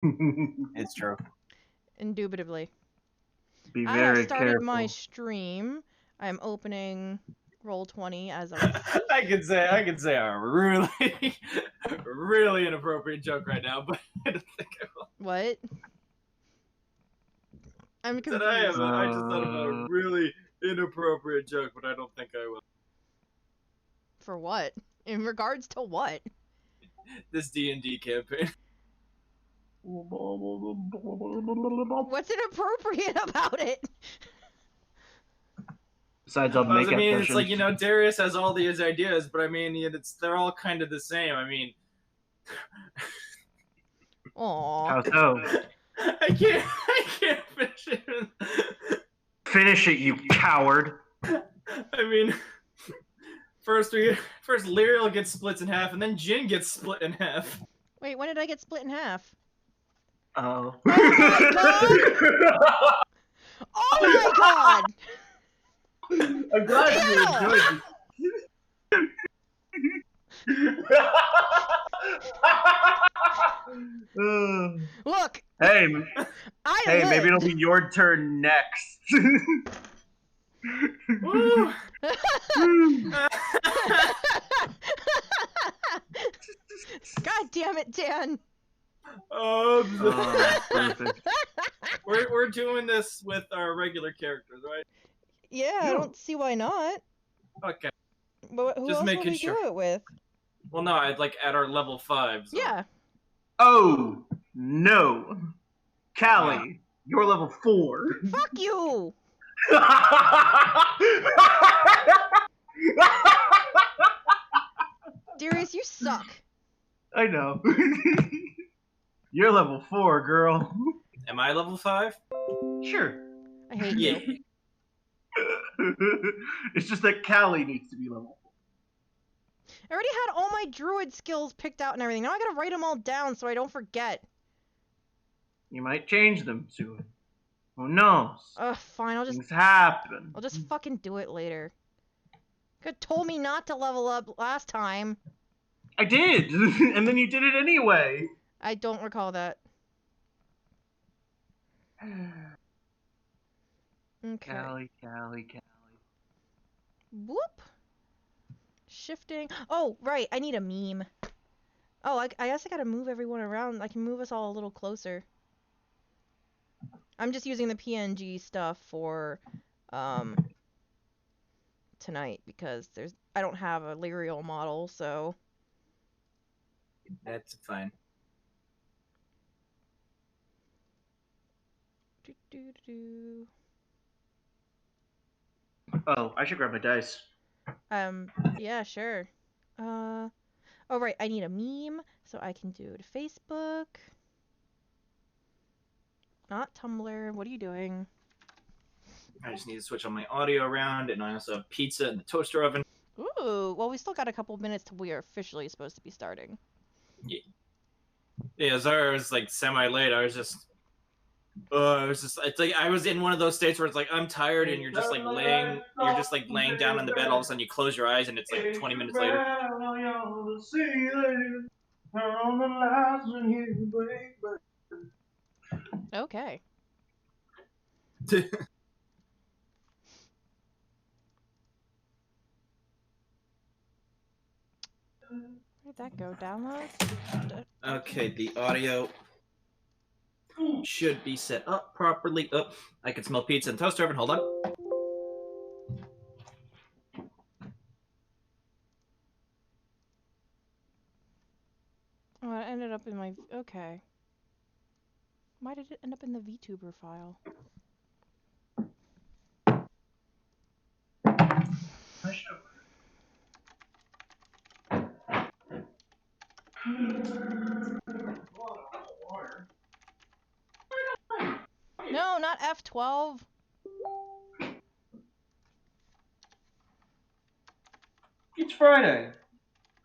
It's true. Indubitably. Be I have very started careful. my stream. I'm opening Roll20 as I speak. I could say a really, really inappropriate joke right now, but I don't think I will. What? I'm That confused. I just thought of a really inappropriate joke, but I don't think I will. For what? In regards to what? This D&D campaign. What's inappropriate about it? Besides, I'll make I mean, sessions. it's like, you know, Darius has all these ideas, but I mean, they're all kind of the same. I mean, Aww. How so? I can't finish it. Finish it, you coward! I mean, first Lirael gets split in half, and then Jin gets split in half. Wait, when did I get split in half? Oh. Oh my god! I'm glad you Ew! enjoyed it. Look, Hey, I hey, lived. maybe it'll be your turn next. Woo! God damn it, Dan. Oh, perfect. We're doing this with our regular characters, right? Yeah, I don't see why not. Okay. But who Just else would making we sure. do it with? Well, no, I'd like at our level 5. So. Yeah. Oh, no. Callie, you're level 4. Fuck you! Darius, you suck. I know. You're level 4, girl. Am I level 5? Sure. I hate Yeah. you. It's just that Callie needs to be level 4. I already had all my druid skills picked out and everything. Now I gotta write them all down so I don't forget. You might change them soon. Who knows? Ugh, fine, Things happen. I'll just fucking do it later. Could told me not to level up last time. I did! And then you did it anyway! I don't recall that. Okay. Callie. Whoop. Shifting. Oh, right, I need a meme. Oh, I guess I gotta move everyone around. I can move us all a little closer. I'm just using the PNG stuff for, tonight because I don't have a Lirael model, so. That's fine. Oh, I should grab my dice. Yeah, sure. Oh, right, I need a meme, so I can do it to Facebook. Not Tumblr. What are you doing? I just need to switch all my audio around, and I also have pizza in the toaster oven. Ooh, well, we still got a couple minutes till we are officially supposed to be starting. Yeah, as I was like semi-late, I was just, it's like I was in one of those states where it's like I'm tired, and you're just like laying down on the bed. All of a sudden, you close your eyes, and it's like 20 minutes later. Okay. Where'd that go? Downloads? Okay, the audio should be set up properly. Oh, I can smell pizza in the toaster oven. Hold on. Oh, it ended up in my... Okay. Why did it end up in the VTuber file? No, not F12. It's Friday.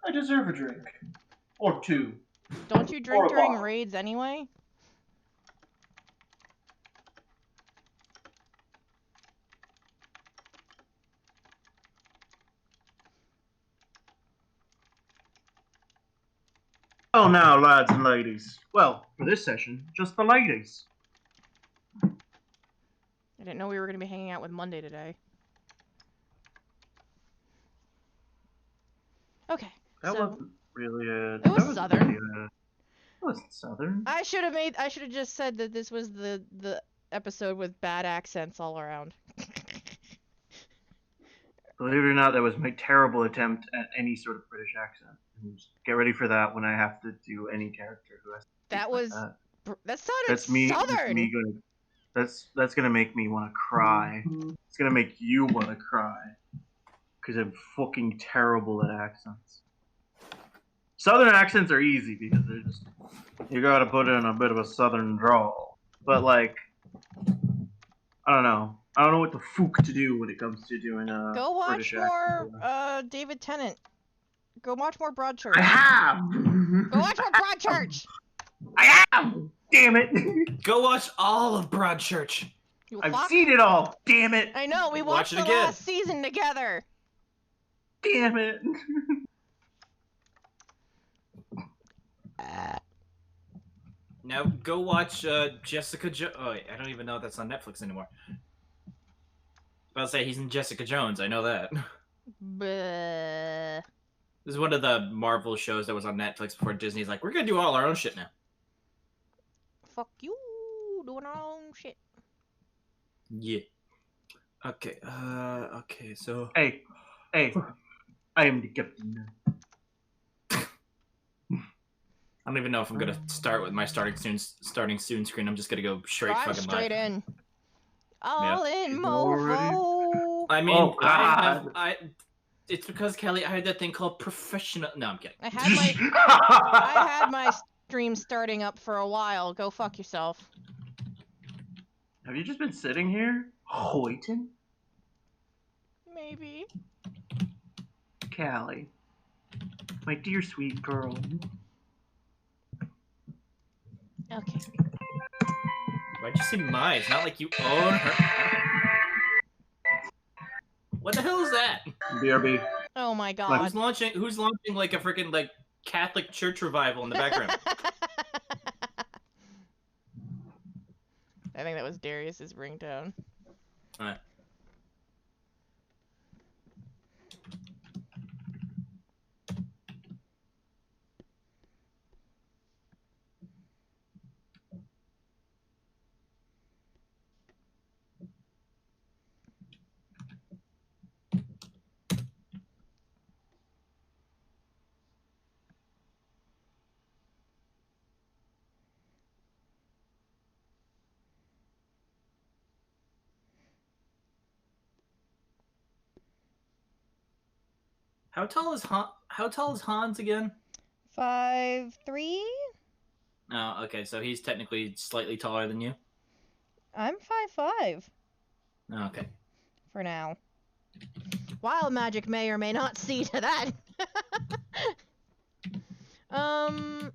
I deserve a drink. Or two. Don't you drink during raids anyway? Well, now, lads and ladies. Well, for this session, just the ladies. I didn't know we were going to be hanging out with Monday today. Okay. That so wasn't really a. it was that Southern. Really it wasn't Southern. I should have just said that this was the episode with bad accents all around. Believe it or not, that was my terrible attempt at any sort of British accent. And just get ready for that when I have to do any character who has to That like was that. that sounded That's me. Southern. That's me going. That's gonna make me want to cry. It's gonna make you want to cry because I'm fucking terrible at accents. Southern accents are easy because they're just you gotta put in a bit of a Southern drawl. But like, I don't know what the fuck to do when it comes to doing a Go watch British more accent. David Tennant. Go watch more Broadchurch. I have. Go watch more Broadchurch. I have. Damn it. Go watch all of Broadchurch. You I've fuck. seen it all. Damn it. I know, we Watch watched it the again. last season together. Damn it. Now go watch Jessica Jones. Oh, I don't even know if that's on Netflix anymore. I'll say he's in Jessica Jones. I know that. Bleh. This is one of the Marvel shows that was on Netflix before Disney's like, we're gonna do all our own shit now. Fuck you, doing our own shit. Yeah. Okay. Okay. So. Hey, I am the captain. I don't even know if I'm gonna start with my starting soon screen. I'm just gonna go straight Drive fucking straight live. in. All in She's mofo. I mean, Oh, God. it's because Kelly, I had that thing called professional. No, I'm kidding. I had my stream starting up for a while. Go fuck yourself. Have you just been sitting here, Hoyton? Maybe. Callie, my dear sweet girl. Okay. Why'd you say mine? It's not like you own her. What the hell is that? BRB. Oh my god. Who's launching like a freaking like Catholic church revival in the background? I think that was Darius's ringtone. Alright. How tall is Hans again? 5'3"? Oh, okay, so he's technically slightly taller than you. I'm 5'5". Oh, okay. For now. Wild magic may or may not see to that.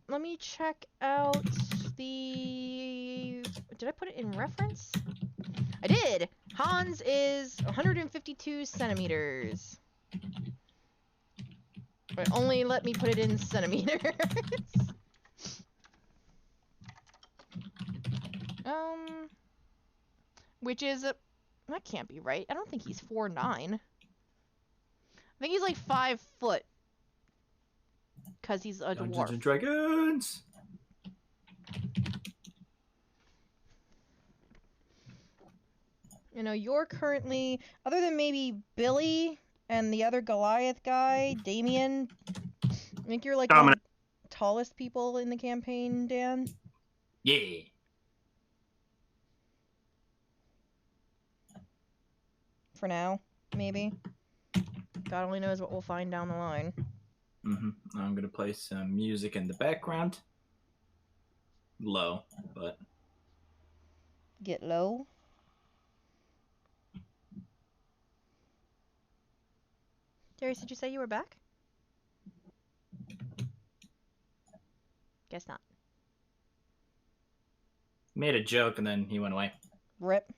Let me check out the... Did I put it in reference? I did! Hans is 152 centimeters. But only let me put it in centimeters. Which is a... That can't be right. I don't think he's 4'9". I think he's like 5 foot. Because he's a Dungeons dwarf. and Dragons! You know, you're currently... Other than maybe Billy and the other Goliath guy, Damien... I think you're like one of the tallest people in the campaign, Dan. Yeah. For now, maybe. God only knows what we'll find down the line. I'm gonna play some music in the background. Low, but... Get low. Darius, did you say you were back? Guess not. Made a joke and then he went away. Rip.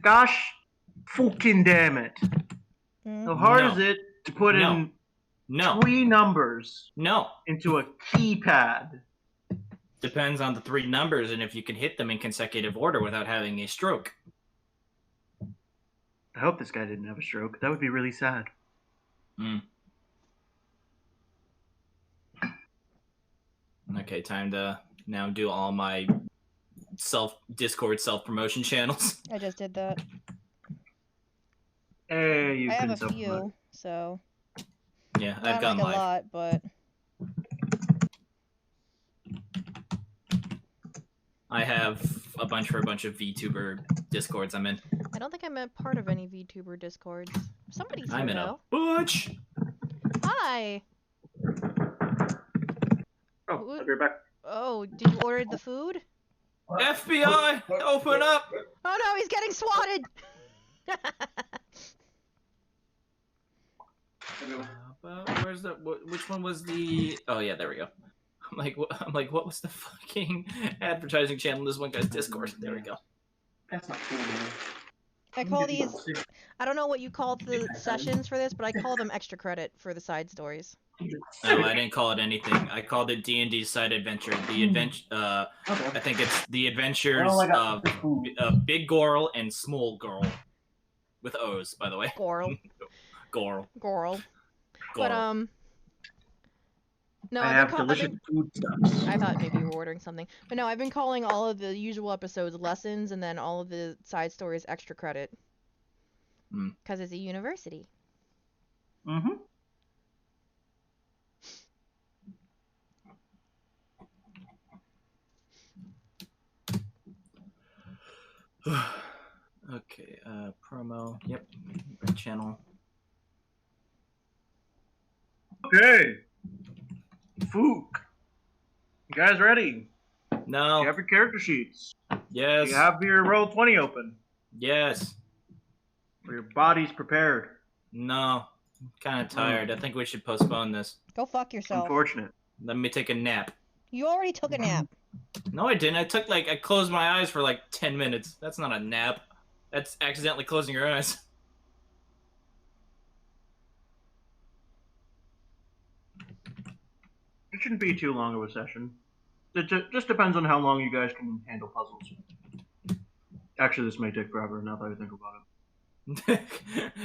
Gosh fucking damn it. Mm. How hard No. is it to put No. in No. 3 numbers No. into a keypad. Depends on the 3 numbers and if you can hit them in consecutive order without having a stroke. I hope this guy didn't have a stroke. That would be really sad. Okay, time to now do all my Discord self-promotion channels. I just did that. Hey, you I can have a self-promote. few, so Yeah, not I've gone like live. a lot, but I have a bunch for a bunch of VTuber Discords I'm in. I don't think I'm a part of any VTuber Discords. Somebody's here I'm in though. a bunch. Hi. Oh, I'll be right back. Oh, did you order the food? FBI, open up! Oh no, he's getting swatted. Where's the? Which one was the? Oh yeah, there we go. I'm like, what was the fucking advertising channel? This one guy's Discord. There we go. That's not cool, man. I call these. I don't know what you call the sessions for this, but I call them extra credit for the side stories. No, I didn't call it anything. I called it D&D Side Adventure. The adventure. I think it's the adventures of Big Gorl and Small Gorl, with O's, by the way. Gorl. Gorl. Gorl. Gorl. But no, I have delicious foodstuffs. I thought maybe you were ordering something, but no, I've been calling all of the usual episodes lessons, and then all of the side stories extra credit. Because it's a university. Mm-hmm. Okay, promo. Yep, red channel. Okay. Fook. You guys ready? No. You have your character sheets. Yes. You have your Roll20 open. Yes. Or your body's prepared. No. I'm kind of tired. I think we should postpone this. Go fuck yourself. Unfortunate. Let me take a nap. You already took a nap. No, I didn't. I closed my eyes for like 10 minutes. That's not a nap. That's accidentally closing your eyes. It shouldn't be too long of a session. It just depends on how long you guys can handle puzzles. Actually, this may take forever now that I think about it.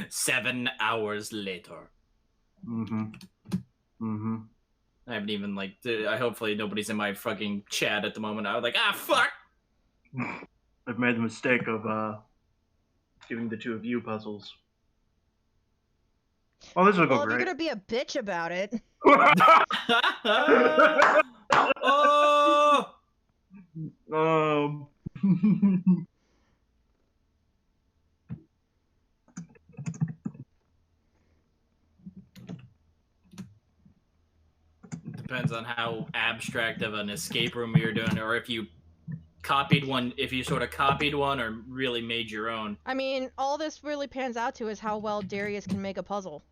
7 hours later. I haven't even, like, hopefully nobody's in my fucking chat at the moment. I was like, fuck! I've made the mistake of, giving the 2 of you puzzles. Oh, this will go Well, if great. you're gonna be a bitch about it. Oh! Depends on how abstract of an escape room you're doing, or if you sort of copied one or really made your own. I mean, all this really pans out to is how well Darius can make a puzzle.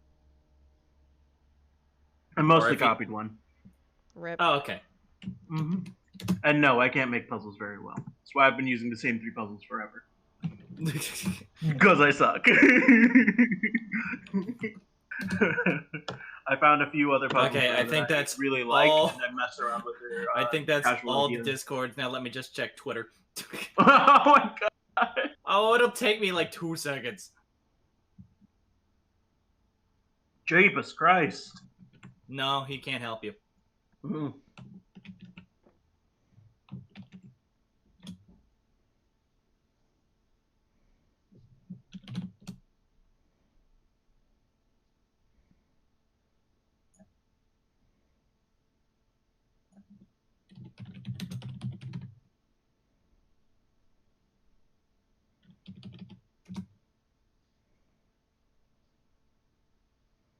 I mostly copied one. Rip. Oh, okay. And no, I can't make puzzles very well. That's why I've been using the same 3 puzzles forever. Because I suck. I found a few other puzzles. Okay, I think that's really like, all... and I messed around with their, I think that's all ideas. the Discords. Now let me just check Twitter. Oh my god. Oh, it'll take me like 2 seconds. Jeepus Christ. No, he can't help you.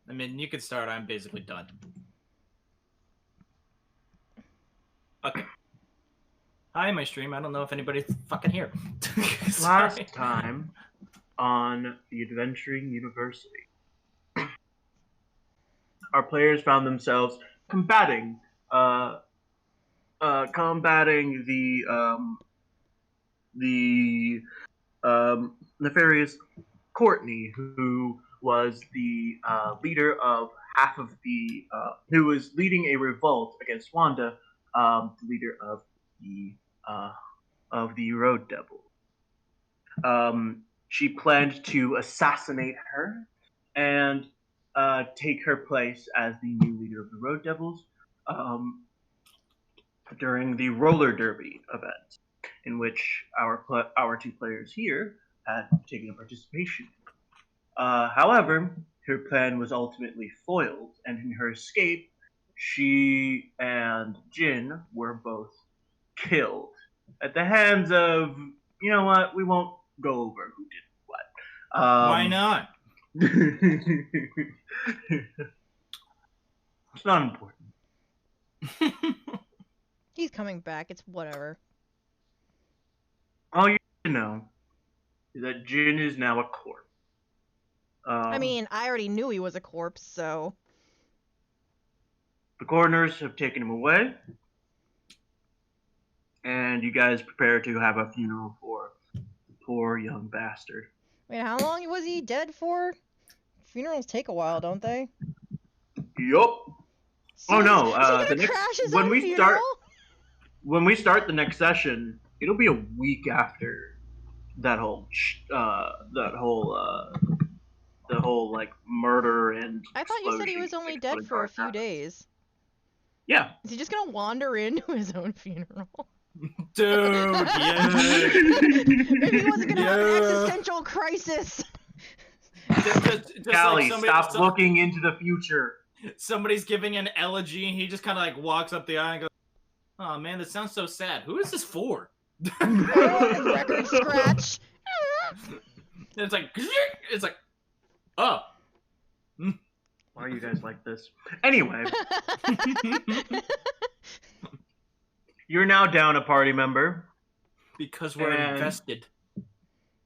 I mean, you can start. I'm basically done. Okay. Hi, my stream. I don't know if anybody's fucking here. Last time on the Adventuring University, our players found themselves combating the nefarious Courtney, who was the leader of half of the who was leading a revolt against Wanda, the leader of the Road Devils. She planned to assassinate her and take her place as the new leader of the Road Devils during the roller derby event, in which our two players here had taken a participation. However, her plan was ultimately foiled, and in her escape, she and Jin were both killed at the hands of, you know what, we won't go over who did what. Why not? It's not important. He's coming back, it's whatever. All you need to know is that Jin is now a corpse. I mean, I already knew he was a corpse, so... The coroners have taken him away, and you guys prepare to have a funeral for the poor young bastard. Wait, how long was he dead for? Funerals take a while, don't they? Yup. So oh no! When we start the next session, it'll be a week after that whole like murder and. I thought you said he was only dead for a few days. Yeah. Is he just gonna wander into his own funeral? Dude, yeah. Maybe he wasn't gonna have an existential crisis. Just Callie, stop looking into the future. Somebody's giving an elegy, and he just kind of like walks up the aisle and goes, "Oh man, this sounds so sad. Who is this for?" Record scratch. And it's like, oh. Why are you guys like this? Anyway. You're now down a party member. Because we're invested.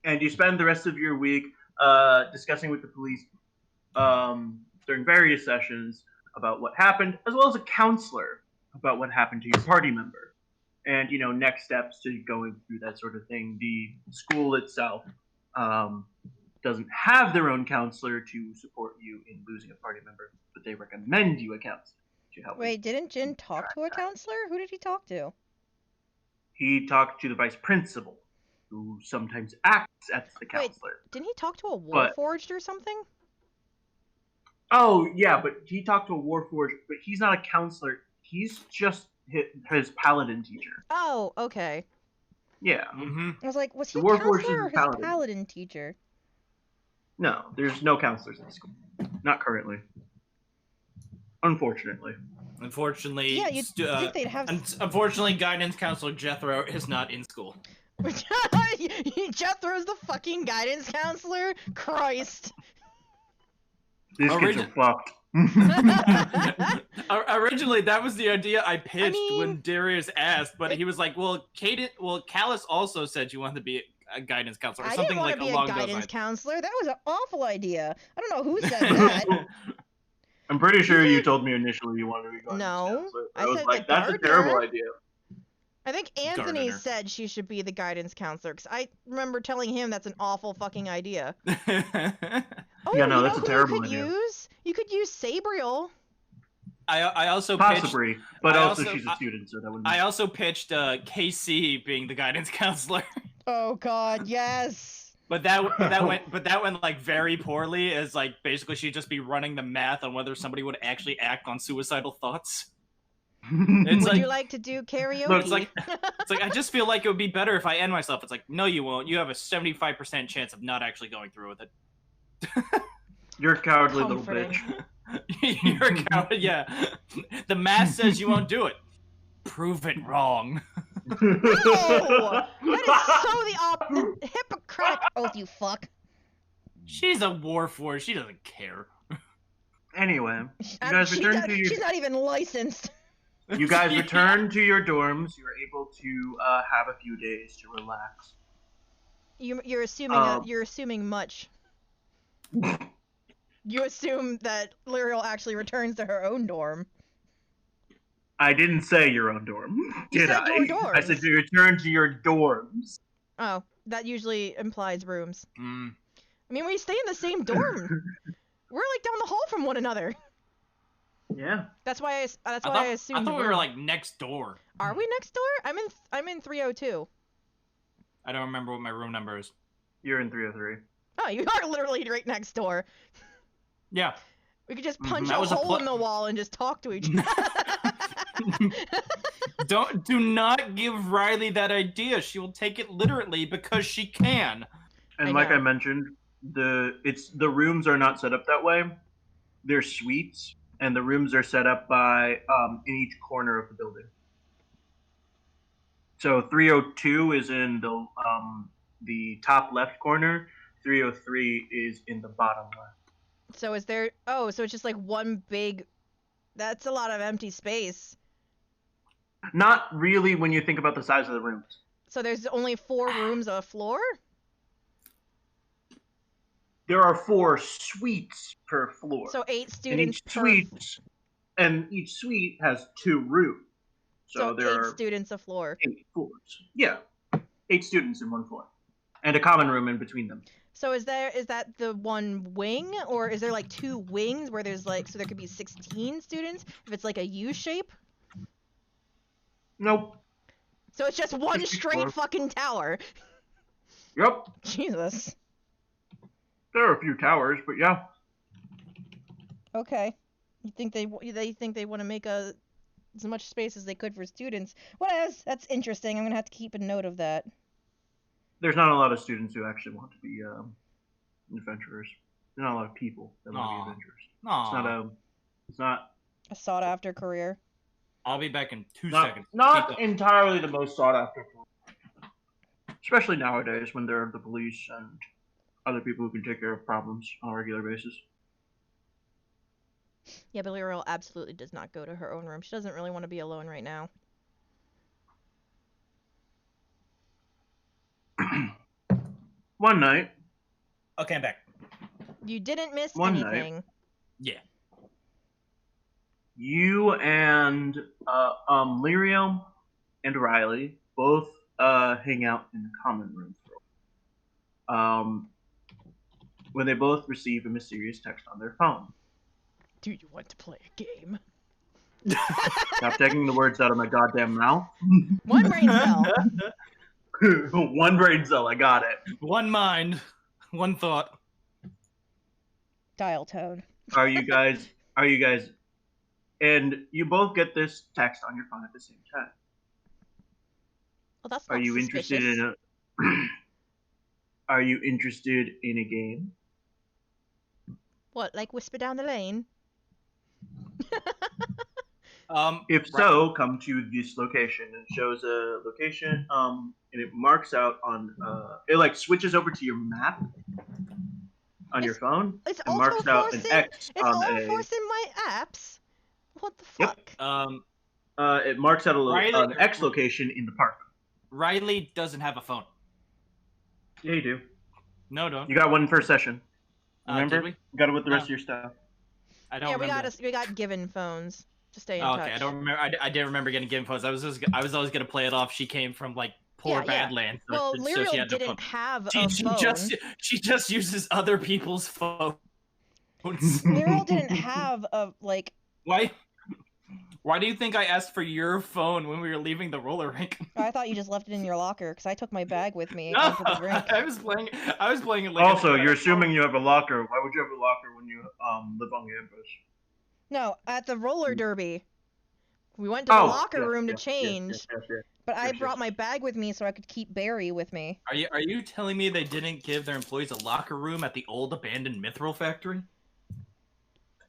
And you spend the rest of your week discussing with the police during various sessions about what happened, as well as a counselor about what happened to your party member. And, you know, next steps to going through that sort of thing. The school itself doesn't have their own counselor to support you in losing a party member, but they recommend you a counselor to help. Wait, didn't Jin talk to a counselor? Who did he talk to? He talked to the vice principal, who sometimes acts as the counselor. Wait, didn't he talk to a Warforged or something? Oh, yeah, but he talked to a Warforged, but he's not a counselor. He's just his paladin teacher. Oh, okay. Yeah. Mm-hmm. I was like, was he a counselor or his paladin teacher? No, there's no counselors in the school. Not currently. Unfortunately. Unfortunately, yeah, you'd think they'd have... Unfortunately, guidance counselor Jethro is not in school. Jethro's the fucking guidance counselor? Christ. These kids are fucked. Originally, that was the idea I pitched when Darius asked, but he was like, "Well, Callus also said you wanted to be a guidance counselor, or something like along those lines." I didn't want to be a guidance counselor. That was an awful idea. I don't know who said that. I'm pretty sure you told me initially you wanted to be a guidance counselor. I was like, that's a terrible idea. I think Anthony said she should be the guidance counselor, because I remember telling him that's an awful fucking idea. Oh, yeah, no, that's a terrible idea. You could use Sabriel. I also possibly, pitched, but also she's a student, so that wouldn't. I also pitched KC being the guidance counselor. Oh God, yes. But that went like very poorly. As like basically she'd just be running the math on whether somebody would actually act on suicidal thoughts. Would you like to do karaoke? No, it's like I just feel like it would be better if I end myself. It's like, no, you won't. You have a 75% chance of not actually going through with it. You're a cowardly little bitch. You're a coward, yeah. The math says you won't do it. Prove it wrong. No! That is so the Hippocratic oath, you fuck. She's a Warforged. She doesn't care. Anyway, you guys return to your... She's not even licensed. You guys return to your dorms. You're able to have a few days to relax. You're assuming much. You assume that Lirael actually returns to her own dorm. I didn't say your own dorm. Did I? Your dorms. I said you return to your dorms. Oh, that usually implies rooms. I mean, we stay in the same dorm. We're like down the hall from one another. Yeah. That's why I assumed. I thought we were like next door. Are we next door? I'm in 302. I don't remember what my room number is. You're in 303. Oh, you are literally right next door. Yeah. We could just punch a That was hole in the wall and just talk to each other. Do not give Railiegh that idea. She will take it literally because she can. And like I mentioned, the rooms are not set up that way. They're suites, and the rooms are set up by in each corner of the building. So 302 is in the top left corner. 303 is in the bottom left. So is there? Oh, so it's just like one big. That's a lot of empty space. Not really when you think about the size of the rooms. So there's only 4 rooms a floor? There are 4 suites per floor. So 8 students and each suite has 2 rooms. So there 8 are students a floor. 8 floors. Yeah. 8 students in one floor. And a common room in between them. So is that the one wing, or is there like 2 wings where there's like, so there could be 16 students if it's like a U shape? Nope. So it's just one straight fucking tower. Yep. Jesus. There are a few towers, but yeah. Okay. You think they think they want to make as much space as they could for students? Well, that's interesting. I'm gonna have to keep a note of that. There's not a lot of students who actually want to be adventurers. There's not a lot of people that want to be adventurers. Aww. It's not a sought after career. I'll be back in 2 seconds. Not entirely the most sought after career. Especially nowadays when there are the police and other people who can take care of problems on a regular basis. Yeah, but Lirael absolutely does not go to her own room. She doesn't really want to be alone right now. One night. Okay, I'm back. You didn't miss Night, anything. Yeah. You and Lirael and Railiegh both hang out in the common room. When they both receive a mysterious text on their phone. Do you want to play a game? Stop taking the words out of my goddamn mouth. One brain cell. One brain cell, I got it. One mind, one thought. Dial tone. Are you guys, and you both get this text on your phone at the same time. Well, that's not interested in Are you interested in a game? What, like Whisper Down the Lane? If so, come to this location. It shows a location, and it marks out on, it like switches over to your map on your phone. It's and marks out an X it's on all forcing my apps? What the fuck? Yep. It marks out an X location in the park. Railiegh doesn't have a phone. Yeah, you do. No, don't. You got one per session. Remember? Did we? You got it with the rest of your stuff. I don't remember. we got given phones to stay in touch. Okay, I don't remember. I didn't remember getting given phones. I was always gonna play it off. She came from like poor Badlands. Well, so Lirael she had didn't have a phone. She just uses other people's phones. Lirael didn't have a like. Why do you think I asked for your phone when we were leaving the roller rink? I thought you just left it in your locker because I took my bag with me No, for the rink. I was playing it like. Also, you're assuming you have a locker. Why would you have a locker when you live on campus? No, at the roller derby. We went to the locker room to change. But I brought my bag with me so I could keep Barry with me. Are you telling me they didn't give their employees a locker room at the old abandoned Mithril factory?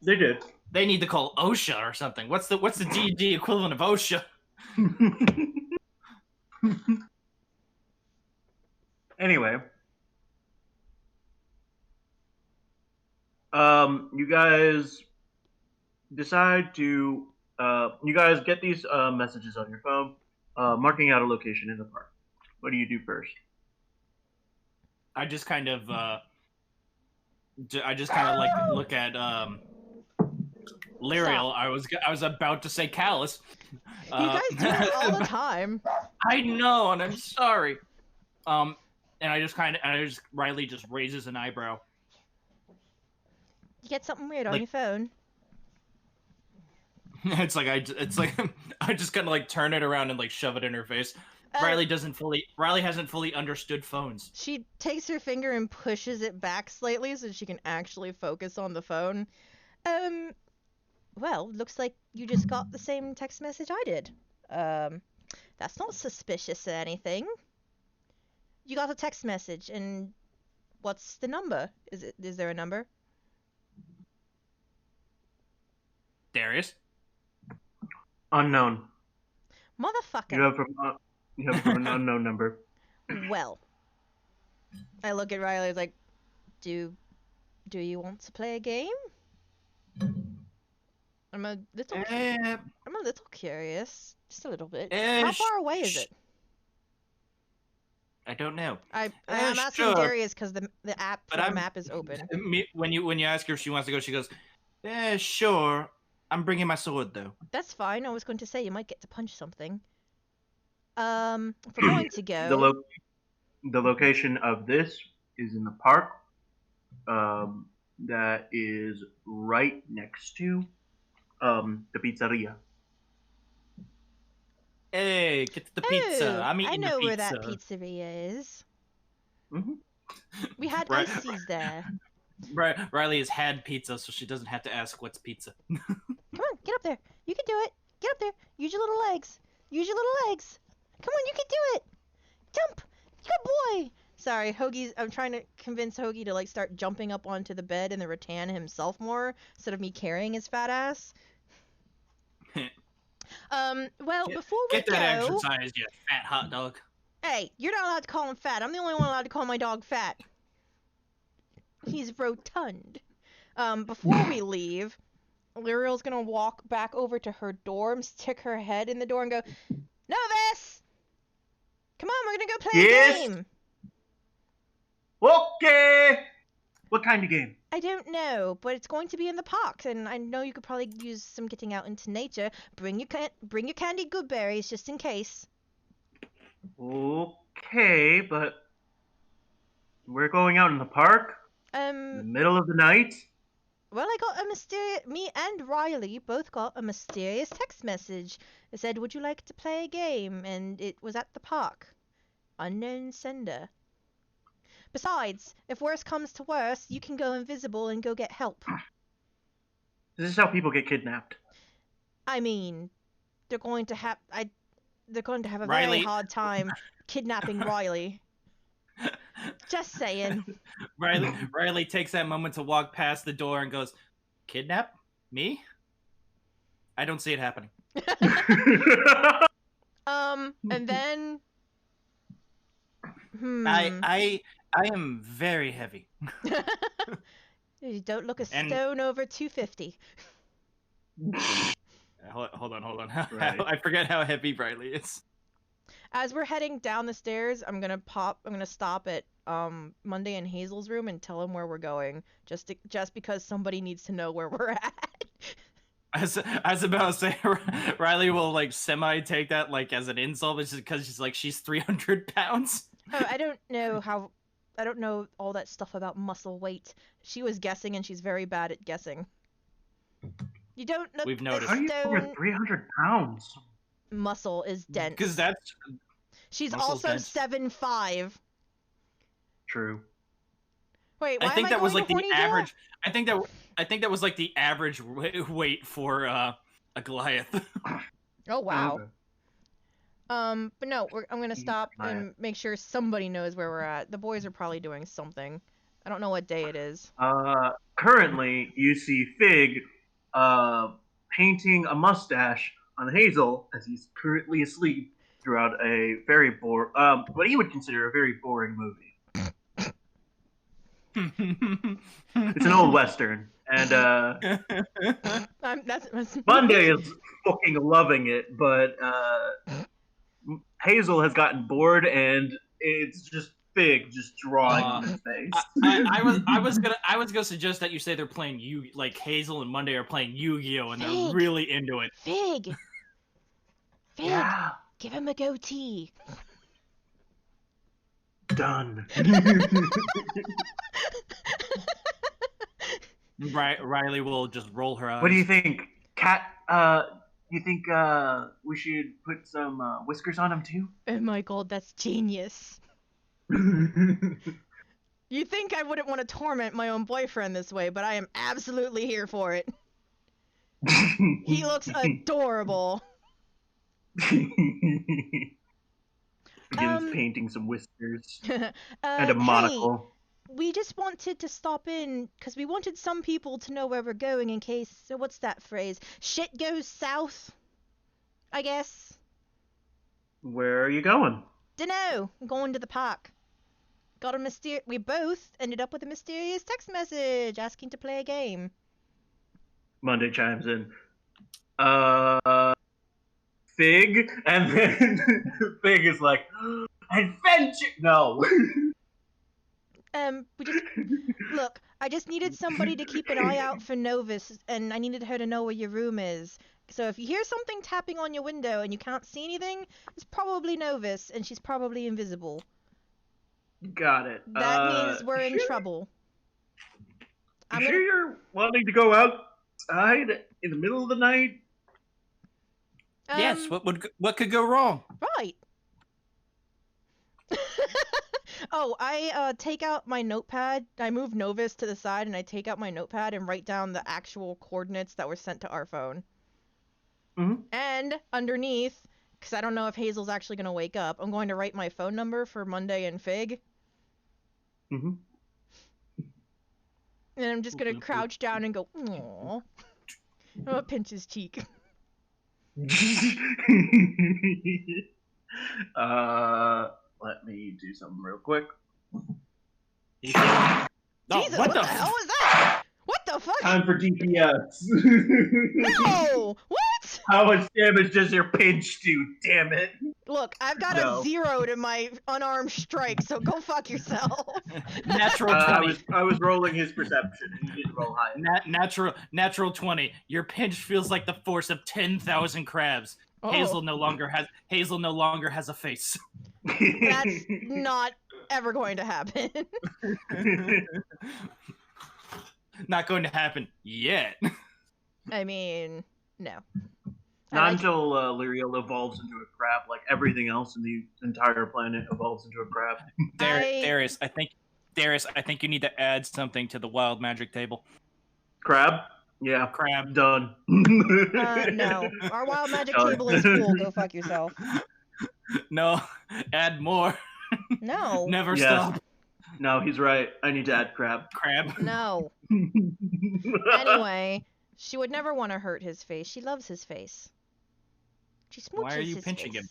They did. They need to call OSHA or something. What's the D&D equivalent of OSHA? Anyway, you guys decide to you guys get these messages on your phone, marking out a location in the park. What do you do first? I just kind of like look at Lirael. I was about to say Callus. You guys do it all the time. I know, and I'm sorry. And Railiegh just raises an eyebrow. You get something weird on your phone. It's like I just kind of like turn it around and like shove it in her face. Riley hasn't fully understood phones. She takes her finger and pushes it back slightly so she can actually focus on the phone. Well, looks like you just got the same text message I did. That's not suspicious or anything. You got a text message, and what's the number? Is there a number? Darius? Unknown. Motherfucker. You have from an unknown number. Well, I look at Riley like, do you want to play a game? I'm a little curious, just a little bit. How far away is it? I don't know. I'm asking sure. Darius because the map is open. When you ask her if she wants to go, she goes, sure. I'm bringing my sword though. That's fine. I was going to say you might get to punch something. If we're going to go, the location of this is in the park. That is right next to the pizzeria. Hey, get to the pizza. I'm eating I know the pizza. where that pizzeria is. Mm-hmm. We had ices there. Riley has had pizza, so she doesn't have to ask what's pizza. Come on, get up there. You can do it. Get up there. Use your little legs. Use your little legs. Come on, you can do it. Jump. Good boy. Sorry, I'm trying to convince Hoagie to like start jumping up onto the bed and the rattan himself more instead of me carrying his fat ass. Well, before we get that exercise, you fat hot dog. Hey, you're not allowed to call him fat. I'm the only one allowed to call my dog fat. He's rotund. Before we leave, Lirael's gonna walk back over to her dorm, stick her head in the door, and go, Novice! Come on, we're gonna go play a game! Okay! What kind of game? I don't know, but it's going to be in the park, and I know you could probably use some getting out into nature. Bring your candied good berries, just in case. Okay, but we're going out in the park? In the middle of the night? Well, me and Riley both got a mysterious text message. It said, would you like to play a game? And it was at the park. Unknown sender. Besides, if worse comes to worse, you can go invisible and go get help. This is how people get kidnapped. I mean, they're going to have a very hard time kidnapping Riley. Just saying. Railiegh takes that moment to walk past the door and goes, "Kidnap? Me? I don't see it happening." And then I am very heavy. You don't look a stone over 250. Hold on. Right. I forget how heavy Railiegh is. As we're heading down the stairs, I'm gonna stop at Monday and Hazel's room and tell him where we're going, just because somebody needs to know where we're at. I was about to say, Railiegh will like semi take that like as an insult, but just because she's 300 pounds. Oh, I don't know all that stuff about muscle weight. She was guessing, and she's very bad at guessing. You don't know. We've noticed. How are you over 300 pounds? Muscle is dense. Because that's. She's also 7'5". True. Wait, why I think am that I was like the horny average. I think that was like the average weight for a Goliath. Oh wow. Okay. But no, I'm gonna stop and make sure somebody knows where we're at. The boys are probably doing something. I don't know what day it is. Currently, you see Fig, painting a mustache on Hazel as he's currently asleep throughout a very what he would consider a very boring movie. It's an old western, and Monday is fucking loving it, but Hazel has gotten bored, and it's just Fig just drawing his face. I was gonna suggest that you say they're playing Hazel and Monday are playing Yu-Gi-Oh, and they're really into it. Fig, yeah. Give him a goatee. Done. Railiegh will just roll her eyes. What do you think? You think we should put some whiskers on him too? Oh my god, that's genius. You think I wouldn't want to torment my own boyfriend this way, but I am absolutely here for it. He looks adorable. Begins painting some whiskers and a monocle. Hey, we just wanted to stop in because we wanted some people to know where we're going in case. So what's that phrase? Shit goes south, I guess. Where are you going? Dunno. I'm going to the park. Got a We both ended up with a mysterious text message asking to play a game. Monday chimes in. Fig, and then Fig is like, adventure. No. We just look. I just needed somebody to keep an eye out for Novus, and I needed her to know where your room is. So if you hear something tapping on your window and you can't see anything, it's probably Novus, and she's probably invisible. Got it. That means we're in trouble. I'm sure you're wanting to go outside in the middle of the night? Yes. What could go wrong? Right. Oh, I take out my notepad. I move Novus to the side, and I take out my notepad and write down the actual coordinates that were sent to our phone. Mm-hmm. And underneath, because I don't know if Hazel's actually going to wake up, I'm going to write my phone number for Monday and Fig. Mm-hmm. And I'm just going to crouch down and go, aww. I'm going to pinch his cheek. Let me do something real quick. Jesus, what the hell was that? What the fuck? Time for DPS. No! What? How much damage does your pinch do, damn it? Look, I've got a 0 to my unarmed strike, so go fuck yourself. Natural 20. I was rolling his perception, and he didn't roll high. Natural 20. Your pinch feels like the force of 10,000 crabs. Oh. Hazel no longer has a face. That's not ever going to happen. Not going to happen yet. I mean, no. Not until Lirael evolves into a crab, like everything else in the entire planet evolves into a crab. Darius, I think you need to add something to the wild magic table. Crab? Yeah. Crab. Done. No. Our wild magic table is full. Go fuck yourself. No. Add more. No. Never stop. No, he's right. I need to add crab. Crab? No. Anyway, she would never want to hurt his face. She loves his face. She smooches his face. Why are you pinching him?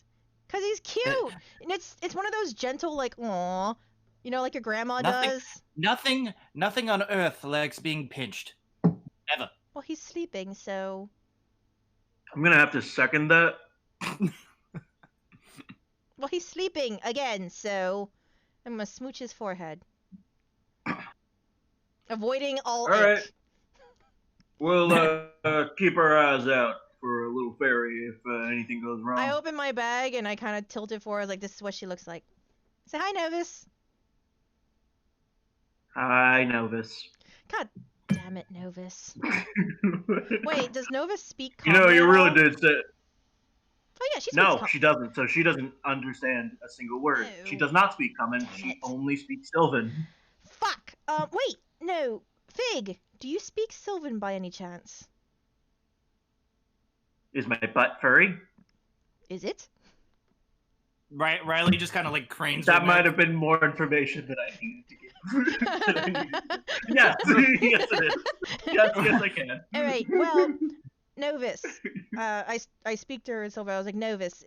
Because he's cute. And it's one of those gentle, like, aww. You know, like your grandma does. Nothing on earth likes being pinched. Ever. Well, he's sleeping, so... I'm gonna have to second that. Well, he's sleeping again, so I'm gonna smooch his forehead. Avoiding all right. ick. We'll keep our eyes out for a little fairy if anything goes wrong. I open my bag and I kind of tilt it forward, like, this is what she looks like. Say hi, Novus. Hi, Novus. God damn it, Novus. Wait, does Novus speak common? You know, you really did say... Oh yeah, she speaks No, she doesn't. So she doesn't understand a single word. No. She does not speak common. She only speaks Sylvan. Fuck. Wait, no. Fig, do you speak Sylvan by any chance? Is my butt furry? Is it? Right, Railiegh just kind of like cranes. That might have been more information than I needed to give. Yes, yes it is. Yes, I can. All right. Well, Novus, I speak to her in Sylvan. I was like, Novus,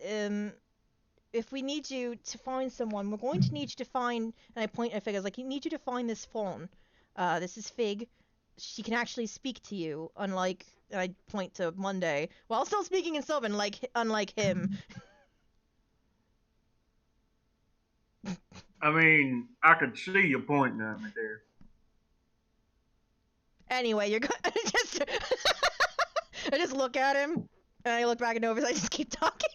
if we need you to find someone, we're going to need you to find. And I point at Fig. I was like, you need you to find this fawn. This is Fig. She can actually speak to you, unlike. And I point to Monday, while still speaking in Sylvan, unlike him. I mean, I could see you pointing at me there. Anyway, you're going just. I just look at him, and I look back at Novus. I just keep talking.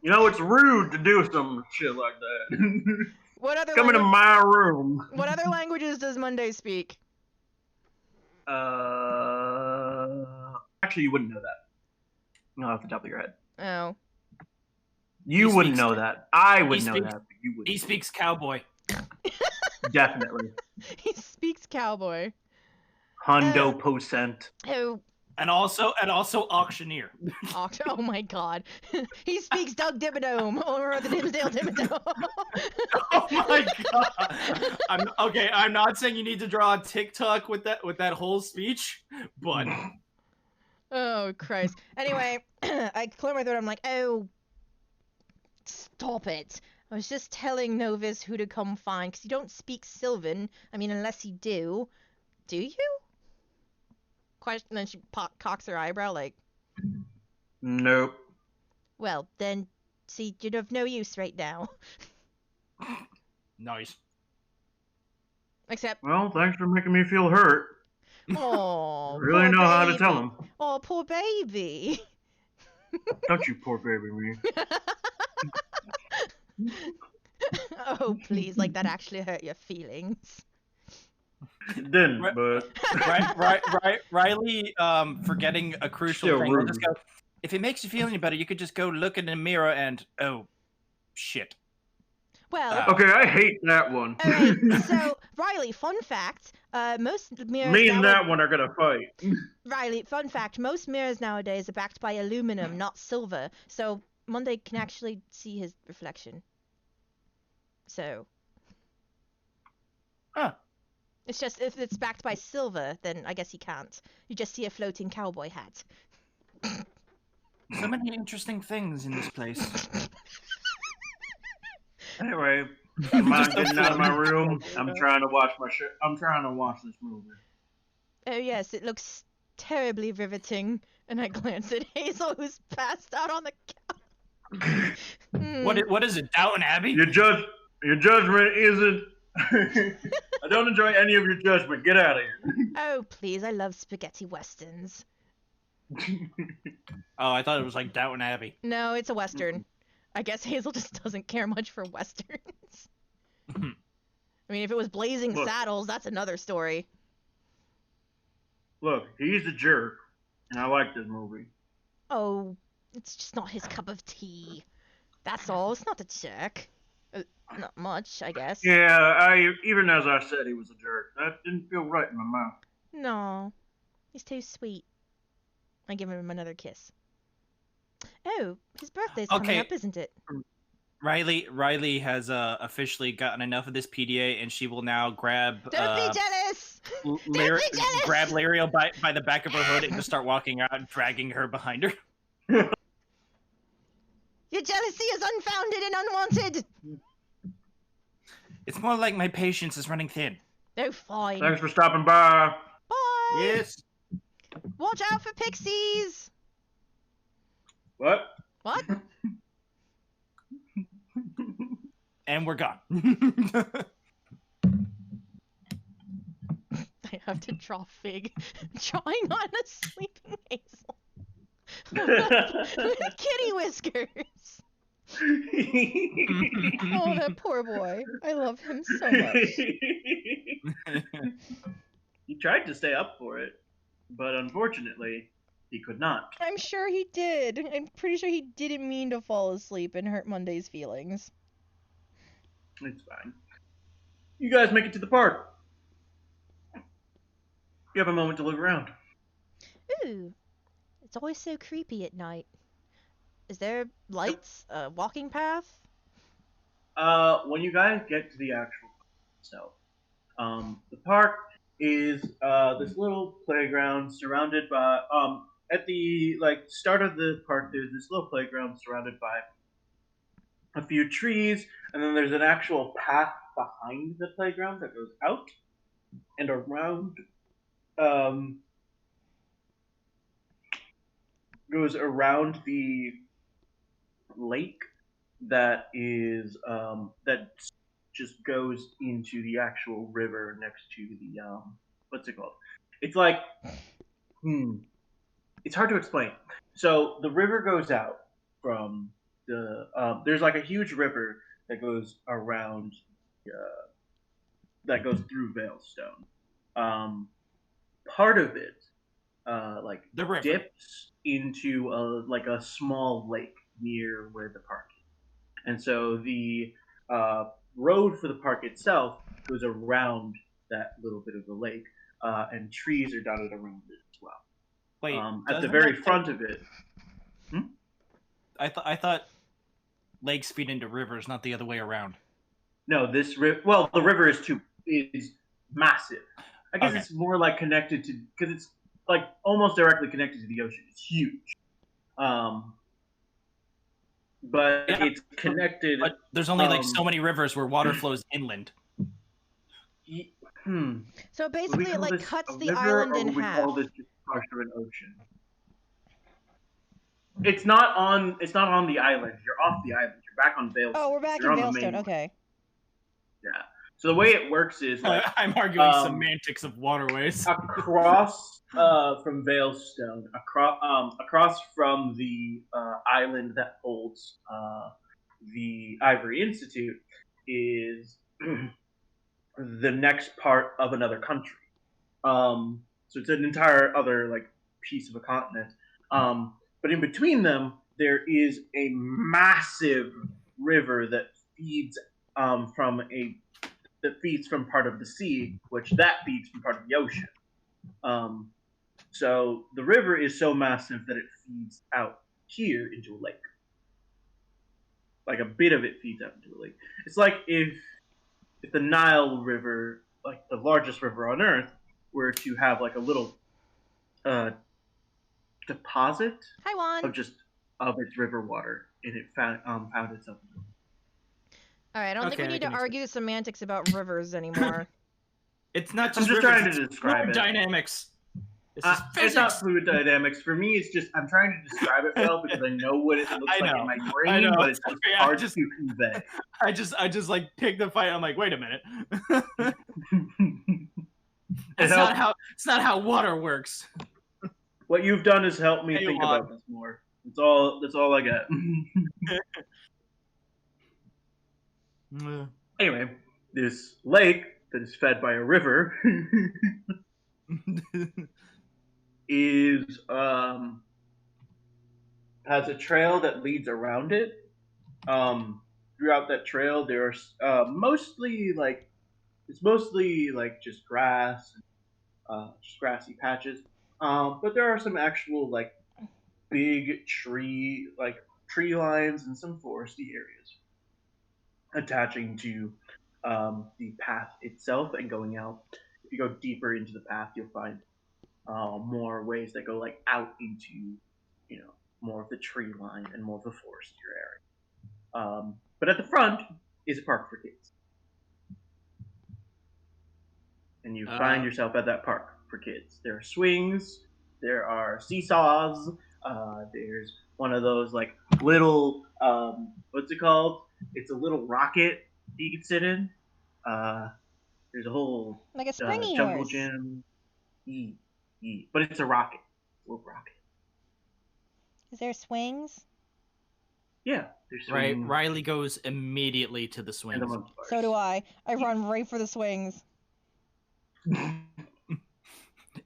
You know, it's rude to do some shit like that. What other? Come into my room. What other languages does Monday speak? actually, you wouldn't know that. No, off the top of your head. Oh. You wouldn't know that. I would know that, but you wouldn't. He speaks cowboy. Definitely. He speaks cowboy. Hundo percent. Oh. And also auctioneer. Oh my god. He speaks Doug Dimmadome or the Dimsdale Dimmadome. Oh my god. I'm not saying you need to draw a TikTok with that whole speech, but Oh Christ. Anyway, I clear my throat. I'm like, oh, stop it. I was just telling Novus who to come find, because you don't speak Sylvan. I mean, unless you do. Do you? Question. Then she cocks her eyebrow like, Nope. well, then, see, you're of no use right now. nice. Except. Well, thanks for making me feel hurt. Oh, really know how to tell him. Oh, poor baby. Don't you poor baby me. Oh, please, like that actually hurt your feelings. It didn't, but Riley, forgetting a crucial still thing. rude. Just go, if it makes you feel any better, you could just go look in the mirror and shit. Well, okay, I hate that one. All right, so Riley, fun fact: most mirrors. Me and that one are gonna fight. Riley, fun fact: most mirrors nowadays are backed by aluminum, not silver. So Monday can actually see his reflection. So. Huh. It's just if it's backed by silver, then I guess he can't. You just see a floating cowboy hat. So many interesting things in this place. Anyway, I'm not getting out of my room. I'm trying to watch my shit. I'm trying to watch this movie. Oh yes, it looks terribly riveting. And I glance at Hazel, who's passed out on the couch. What is it, Downton Abbey? Your judgment isn't. I don't enjoy any of your judgment. Get out of here. Oh please, I love spaghetti westerns. Oh, I thought it was like Downton Abbey. No, it's a western. I guess Hazel just doesn't care much for westerns. I mean, if it was Blazing Saddles, that's another story. Look, he's a jerk, and I like this movie. Oh, it's just not his cup of tea. That's all. It's not a jerk. Not much, I guess. Yeah, even as I said he was a jerk, that didn't feel right in my mouth. No, he's too sweet. I give him another kiss. Oh, his birthday's coming up, isn't it? Riley has officially gotten enough of this PDA, and she will now grab. Don't be jealous. Don't be jealous. Grab Lirael by the back of her hood and just start walking out, and dragging her behind her. Your jealousy is unfounded and unwanted. It's more like my patience is running thin. Oh, fine. Thanks for stopping by. Bye. Yes. Watch out for pixies. What? What? And we're gone. I have to draw Fig drawing on a sleeping Hazel with kitty whiskers. Oh, that poor boy. I love him so much. He tried to stay up for it, but unfortunately, he could not. I'm sure he did. I'm pretty sure he didn't mean to fall asleep and hurt Monday's feelings. It's fine. You guys make it to the park. You have a moment to look around. Ooh, it's always so creepy at night. Is there lights? A walking path? When you guys get to the actual itself, the park is this little playground surrounded by at the start of the park. There's this little playground surrounded by a few trees, and then there's an actual path behind the playground that goes out and around. Goes around the lake that is that just goes into the actual river next to the what's it called? It's like it's hard to explain. So the river goes out from the there's like a huge river that goes around that goes through Veilstone. Part of it like the river dips into a small lake near where the park is. And so the road for the park itself goes around that little bit of the lake, and trees are dotted around it as well. Wait, at the very front of it. I thought lakes feed into rivers, not the other way around. No, the river is massive. I guess it's more like connected to, because it's like almost directly connected to the ocean. It's huge. But it's connected. But there's only like so many rivers where water flows inland. So basically, it like cuts the river, island in half. Call this just part of an ocean? It's not on the island. You're off the island. You're back on Veilstone. Oh, we're back in Veilstone. Okay. Yeah. So the way it works is like, I'm arguing semantics of waterways. Across from Veilstone, across from the island that holds the Ivory Institute, is the next part of another country. So it's an entire other like piece of a continent. But in between them, there is a massive river that feeds from part of the sea, which that feeds from part of the ocean. So the river is so massive that it feeds out here into a lake. Like a bit of it feeds out into a lake. It's like if the Nile River, like the largest river on Earth, were to have like a little deposit of its river water, and it found itself. All right, I don't think we need to argue semantics about rivers anymore. It's not just I'm just trying to describe it. Dynamics. It's not fluid dynamics. For me, it's just I'm trying to describe it well because I know what it looks like in my brain, but it's just hard to convey. I just like pick the fight. I'm like, wait a minute. It's not how water works. What you've done is help me think about this more. That's all I got. Anyway, this lake that is fed by a river has a trail that leads around it. Throughout that trail, there's mostly just grass, just grassy patches. But there are some actual like big tree lines and some foresty areas attaching to the path itself and going out. If you go deeper into the path, you'll find more ways that go like out into, more of the tree line and more of the forestier area. But at the front is a park for kids. And you find yourself at that park for kids. There are swings, there are seesaws, there's one of those like little, what's it called? It's a little rocket you can sit in. There's a whole like a springy jungle horse. gym. But it's a rocket. It's a little rocket. Is there swings? Yeah, there's swings. Railiegh goes immediately to the swings. So do I. I run right for the swings.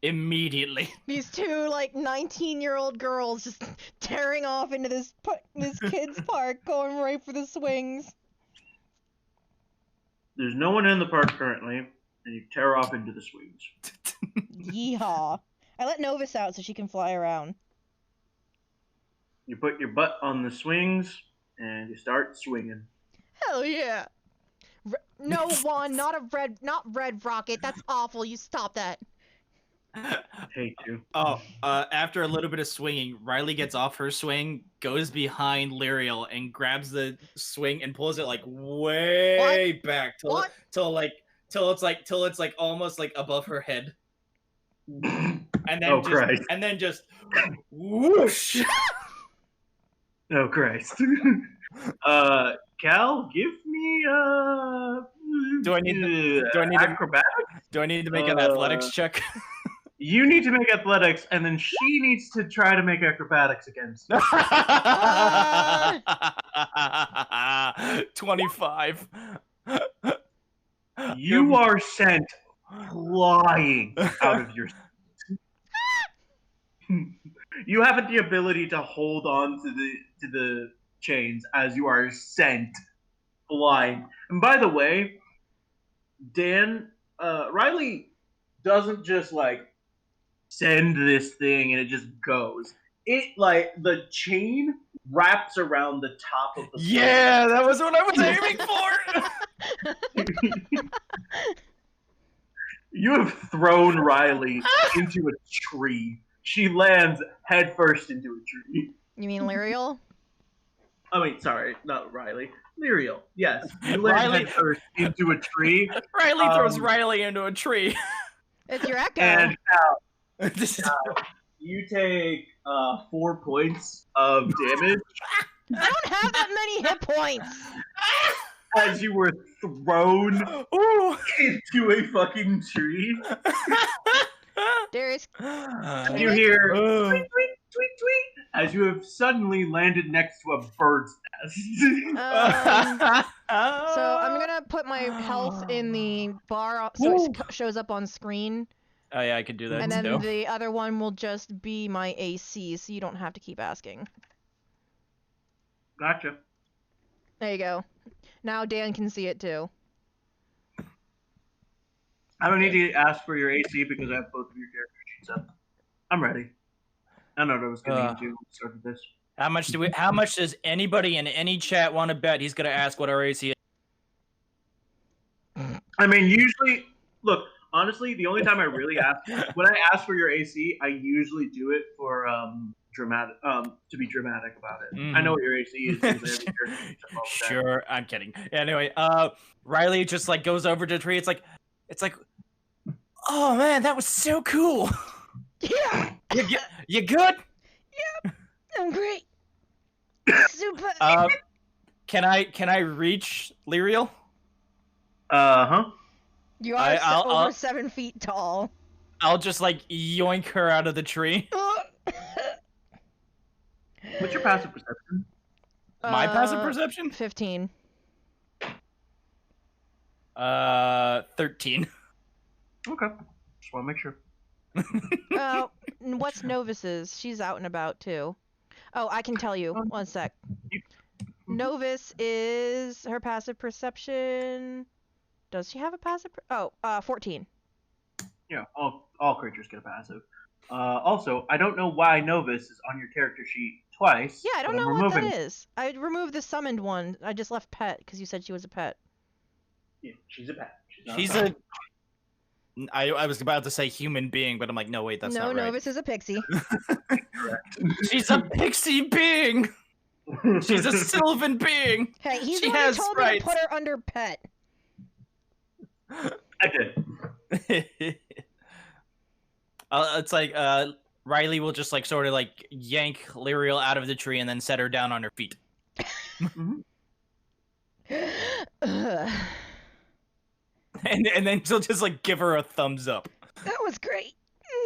Immediately. These two like 19-year-old girls just tearing off into this kids park, going right for the swings. There's no one in the park currently, and you tear off into the swings. Yeehaw! I let Novus out so she can fly around. You put your butt on the swings and you start swinging. Hell yeah! No one, not red rocket. That's awful. You stop that. Hate you. After a little bit of swinging, Railiegh gets off her swing, goes behind Lirael, and grabs the swing and pulls it like way back till it's like almost like above her head. And then just whoosh. Oh Christ. Cal, give me Do I need acrobatics? Do I need to make an athletics check? You need to make athletics, and then she needs to try to make acrobatics against you. 25. You are sent flying out of your... You have the ability to hold on to the chains as you are sent flying. And by the way, Dan, Railiegh doesn't just like send this thing and it just goes. It like the chain wraps around the top of the Yeah, that was what I was aiming for. You have thrown Railiegh into a tree. She lands headfirst into a tree. You mean Lirael? I mean, sorry, not Railiegh. Lirael. Yes, you land headfirst into a tree. Railiegh throws Railiegh into a tree. It's your echo. And you take 4 points of damage. I don't have that many hit points. As you were thrown into a fucking tree. Darius, You hear tweet, tweet, tweet, tweet, as you have suddenly landed next to a bird's nest. So I'm gonna put my health in the bar so it shows up on screen. Oh yeah, I could do that. And then the other one will just be my AC, so you don't have to keep asking. Gotcha. There you go. Now Dan can see it too. I don't need to ask for your AC because I have both of your character sheets up. I'm ready. I know what I was going to do when we started this. How much does anybody in any chat want to bet he's going to ask what our AC is? I mean, usually, look, honestly, the only time I really ask, when I ask for your AC, I usually do it for dramatic, to be dramatic about it. Mm-hmm. I know what your AC is. Sure, I'm kidding. Anyway, Railiegh just like goes over to the tree. It's like, oh man, that was so cool. Yeah. You good? Yep. I'm great. Super. Can I reach Lirael? You are over 7 feet tall. I'll just like yoink her out of the tree. What's your passive perception? My passive perception? 15. 13. Okay. Just want to make sure. What's Novis's? She's out and about too. Oh, I can tell you. 1 sec. Novice is her passive perception. Does she have a passive? 14. Yeah, all creatures get a passive. Also, I don't know why Novice is on your character sheet twice. Yeah, I don't know what that is. I removed the summoned one. I just left pet because you said she was a pet. Yeah, she's a pet. I was about to say human being, but I'm like, no, wait, that's not right. No, Novice is a pixie. She's a pixie being. She's a sylvan being. Hey, he's the one who told me to put her under pet. I did. It's like Railiegh will just like sort of like yank Lirael out of the tree and then set her down on her feet. And then she'll just like give her a thumbs up. That was great.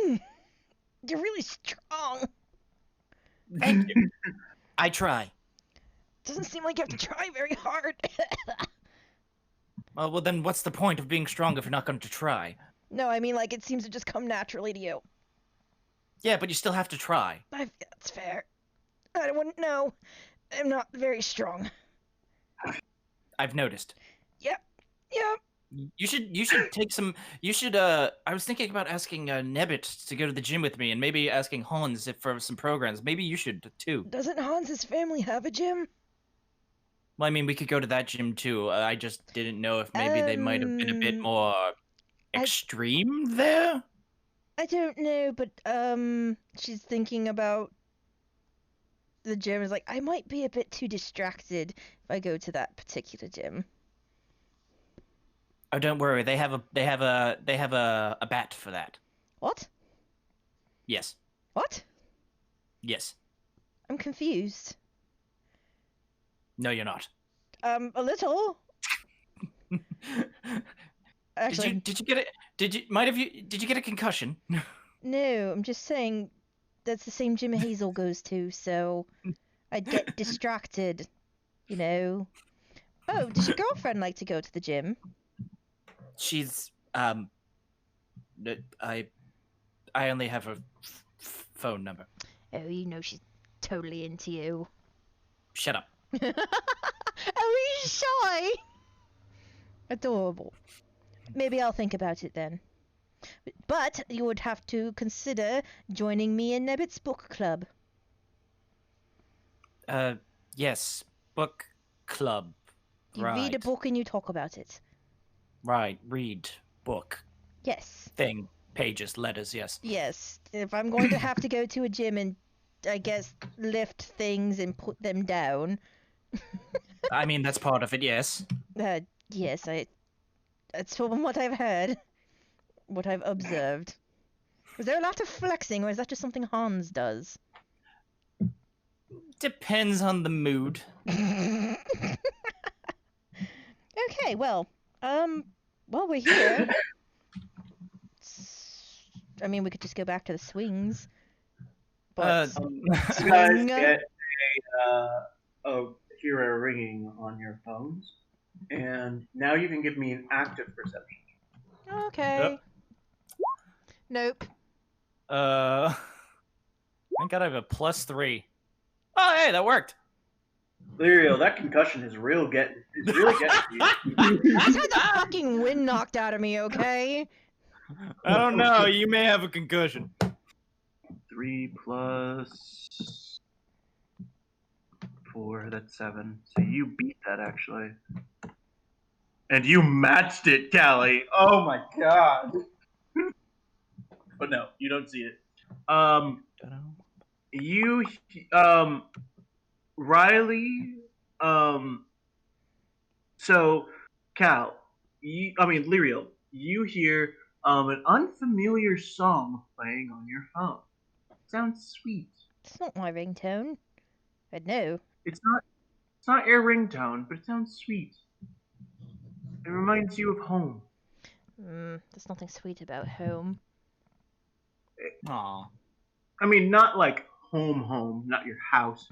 You're really strong. Thank you. I try. Doesn't seem like you have to try very hard. Well, then what's the point of being strong if you're not going to try? No, I mean like it seems to just come naturally to you. Yeah, but you still have to try. That's fair. I wouldn't know. I'm not very strong. I've noticed. Yep. You should take some. You should. I was thinking about asking Nebbit to go to the gym with me, and maybe asking Hans for some programs. Maybe you should too. Doesn't Hans's family have a gym? Well, I mean, we could go to that gym too. I just didn't know if maybe they might have been a bit more extreme there. I don't know, but she's thinking about the gym. Is like, I might be a bit too distracted if I go to that particular gym. Oh, don't worry. They have a bat for that. What? Yes. What? Yes. I'm confused. No, you're not. A little. Actually, did you get it? Did you get a concussion? No, I'm just saying that's the same gym Hazel goes to, so I'd get distracted, you know. Oh, does your girlfriend like to go to the gym? She's I only have a phone number. Oh, you know she's totally into you. Shut up. Oh, he's shy! Adorable. Maybe I'll think about it then. But you would have to consider joining me in Nebbit's book club. Yes. Book club. You Right. read a book and you talk about it. Right. Read. Book. Yes. Thing. Pages. Letters. Yes. Yes. If I'm going to have to go to a gym and, I guess, lift things and put them down. I mean, that's part of it, yes. Yes, that's from what I've heard. What I've observed. Was there a lot of flexing, or is that just something Hans does? Depends on the mood. Okay, well, we're here. I mean, we could just go back to the swings. But you guys get hear a ringing on your phones, and now you can give me an active perception. Okay. Nope. Thank God I have a +3. Oh, hey, that worked. Lirael, that concussion is really getting to you. I just had the fucking wind knocked out of me, okay? I don't know. You may have a concussion. 3 plus 4, that's 7. So you beat that, actually. And you matched it, Callie. Oh my god. But no, you don't see it. Railiegh, so, Lirael, you hear, an unfamiliar song playing on your phone. It sounds sweet. It's not my ringtone. I know. It's not your ringtone, but it sounds sweet. It reminds you of home. There's nothing sweet about home. Aw. I mean, not like home, not your house,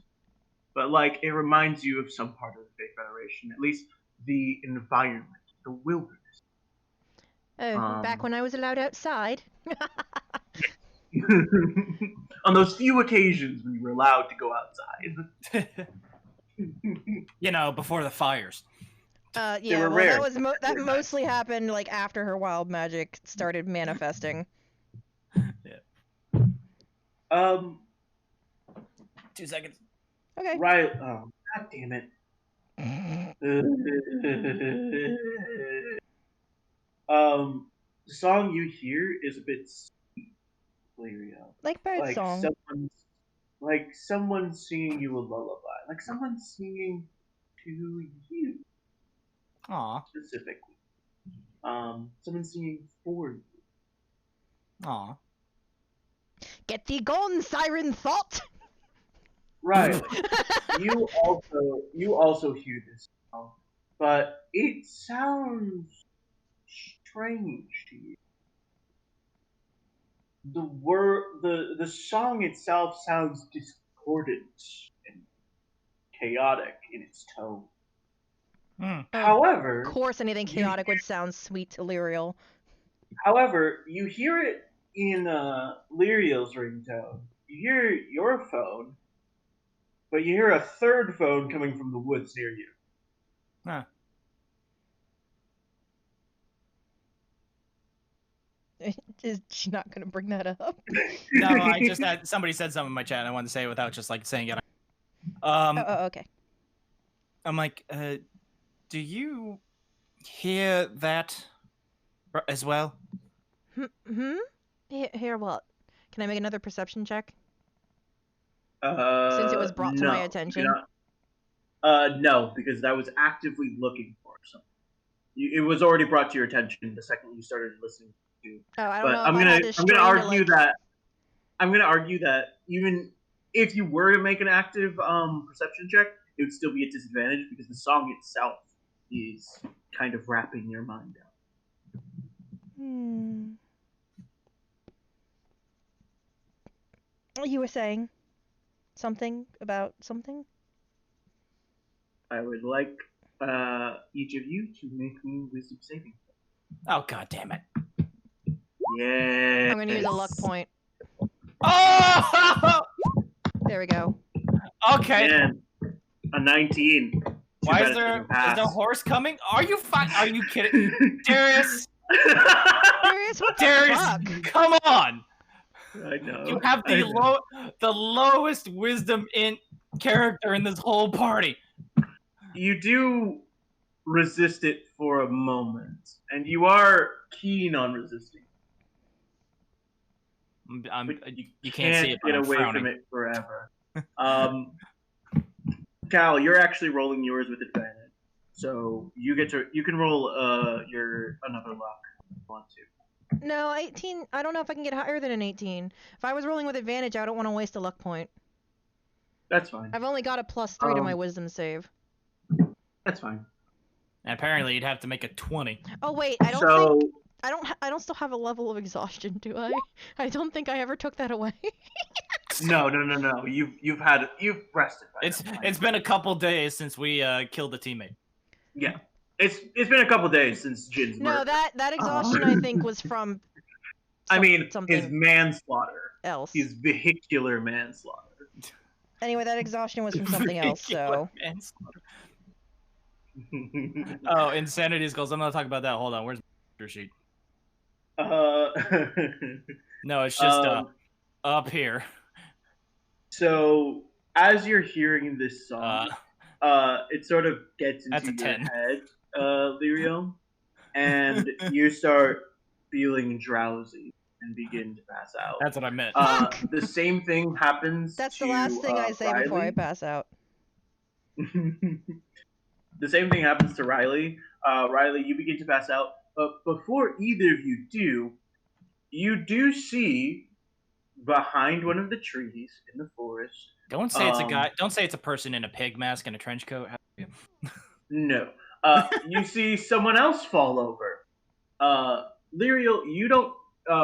but like it reminds you of some part of the Fey Federation, at least the environment, the wilderness. Oh, back when I was allowed outside? On those few occasions when you were allowed to go outside. You know, before the fires. Yeah, rare. That mostly happened like after her wild magic started manifesting. Yeah. 2 seconds. Okay. Right. Oh, god damn it. The song you hear is a bit sweet, Lirael. Like bird song. Someone's singing you a lullaby. Like someone's singing to you. Aw. Specifically. Someone's singing for you. Aw. Get thee gone, siren thought! Right. you also hear this song, but it sounds strange to you. The song itself sounds discordant and chaotic in its tone. However, of course, anything chaotic would sound sweet to Lirael. However, you hear it in Lirael's ringtone. You hear your phone, but you hear a third phone coming from the woods near you. Huh. Is she not going to bring that up? No, I just had somebody said something in my chat and I wanted to say it without just like saying it. Okay. I'm like, do you hear that as well? Hear what? Can I make another perception check? Since it was brought to my attention. No, because I was actively looking for something. It was already brought to your attention the second you started listening to. Oh, I don't know. I'm gonna argue that even if you were to make an active perception check, it would still be a disadvantage because the song itself is kind of wrapping your mind out. You were saying something about something? I would like each of you to make me wisdom saving. Oh, god damn it. Yeah. I'm gonna use a luck point. Oh! There we go. Okay. And a 19. Why is there horse coming? Are you fine? Are you kidding? Darius! Darius, what the fuck? Come on! I know. You have the lowest wisdom in character in this whole party. You do resist it for a moment, and you are keen on resisting. You can't see it, but get I'm away frowning. from it forever. Cal, you're actually rolling yours with advantage, so you can roll your another luck if you want to. No, 18. I don't know if I can get higher than an 18. If I was rolling with advantage, I don't want to waste a luck point. That's fine. I've only got a +3 to my wisdom save. That's fine. Apparently, you'd have to make a 20. Oh wait, I don't still have a level of exhaustion, do I? I don't think I ever took that away. No. You've rested. It's been a couple days since we killed a teammate. Yeah. It's been a couple days since Jin's murder. No, that exhaustion I think was from something his manslaughter. Else. His vehicular manslaughter. Anyway, that exhaustion was from something else, so. Oh, insanity goals. I'm not talking about that. Hold on. Where's my sheet? No, it's just up here. So, as you're hearing this song, it sort of gets into your 10. head, Lirael, and you start feeling drowsy and begin to pass out. That's what I meant. The same thing happens That's to the last thing I say Railiegh. before I pass out. The same thing happens to Railiegh. Railiegh, you begin to pass out, but before either of you do see behind one of the trees in the forest. Don't say it's a guy. Don't say it's a person in a pig mask and a trench coat. No. You see someone else fall over. Lirael, you don't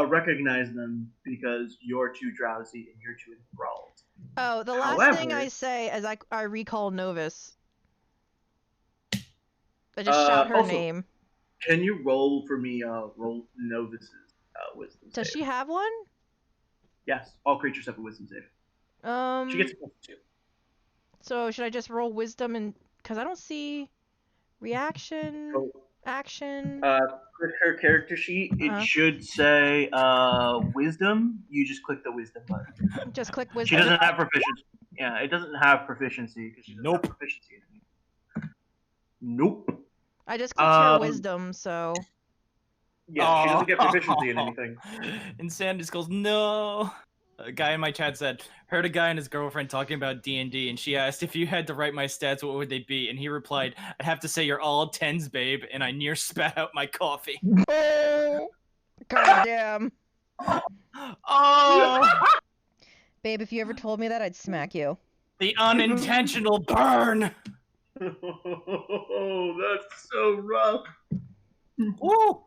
recognize them because you're too drowsy and you're too enthralled. Oh, the last thing I say as I recall Novus. I just shout her name. Can you roll for me? Roll Novus's wisdom save. Does she have one? Yes, all creatures have a wisdom save. She gets a +2. So should I just roll wisdom and because I don't see reaction, action. Click her character sheet. It should say wisdom. You just click the wisdom button. Just click wisdom. She doesn't have proficiency. Yeah, it doesn't have proficiency because she doesn't have proficiency in anything. Nope. I just clicked her wisdom, so. Yeah, she doesn't get proficiency in anything. Insanity goes, no. A guy in my chat said, heard a guy and his girlfriend talking about D&D, and she asked, if you had to write my stats, what would they be? And he replied, I'd have to say you're all 10s, babe, and I near spat out my coffee. Oh, goddamn. Oh! Babe, if you ever told me that, I'd smack you. The unintentional burn! Oh, that's so rough. Woo!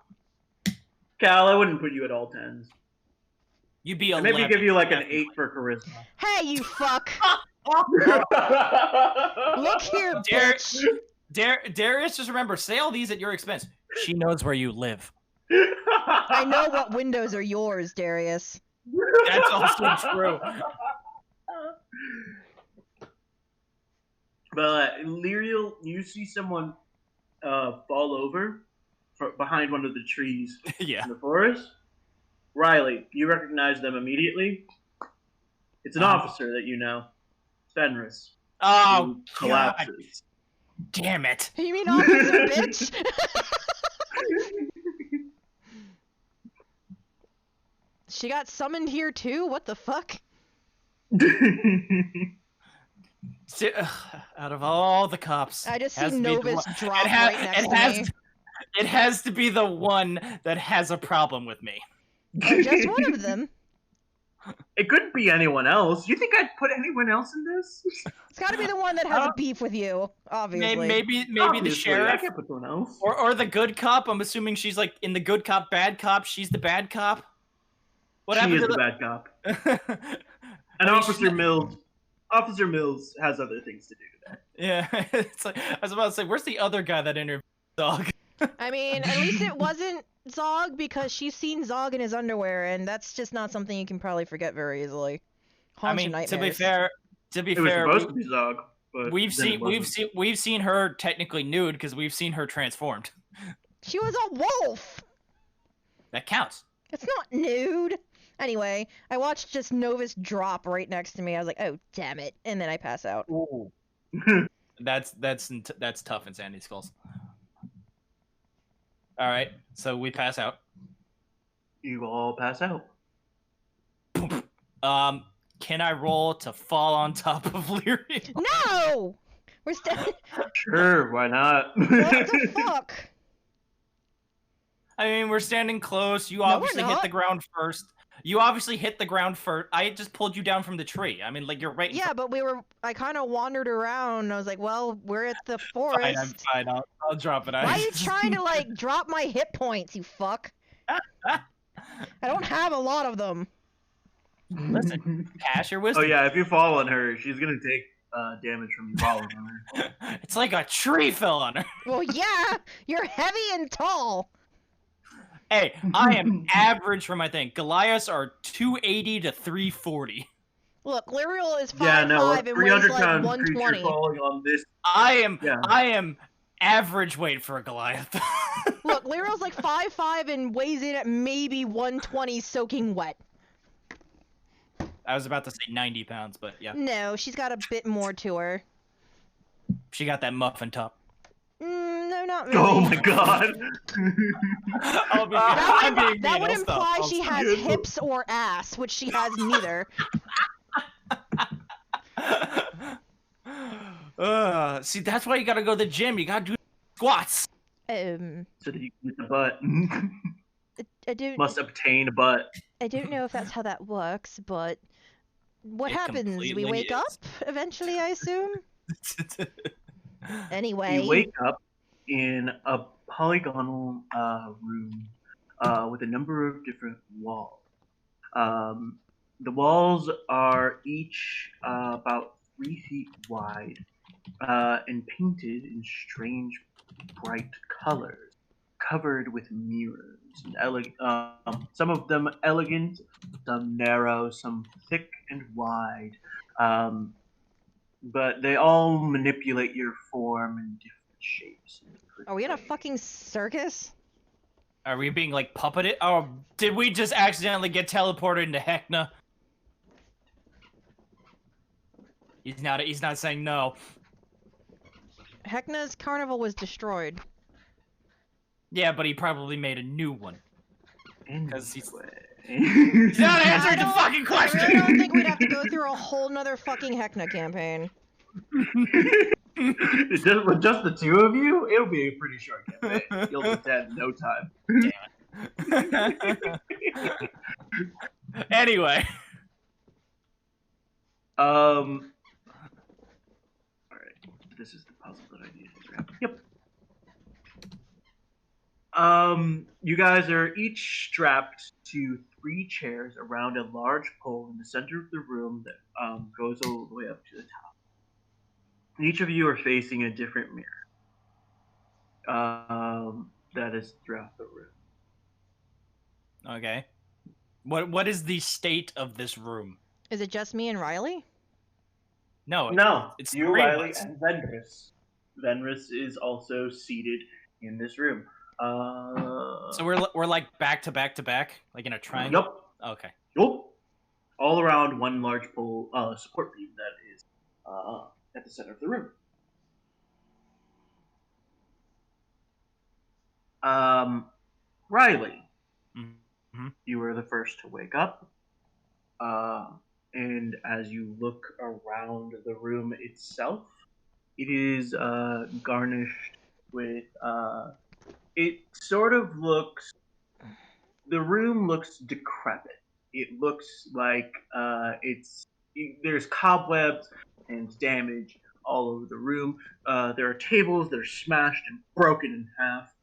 Cal, I wouldn't put you at all 10s. You'd be 11. Maybe give you like an 8 for charisma. Hey, you fuck! Look here, bitch! Darius, just remember, say all these at your expense. She knows where you live. I know what windows are yours, Darius. That's also true. But Lirael, you see someone fall over behind one of the trees in the forest. Railiegh, you recognize them immediately. It's an officer that you know, Fenris. Oh, collapses. God. Damn it! You mean officer, bitch? She got summoned here too? What the fuck? Out of all the cops, I just see Novus drop right next to me. It has to be the one that has a problem with me. Oh, just one of them. It couldn't be anyone else. You think I'd put anyone else in this? It's got to be the one that has a beef with you, obviously. Maybe the sheriff. I can't put someone else. Or the good cop. I'm assuming she's like in the good cop, bad cop. She's the bad cop. What happened to the bad cop? And Officer Mills has other things to do today. Yeah, it's like I was about to say, where's the other guy that interviewed the dog? I mean, at least it wasn't Zog because she's seen Zog in his underwear, and that's just not something you can probably forget very easily. Haunts your nightmares. To be It was fair, supposed to be Zog, but we've seen her technically nude because we've seen her transformed. She was a wolf. That counts. It's not nude. Anyway, I watched just Novus drop right next to me. I was like, oh damn it, and then I pass out. Ooh. That's tough in Sandy Skulls. All right, so we pass out. You all pass out. Can I roll to fall on top of Lirael? No! We're standing. Sure, why not? What the fuck? I mean, we're standing close. You obviously hit the ground first. I just pulled you down from the tree. I mean, like, you're right. Yeah, but I kind of wandered around. I was like, well, we're at the forest. Fine, I'm fine. I'll drop it. Why are you trying to, like, drop my hit points, you fuck? I don't have a lot of them. Listen, cash your wisdom. Oh yeah, if you fall on her, she's gonna take damage from you falling on her. It's like a tree fell on her. Well, yeah, you're heavy and tall. Hey, I am average for my thing. Goliaths are 280 to 340. Look, Lirael is 5'5" and 300 weighs like pound 120. falling on this. I am average weight for a Goliath. Look, Lirael's like 5'5" and weighs in at maybe 120 soaking wet. I was about to say 90 pounds, but yeah. No, she's got a bit more to her. She got that muffin top. No, not really. Oh my god. That would imply she has hips or ass, which she has neither. See, that's why you gotta go to the gym. You gotta do squats. So that you can get the butt. I don't. Must obtain a butt. I don't know if that's how that works, but what happens? We wake up eventually, I assume. Anyway, you wake up in a polygonal room with a number of different walls. The walls are each about 3 feet wide and painted in strange, bright colors, covered with mirrors. And some of them elegant, some narrow, some thick and wide. But they all manipulate your form in different shapes. Are we in a fucking circus? Are we being, like, puppeted? Oh, did we just accidentally get teleported into Hecna? He's not saying no. Hecna's carnival was destroyed. Yeah, but he probably made a new one. Because he's not answering the fucking question! I really don't think we'd have to go through a whole nother fucking Hecna campaign. With just the two of you, it'll be a pretty short campaign. You'll be dead in no time. Damn it. Anyway. Alright. This is the puzzle that I need to grab. Yep. You guys are each strapped to 3 chairs around a large pole in the center of the room that goes all the way up to the top. Each of you are facing a different mirror that is throughout the room. Okay. What is the state of this room? Is it just me and Railiegh? No, it's you, Railiegh, and Venris. Venris is also seated in this room. So we're like back to back to back, like in a triangle. Yep. Okay. Yep. All around one large pole support beam that is at the center of the room. Railiegh, you were the first to wake up, and as you look around the room itself, it is garnished with. It sort of looks. The room looks decrepit. It looks like there's cobwebs and damage all over the room. There are tables that are smashed and broken in half.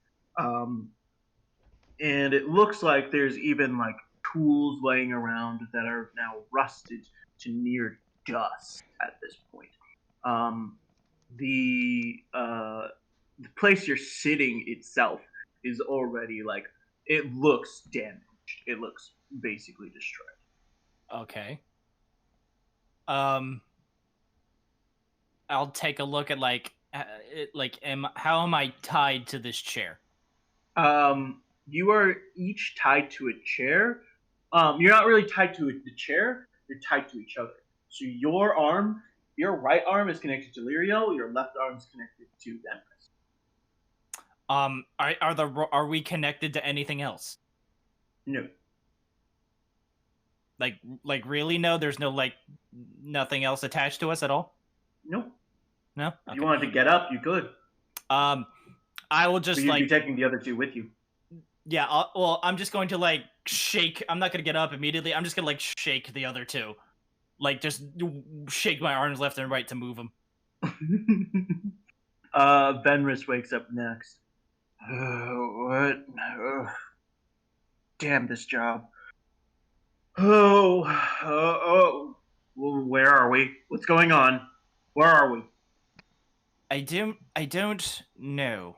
And it looks like there's even like tools laying around that are now rusted to near dust at this point. The place you're sitting itself is already like it looks damaged. It looks basically destroyed. Okay. I'll take a look at how am I tied to this chair? You are each tied to a chair. You're not really tied to the chair. You're tied to each other. So your right arm is connected to Lirael. Your left arm is connected to Fenris. Are we connected to anything else? No. Like really? No, there's no nothing else attached to us at all. Nope. No. If okay. you wanted to get up, you could. I will just you'd be taking the other two with you. Yeah. I'm just going to shake. I'm not going to get up immediately. I'm just going to shake the other two, just shake my arms left and right to move them. Fenris wakes up next. What? Damn this job. Oh. Well, where are we? What's going on? Where are we? I don't know.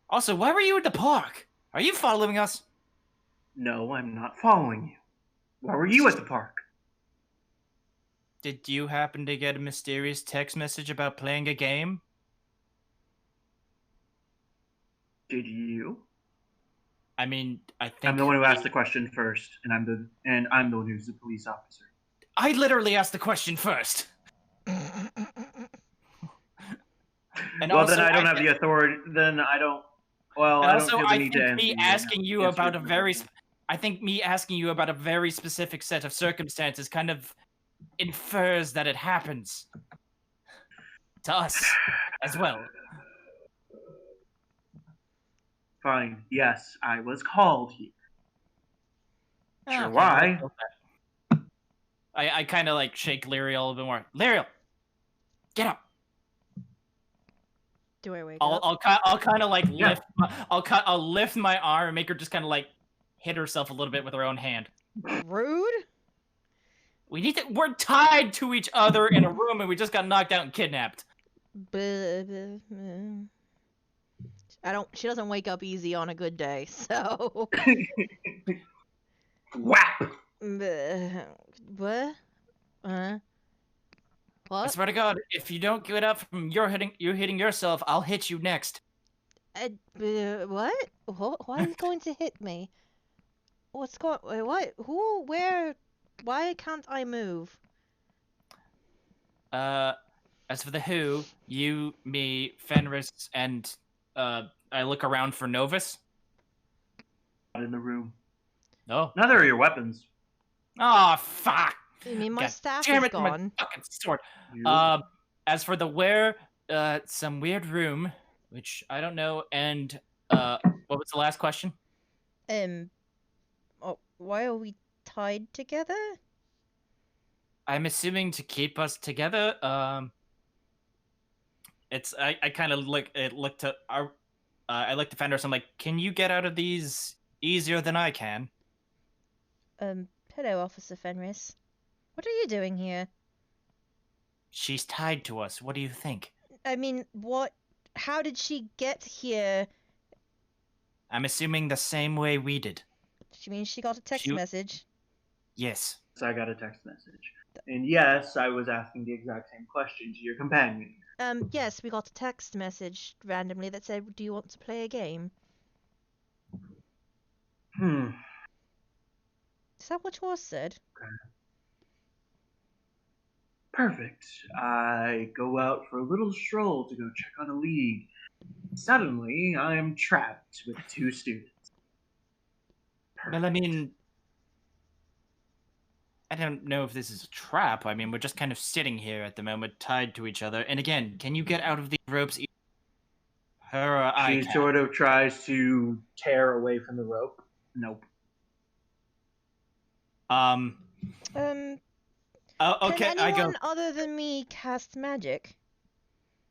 Also, why were you at the park? Are you following us? No, I'm not following you. Why were you at the park? Did you happen to get a mysterious text message about playing a game? Did you? I mean, I think I'm the one who asked the question first, and I'm the one who's the police officer. I literally asked the question first. And well, then I don't have the authority. Then I don't. Well, I don't feel the need to answer me asking you about I think me asking you about a very specific set of circumstances kind of infers that it happens to us as well. Fine. Yes, I was called here. Sure. Okay, why? I kind of shake Lirael a little bit more. Lirael, get up. Do I wake up? I'll kind of lift. I'll lift my arm and make her just kind of hit herself a little bit with her own hand. Rude. We're tied to each other in a room, and we just got knocked out and kidnapped. She doesn't wake up easy on a good day, so. Whap. What? What? I swear to God, if you don't get up from you hitting yourself, I'll hit you next. What? Why are you going to hit me? What's going? What? Who? Where? Why can't I move? As for the who, you, me, Fenris, and I look around for Novus. Not in the room. No. Neither are your weapons. Oh fuck! You mean my staff damn is it, gone? My fucking sword. As for the where, some weird room, which I don't know, and what was the last question? Why are we tied together? I'm assuming to keep us together. I kind of look to our. I look to Fenris. I'm like, can you get out of these easier than I can? Hello, Officer Fenris. What are you doing here? She's tied to us. What do you think? I mean, what? How did she get here? I'm assuming the same way we did. She means she got a text message. Yes. So I got a text message. And yes, I was asking the exact same question to your companion. Yes, we got a text message randomly that said, "Do you want to play a game?" Is that what yours said? Okay. Perfect. I go out for a little stroll to go check on a league. Suddenly, I am trapped with two students. Well, I mean, I don't know if this is a trap. I mean, we're just kind of sitting here at the moment, tied to each other. And again, can you get out of these ropes? Her or I She sort of tries to tear away from the rope. Nope. Okay, can anyone other than me cast magic?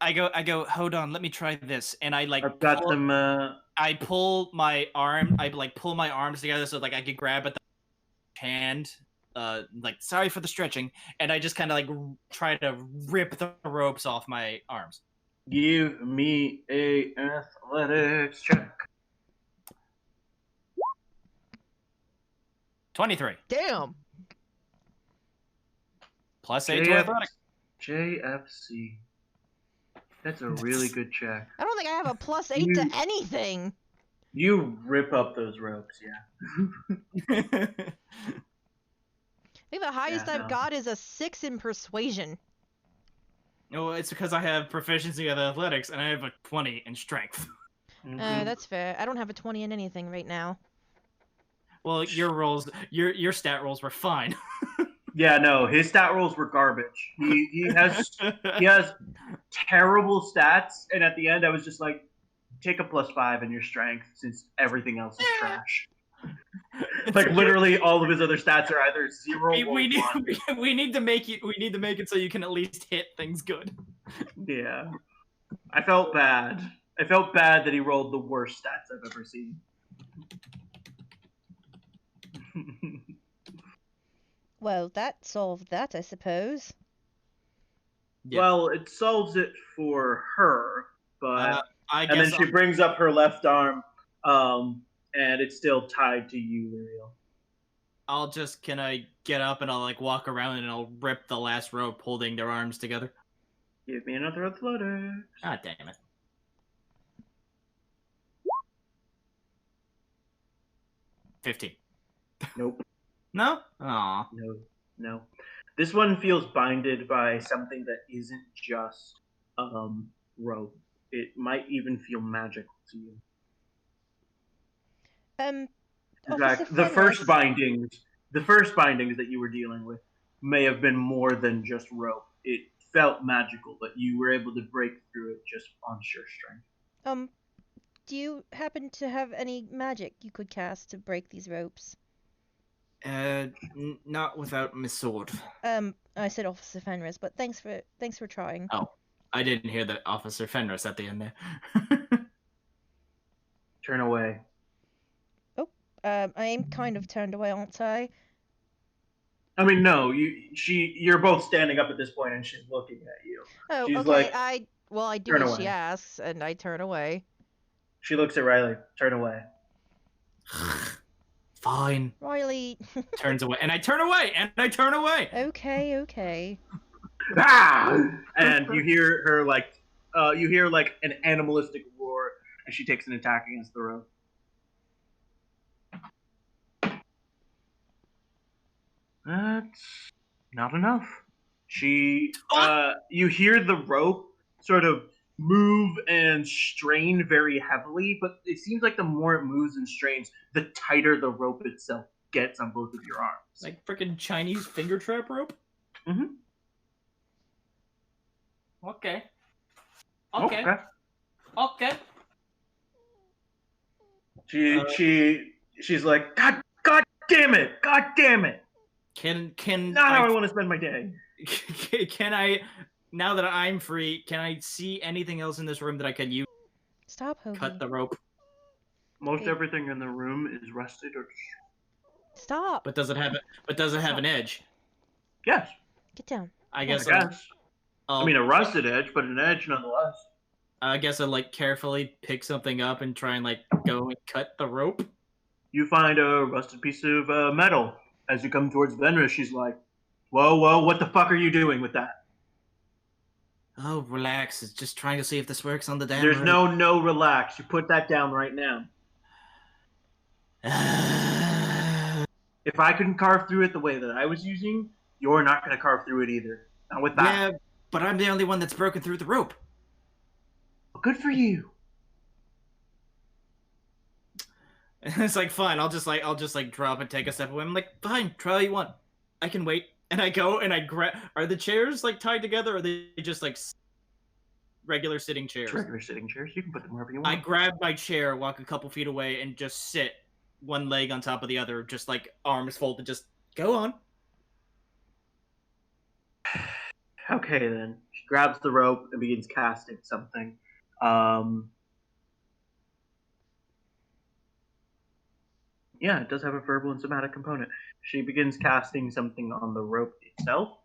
I go, hold on, let me try this. And I I've got them, I pull my arm, pull my arms together so I could grab at the hand. Sorry for the stretching. And I just kind of try to rip the ropes off my arms. Give me a athletics check. 23. Damn. Plus 8 to athletic. JFC. That's a really good check. I don't think I have a plus 8 to anything. You rip up those ropes, yeah. I think the highest I've got is a 6 in persuasion. No, it's because I have proficiency of athletics and I have a 20 in strength. That's fair. I don't have a 20 in anything right now. Well, your stat rolls were fine. Yeah, no, his stat rolls were garbage. He has terrible stats, and at the end, I was just like, take a +5 in your strength since everything else is trash. Like literally, all of his other stats are either 0 or 1. We need to make it so you can at least hit things good. Yeah, I felt bad. I felt bad that he rolled the worst stats I've ever seen. Well, that solved that, I suppose. Yeah. Well, it solves it for her, but and then she brings up her left arm, and it's still tied to you, Lirael. Can I get up and I'll like walk around and I'll rip the last rope holding their arms together? Give me another athletics. Ah, damn it. 15. Nope. No? Aw. No. This one feels binded by something that isn't just rope. It might even feel magical to you. In fact, the first bindings that you were dealing with may have been more than just rope. It felt magical, but you were able to break through it just on sheer strength. Do you happen to have any magic you could cast to break these ropes? Not without my sword. I said Officer Fenris, but thanks for trying. Oh, I didn't hear the Officer Fenris at the end there. Turn away. Oh, I am kind of turned away, aren't I? I mean, no, you're both standing up at this point, and she's looking at you. Oh, she's okay. Like, I do as she asks, and I turn away. She looks at Railiegh. Turn away. Fine. Railiegh turns away, and I turn away, and I turn away. Okay. Ah! And you hear her like an animalistic roar as she takes an attack against the rope. That's not enough. You hear the rope sort of move and strain very heavily, but it seems like the more it moves and strains, the tighter the rope itself gets on both of your arms. Like freaking Chinese finger trap rope? Mm-hmm. Okay. She's like, God damn it! Can not how I want to spend my day. Can I, now that I'm free, can I see anything else in this room that I can use? Stop, Hoagie. Cut the rope. Most everything in the room is rusted or. Stop. But does it have an edge? Yes. Get down. I guess. I mean, a rusted edge, but an edge nonetheless. I guess I'll like carefully pick something up and try and like go and cut the rope. You find a rusted piece of metal. As you come towards Venra, she's like, Whoa, what the fuck are you doing with that? Oh, relax. It's just trying to see if this works on the damn There's rope. no relax. You put that down right now. If I couldn't carve through it the way that I was using, you're not going to carve through it either. Not with that. Yeah, but I'm the only one that's broken through the rope. Well, good for you. It's like, fine, I'll just drop and take a step away. I'm like, fine, try all you want. I can wait. And I go and I grab. Are the chairs like tied together, or are they just like regular sitting chairs? Regular sitting chairs. You can put them wherever you want. I grab my chair, walk a couple feet away, and just sit, one leg on top of the other, just like arms folded. Just go on. Okay, then she grabs the rope and begins casting something. Yeah, it does have a verbal and somatic component. She begins casting something on the rope itself.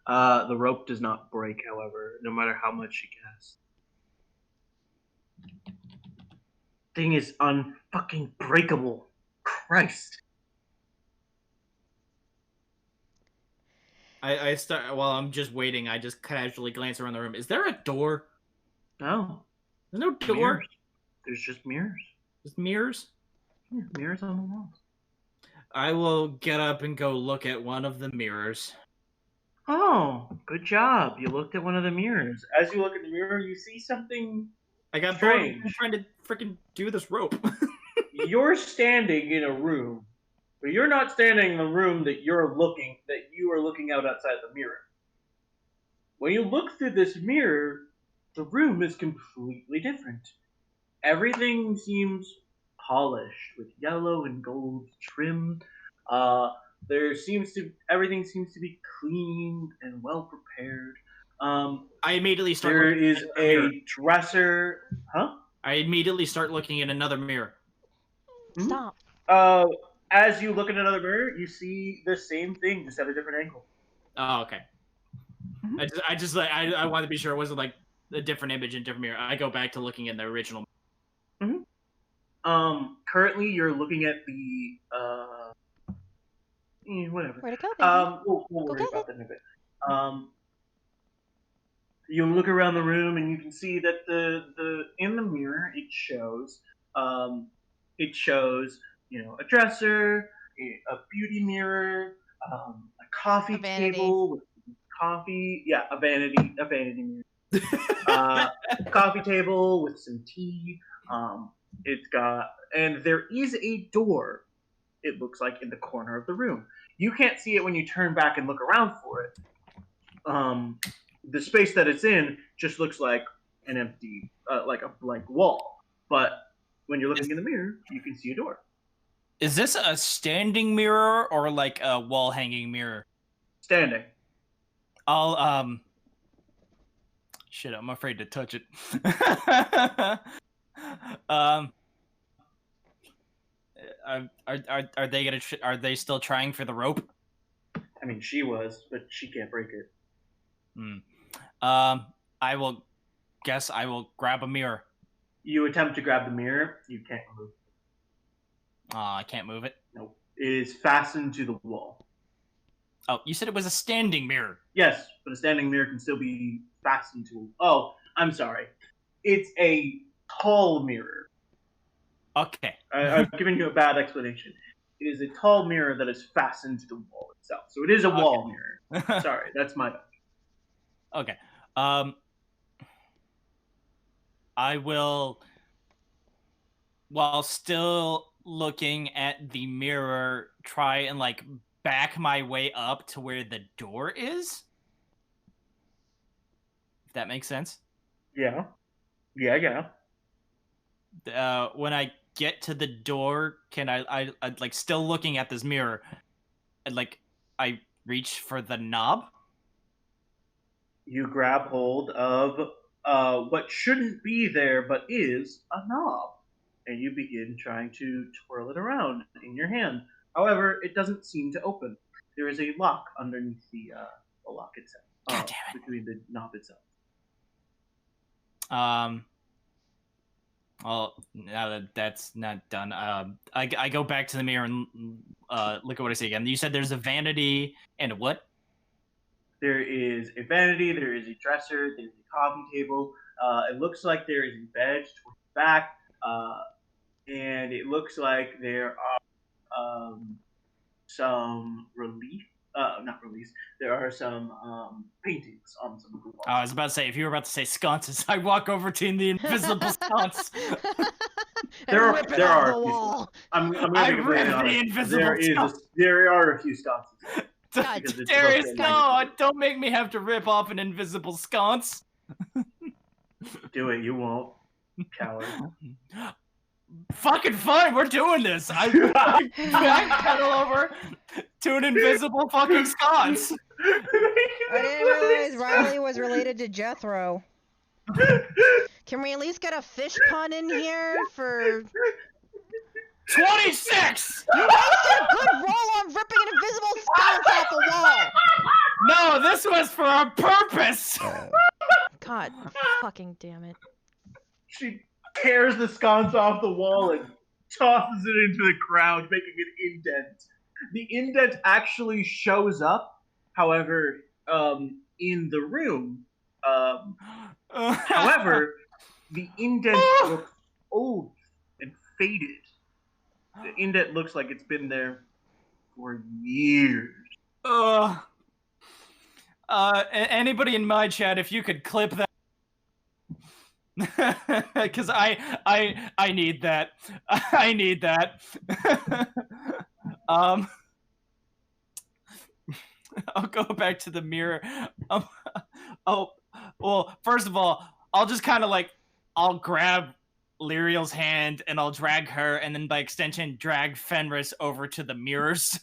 The rope does not break, however, no matter how much she casts. thing is unfucking breakable. Christ. I start while I'm just waiting. I just casually glance around the room. Is there a door? No. There's no door. Mirrors. There's just mirrors. Just mirrors. Yeah, mirrors on the walls. I will get up and go look at one of the mirrors. Oh, good job. You looked at one of the mirrors. As you look at the mirror, you see something I got strange. bored trying to freaking do this rope. You're standing in a room, but you're not standing in the room that you are looking out outside the mirror. When you look through this mirror, the room is completely different. Everything seems polished with yellow and gold trim. Everything seems to be clean and well prepared. I immediately start. There is a dresser. Huh? I immediately start looking at another mirror. Stop. As you look at another mirror, you see the same thing, just at a different angle. Oh, okay. I want to be sure it wasn't like a different image in a different mirror. I go back to looking at the original. Currently you're looking at the whatever. Where'd it go, baby? We'll worry about that in a bit. You look around the room and you can see that the in the mirror it shows a dresser, a beauty mirror, a coffee table with coffee. Yeah, a vanity mirror. Coffee table with some tea. And there is a door, it looks like, in the corner of the room. You can't see it when you turn back and look around for it. The space that it's in just looks like an empty, like a blank wall. But when you're looking in the mirror, you can see a door. Is this a standing mirror or like a wall hanging mirror? Standing. I'll shit, I'm afraid to touch it. Are they still trying for the rope? I mean, she was, but she can't break it. I will grab a mirror. You attempt to grab the mirror, you can't move it. I can't move it? Nope. It is fastened to the wall. Oh, you said it was a standing mirror. Yes, but a standing mirror can still be fastened to. Oh, I'm sorry. It's a tall mirror. Okay. I've given you a bad explanation. It is a tall mirror that is fastened to the wall itself. So it is a wall mirror. Sorry, that's my bad. Okay. I will, while still looking at the mirror, try and like back my way up to where the door is. If that makes sense. Yeah. When I get to the door, can I like still looking at this mirror, like I reach for the knob? You grab hold of what shouldn't be there but is a knob, and you begin trying to twirl it around in your hand. However, it doesn't seem to open. There is a lock underneath the lock itself. God damn it. Between the knob itself. Well, now that that's not done, I go back to the mirror and look at what I see again. You said there's a vanity and a what? There is a vanity, there is a dresser, there's a coffee table. It looks like there is a bed towards the back, and it looks like there are some there are some paintings on some of the walls. I was about to say, if you were about to say sconces, I walk over to the invisible sconce. There are a few sconces. God, Darius, no! Don't make me have to rip off an invisible sconce. Do it, you won't, coward. Fucking fine, we're doing this. I pedal over to an invisible fucking sconce. I didn't realize Riley was related to Jethro. Can we at least get a fish pun in here for 26? You wasted a good roll on ripping an invisible sconce off the wall! No, this was for a purpose! God fucking damn it. She tears the sconce off the wall and tosses it into the ground, making an indent. The indent actually shows up, however, in the room. However, the indent looks old and faded. The indent looks like it's been there for years. Anybody in my chat, if you could clip that. Because I need that. I need that. I'll go back to the mirror. Oh, well, first of all, I'll just kind of like, I'll grab Lirael's hand and I'll drag her, and then by extension, drag Fenris over to the mirrors.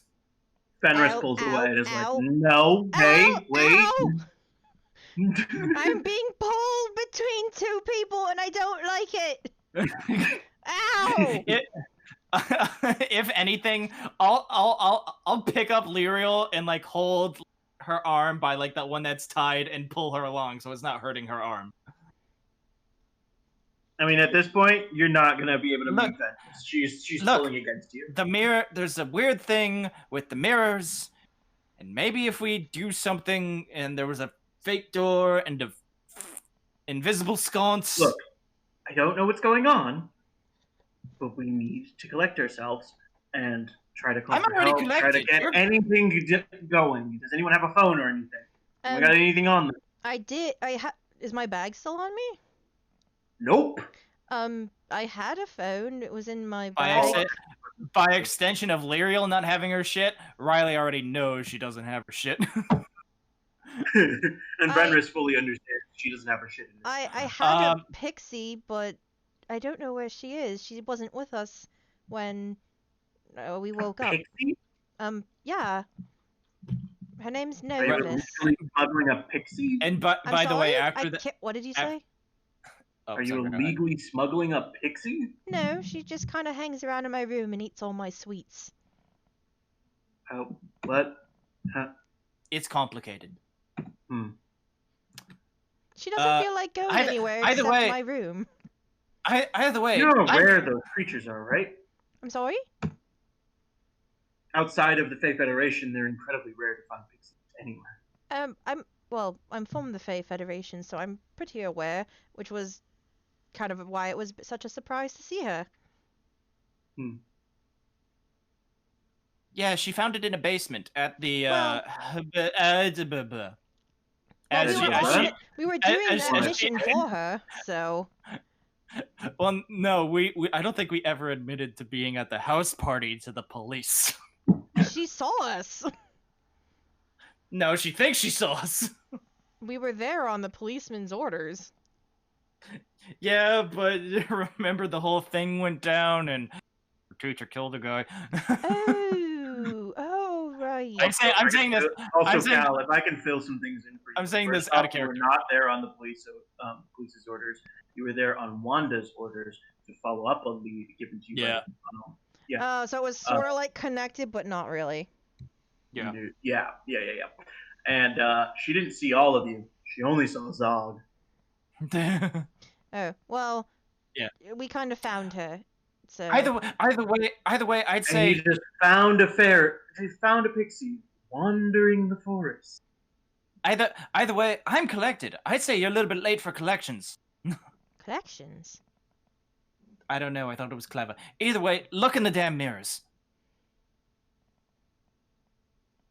Fenris pulls away and is like, no, hey, wait. I'm being pulled between two people and I don't like it. Ow! If anything, I'll pick up Lirael and like hold her arm by like that one that's tied and pull her along so it's not hurting her arm. I mean, at this point, you're not gonna be able to move that. She's pulling against you. The mirror. There's a weird thing with the mirrors, and maybe if we do something, and there was a fake door and a invisible sconce. Look, I don't know what's going on, but we need to collect ourselves and try to call for help. Try to get anything going. Does anyone have a phone or anything? We got anything on them? I did. Is my bag still on me? Nope. I had a phone. It was in my bag. By extension of Lirael not having her shit, Railiegh already knows she doesn't have her shit. And Fenris fully understands she doesn't have her shit. I had a pixie, but I don't know where she is. She wasn't with us when we woke up. Pixie? Yeah. Her name's Are you literally smuggling a pixie? And by the way, after that, what did you say? Are you illegally smuggling a pixie? No, she just kind of hangs around in my room and eats all my sweets. Oh, what? Huh? It's complicated. She doesn't feel like going anywhere except my room. Either way, you know where those creatures are, right? I'm sorry? Outside of the Fae Federation, they're incredibly rare to find pixies anywhere. I'm from the Fae Federation, so I'm pretty aware, which was kind of why it was such a surprise to see her. Yeah, she found it in a basement at the we were doing that mission for her, so. Well, no, I don't think we ever admitted to being at the house party to the police. She saw us. No, she thinks she saw us. We were there on the policeman's orders. Yeah, but remember the whole thing went down and the teacher killed a guy. Oh, right. I'm saying this. Also, Cal, if I can fill some things in for you. I'm saying this out of character. You were not there on the police's orders. You were there on Wanda's orders to follow up a lead given to you. Yeah. So it was sort of like connected, but not really. Yeah. And she didn't see all of you. She only saw Zog. Oh, well. Yeah. We kind of found her. So either way, I'd say you just found they found a pixie wandering the forest. Either way, I'm collected. I'd say you're a little bit late for collections. Collections? I don't know. I thought it was clever. Either way, look in the damn mirrors.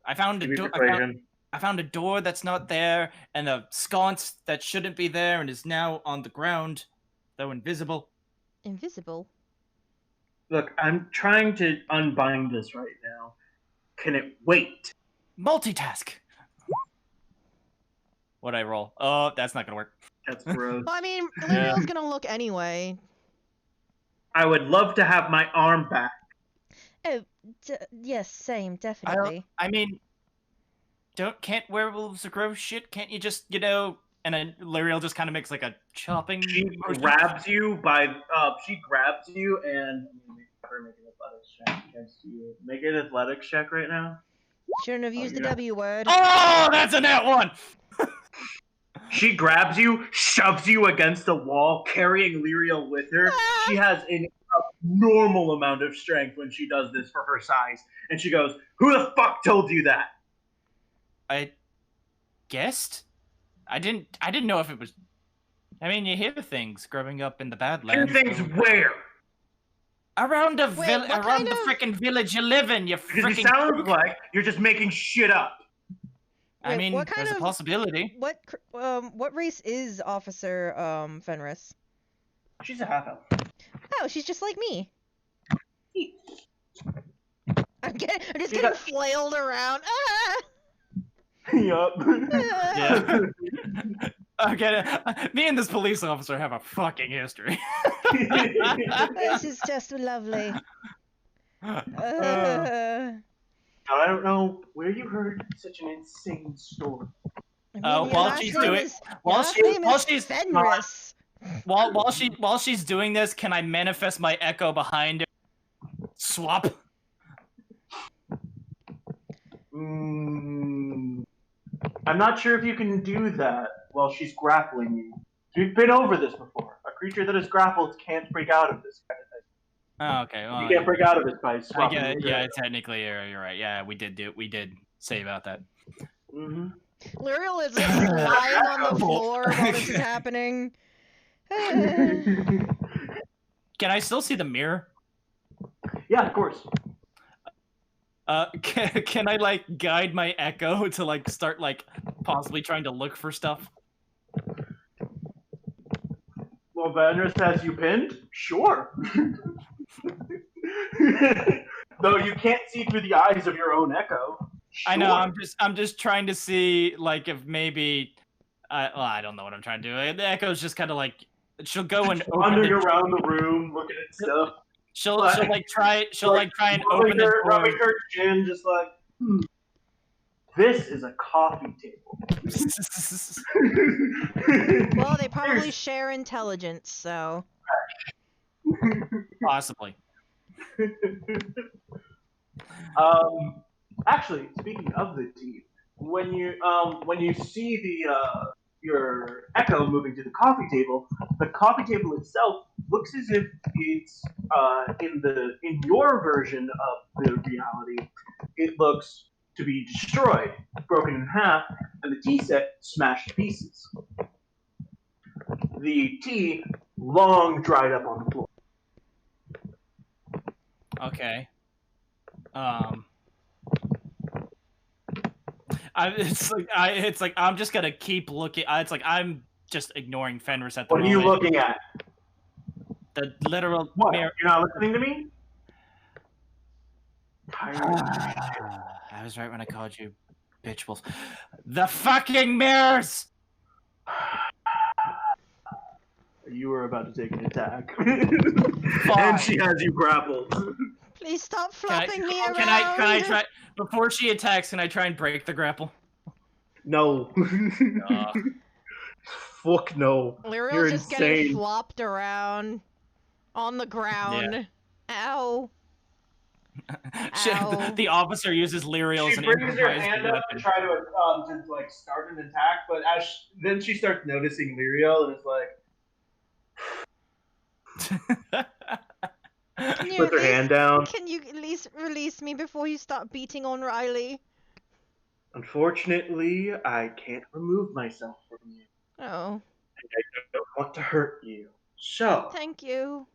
I found a door that's not there, and a sconce that shouldn't be there and is now on the ground, though invisible. Invisible? Look, I'm trying to unbind this right now. Can it wait? Multitask. What'd I roll? Oh, that's not gonna work. That's gross. Well, I mean, Lirael's gonna look anyway. I would love to have my arm back. Oh, yes, same, definitely. I mean, can't werewolves grow shit? Can't you just, and then Lirael just kind of makes like a chopping. She grabs you and make an athletics check against you. Make an athletics check right now. Shouldn't have used the W word. Oh, that's a net one. She grabs you, shoves you against a wall, carrying Lirael with her. She has an abnormal amount of strength when she does this for her size. And she goes, "Who the fuck told you that?" I guessed? I didn't know if it was... I mean, you hear things growing up in the Badlands. Hear things where? Around the freaking village you live in, you freaking... Because it sounds like you're just making shit up. I mean, there's a possibility. What race is Officer Fenris? She's a half-elf. Oh, she's just like me. I'm just getting flailed around. Ah! Yup. Yeah. Okay, me and this police officer have a fucking history. This is just lovely. I don't know where you heard such an insane story. While she's doing this, can I manifest my echo behind her? Swap. I'm not sure if you can do that while she's grappling you. We've been over this before. A creature that is grappled can't break out of this kind of thing. Oh, okay. Well, you can't break out of it by swapping. I get it. Yeah, technically, you're right. Yeah, we did say about that. Mm-hmm. Lirael is lying on the floor while this is happening. Can I still see the mirror? Yeah, of course. Can I like guide my echo to like start like possibly trying to look for stuff? Well, Vanris has you pinned? Sure. Though you can't see through the eyes of your own echo. Sure. I know. I'm just trying to see like if maybe I don't know what I'm trying to do. The echo's just kind of like she'll go and wandering around the room looking at stuff. She'll try and open the door. Rubbing her chin, just like, this is a coffee table. Well, they probably share intelligence, so. Possibly. Actually, speaking of the team, when you see your echo moving to the coffee table itself looks as if it's in your version of the reality, it looks to be destroyed, broken in half, and the tea set smashed to pieces. The tea long dried up on the floor. Okay. It's like I'm just gonna keep looking. It's like I'm just ignoring Fenris at the moment. What are you looking at? The literal mirror. You're not listening to me? I was right when I called you bitch wolf. The fucking mirrors! You were about to take an attack. And she has you grappled. Please stop flopping me around. Can I try before she attacks? Can I try and break the grapple? No. Fuck no. Lirael's just getting flopped around on the ground. Yeah. Ow. Ow. The officer uses Lirael as an improvised weapon. She brings her hand up to try to like start an attack, but then she starts noticing Lirael and it's like. Put her hand down. Can you at least release me before you start beating on Railiegh? Unfortunately, I can't remove myself from you. Oh. And I don't want to hurt you. So. Thank you.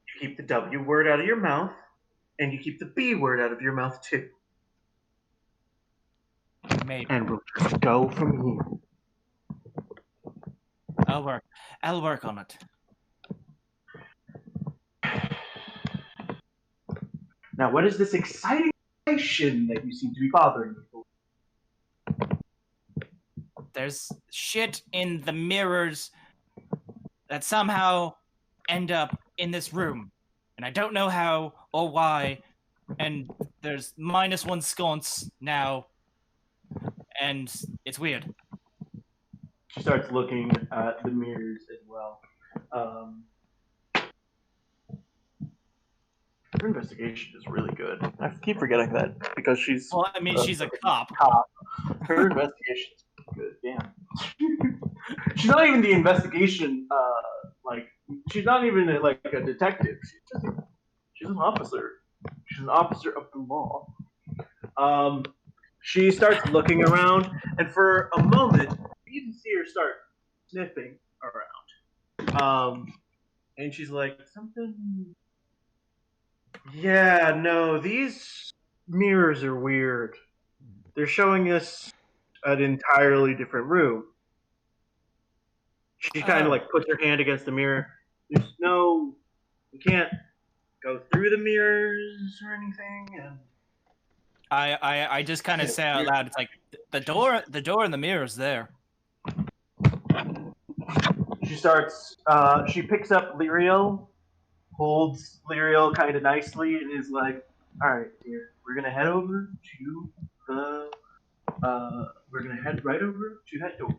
You keep the W word out of your mouth, and you keep the B word out of your mouth too. Maybe. And we'll just go from here. I'll work on it. Now, what is this exciting situation that you seem to be bothering me for? There's shit in the mirrors that somehow end up in this room. And I don't know how or why. And there's -1 sconce now. And it's weird. She starts looking at the mirrors as well. Her investigation is really good. I keep forgetting that because she's... Well, I mean, she's a cop. Her investigation is Good, damn. She's not even the investigation, she's not even a detective. She's an officer. She's an officer of the law. She starts looking around, and for a moment, you can see her start sniffing around. And she's like, something. Yeah, no, these mirrors are weird. They're showing us an entirely different room. She kind of puts her hand against the mirror. We can't go through the mirrors or anything. And I just kind of say out loud, it's like the door in the mirror is there. She starts. She picks up Lirael, holds Lirael kind of nicely, and is like, "All right, dear, we're gonna head over to the. We're gonna head right over to that door."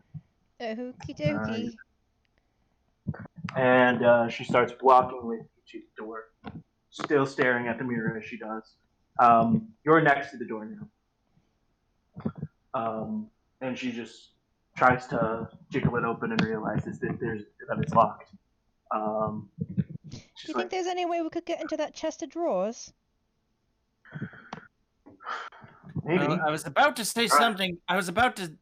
Okie dokie. And she starts walking with you to the door, still staring at the mirror as she does. You're next to the door now. And she just tries to jiggle it open and realizes that it's locked. Do you think there's any way we could get into that chest of drawers? Maybe. I was about to say something. I was about to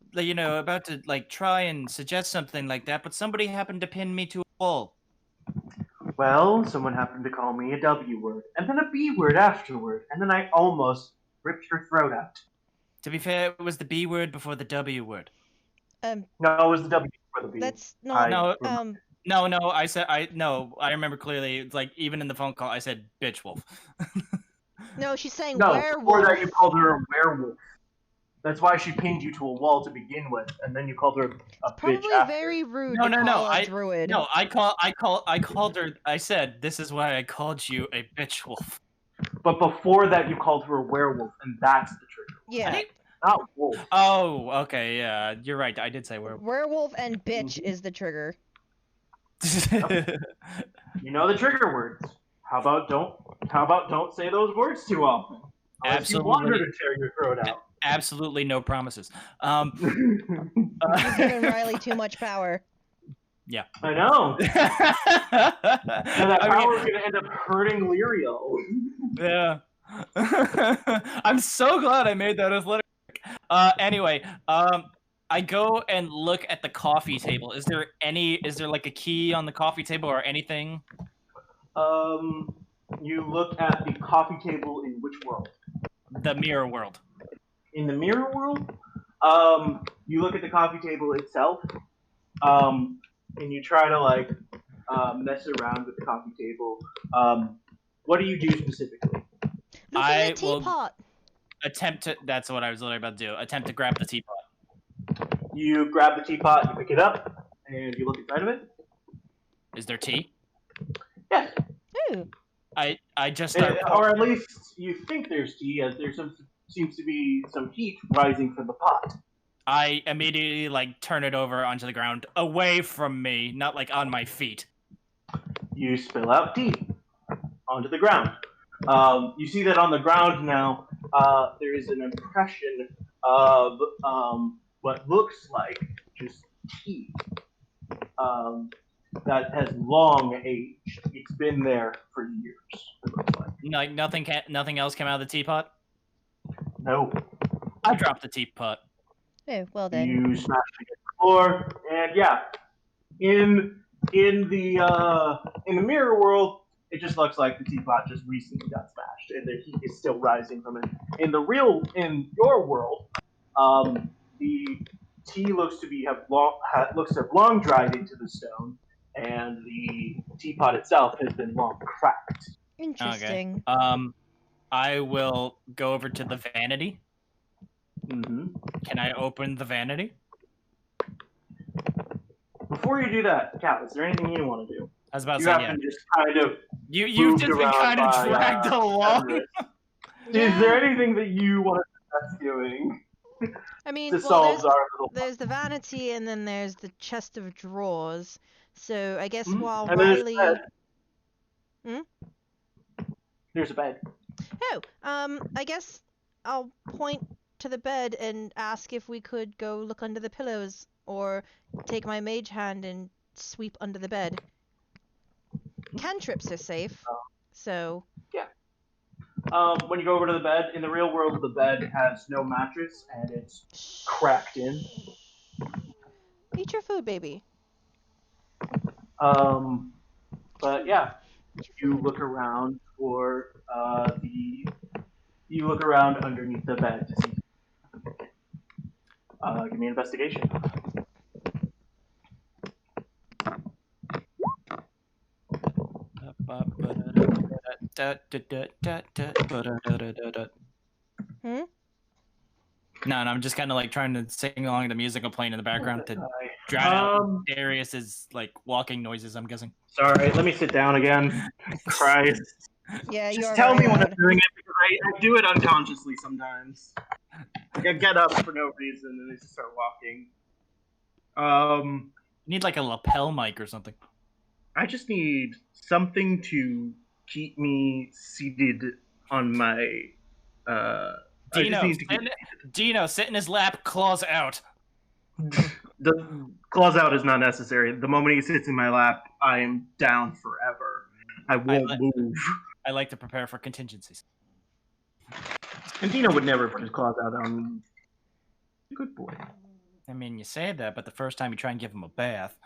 try and suggest something like that, but somebody happened to pin me to a wall. Well, someone happened to call me a W word, and then a B word afterward, and then I almost ripped her throat out. To be fair, it was the B word before the W word. No, it was the W before the B. That's not. No. I remember clearly. It's like even in the phone call, I said bitch wolf. No, she's saying no, werewolf. Before that, you called her a werewolf. That's why she pinned you to a wall to begin with, and then you called her a probably bitch after. very rude to call a druid. No, I called her. I said, "This is why I called you a bitch wolf." But before that, you called her a werewolf, and that's the trigger. Yeah. Not wolf. Oh, okay, yeah, you're right. I did say werewolf. Werewolf and bitch is the trigger. You know the trigger words. How about don't say those words too often? Unless you want her to tear your throat out. Absolutely no promises. You're giving Riley too much power. Yeah. I know. And that power is going to end up hurting Lirael. Yeah. I'm so glad I made that athletic. Anyway, I go and look at the coffee table. Is there like a key on the coffee table or anything? You look at the coffee table in which world? The mirror world. In the mirror world, you look at the coffee table itself, and you try to mess around with the coffee table. What do you do specifically? Look at the teapot. Attempt to. That's what I was literally about to do. Attempt to grab the teapot. You grab the teapot, you pick it up, and you look inside of it. Is there tea? Yes. Ooh. I just start or at least you think there's tea, as there seems to be some heat rising from the pot. I immediately turn it over onto the ground, away from me, not on my feet. You spill out tea onto the ground. You see that on the ground now, there is an impression of what looks like just tea that has long aged. It's been there for years, it looks like. Nothing else came out of the teapot? No. I dropped the teapot. Oh, well then. You smash it against the floor, and yeah, in the mirror world, it just looks like the teapot just recently got smashed, and the heat is still rising from it. In your world, the tea looks to have long dried into the stone, and the teapot itself has been long cracked. Interesting. Okay. I will go over to the vanity. Mm-hmm. Can I open the vanity? Before you do that, Kat, is there anything you want to do? I was about to say, yeah. Just kind of you've just been kind of dragged along. Is there anything that you want to suggest doing? I mean, there's the vanity, and then there's the chest of drawers. So I guess while Riley... There's a bed. Oh, I guess I'll point to the bed and ask if we could go look under the pillows or take my mage hand and sweep under the bed. Cantrips are safe, so... Yeah. When you go over to the bed, in the real world, the bed has no mattress and it's cracked in. Eat your food, baby. But yeah, you look around for you look around underneath the bed to see. Give me an investigation. No, I'm just kind of like trying to sing along the music I'm playing in the background to drown out Darius's like walking noises, I'm guessing. Sorry, let me sit down again. Christ. Yeah, just tell me when I'm doing it because I do it unconsciously sometimes. Like I get up for no reason and I just start walking. You need like a lapel mic or something. I just need something to keep me seated on my Dino, sit in his lap, claws out. The claws out is not necessary. The moment he sits in my lap, I am down forever. I won't move. I like to prepare for contingencies. And Dino would never put his claws out on me. Good boy. I mean, you say that, but the first time you try and give him a bath.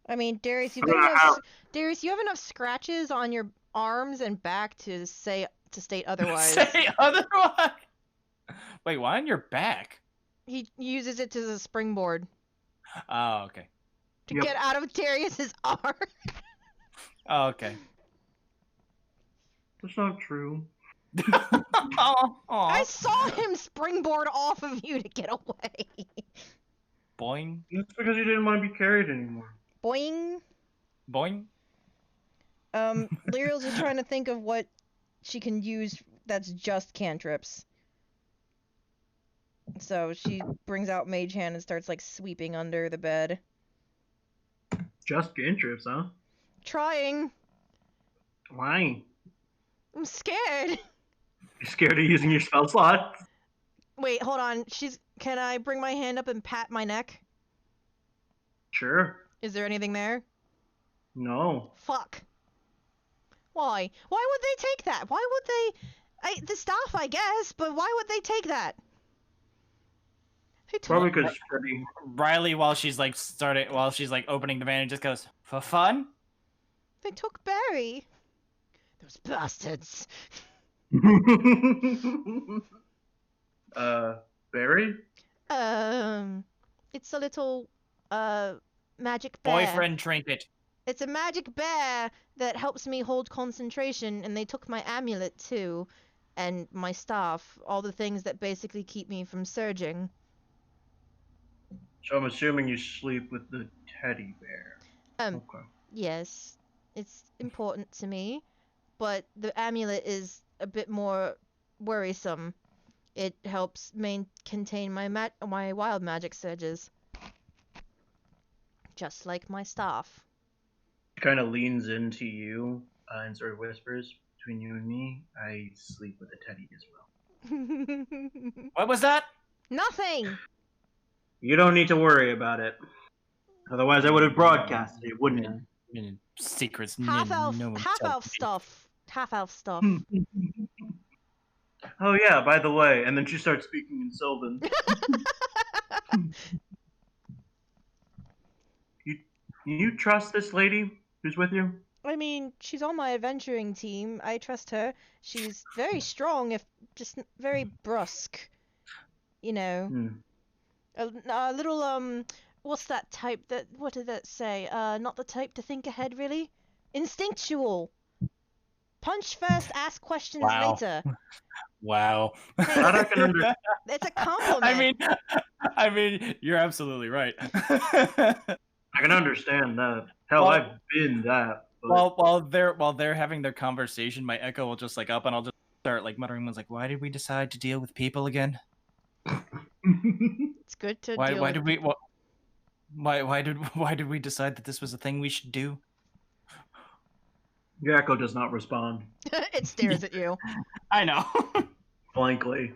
I mean, Darius, you have enough scratches on your arms and back to state otherwise. Say otherwise? Wait, why on your back? He uses it as a springboard. Oh, okay. To get out of Darius's arm. Oh, okay. That's not true. I saw him springboard off of you to get away. Boing. That's because he didn't want to be carried anymore. Boing. Boing. Lirael's just trying to think of what she can use that's just cantrips. So she brings out Mage Hand and starts like sweeping under the bed. Just cantrips, huh? Trying. Why? I'm scared. You're scared of using your spell slot? Wait, hold on. Can I bring my hand up and pat my neck? Sure. Is there anything there? No. Fuck. Why? Why would they take that? Why would they... the staff, I guess, but why would they take that? Probably because Railiegh, while she's like opening the van, and just goes, "For fun?" They took Barry. Those bastards. Barry? It's a little magic bear. Boyfriend trinket. It's a magic bear that helps me hold concentration, and they took my amulet too, and my staff, all the things that basically keep me from surging. So I'm assuming you sleep with the teddy bear. Okay. Yes, it's important to me, but the amulet is a bit more worrisome. It helps contain my wild magic surges, just like my staff. It kind of leans into you and sort of whispers, "Between you and me, I sleep with a teddy as well." What was that? Nothing. You don't need to worry about it. Otherwise, I would have broadcasted it, wouldn't I? Secrets. Half-elf stuff. Half-elf stuff. Oh yeah, by the way, and then she starts speaking in Sylvan. You trust this lady who's with you? I mean, she's on my adventuring team. I trust her. She's very strong, if just very brusque. You know. A little, what's that type what did that say? Not the type to think ahead, really? Instinctual. Punch first, ask questions later. Wow. Hey, it's a compliment. I mean, you're absolutely right. I can understand that. Hell, I've been that. But... While they're having their conversation, my echo will just like up, and I'll just start like muttering ones like, "Why did we decide to deal with people again?" It's good to why deal with... Why did we decide that this was a thing we should do? Your echo does not respond. It stares at you. I know. Blankly.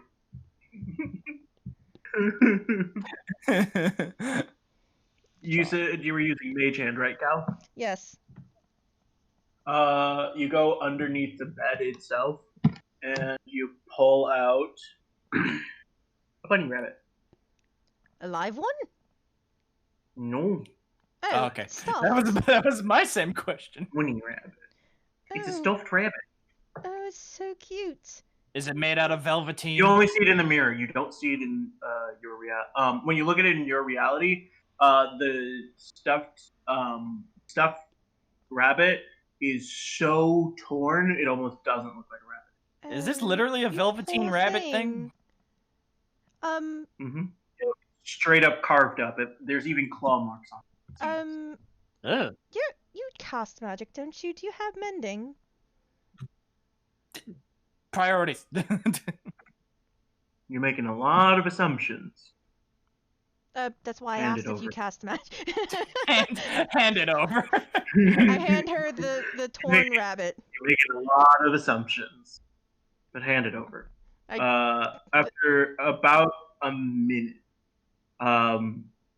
You said you were using Mage Hand, right, Cal? Yes. You go underneath the bed itself, and you pull out a bunny rabbit. A live one? No. Oh, okay. stuffed. That was my same question. Bunny rabbit. It's a Oh. stuffed rabbit. Oh, it's so cute. Is it made out of velveteen? You only see it in the mirror. You don't see it in your reality. When you look at it in your reality, the stuffed rabbit is so torn it almost doesn't look like a rabbit. Is this literally a velveteen rabbit thing? Mm-hmm. Straight up carved up. There's even claw marks on it. You cast magic, don't you? Do you have mending? Priorities. You're making a lot of assumptions. That's why I asked if you cast magic. hand it over. I hand her the torn rabbit. You're making a lot of assumptions. But hand it over. After about a minute,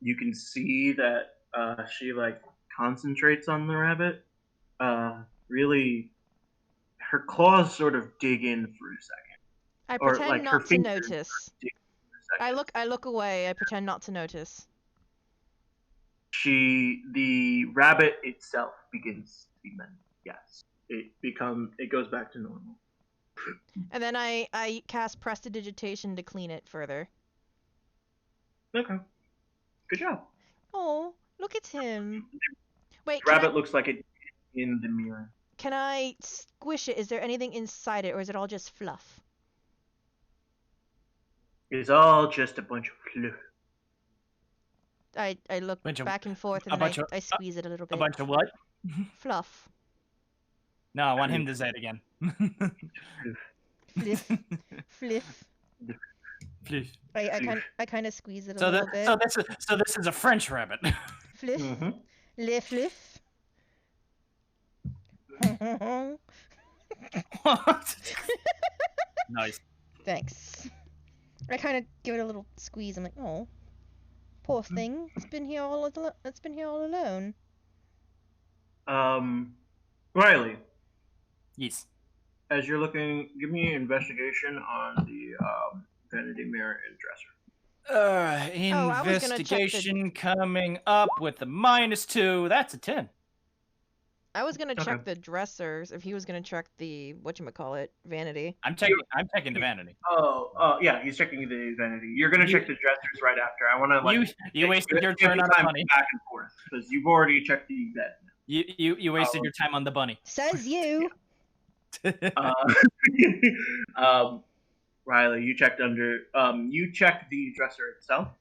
you can see that she concentrates on the rabbit. Really, her claws sort of dig in for a second. I pretend not to notice. I look away. I pretend not to notice. The rabbit itself begins to be mended. Yes, it goes back to normal. And then I cast prestidigitation to clean it further. Okay, good job. Oh, look at him. Wait, the rabbit looks like it in the mirror. Can I squish it? Is there anything inside it, or is it all just fluff? It's all just a bunch of fluff. I look back and forth, and then I squeeze it a little bit. A bunch of what? Fluff. No, I want him to say it again. Fliff. Fliff. Fliff. I kind of squeeze it a little bit. So this is a French rabbit. Fliff. Mm-hmm. Liff. Fliff. What? Nice. Thanks. I kind of give it a little squeeze. I'm like, oh, poor thing. It's been here all alone. Riley. Yes. As you're looking, give me an investigation on the vanity mirror and dresser. Investigation coming up with a -2. That's a 10. I was gonna check the dressers if he was gonna check the whatchamacallit, vanity. I'm checking the vanity. Oh, yeah, he's checking the vanity. You're gonna check the dressers right after. I want to you wasted your turn on the bunny back and forth because you've already checked the bed. You wasted your time on the bunny. Says you. Riley, you checked you checked the dresser itself.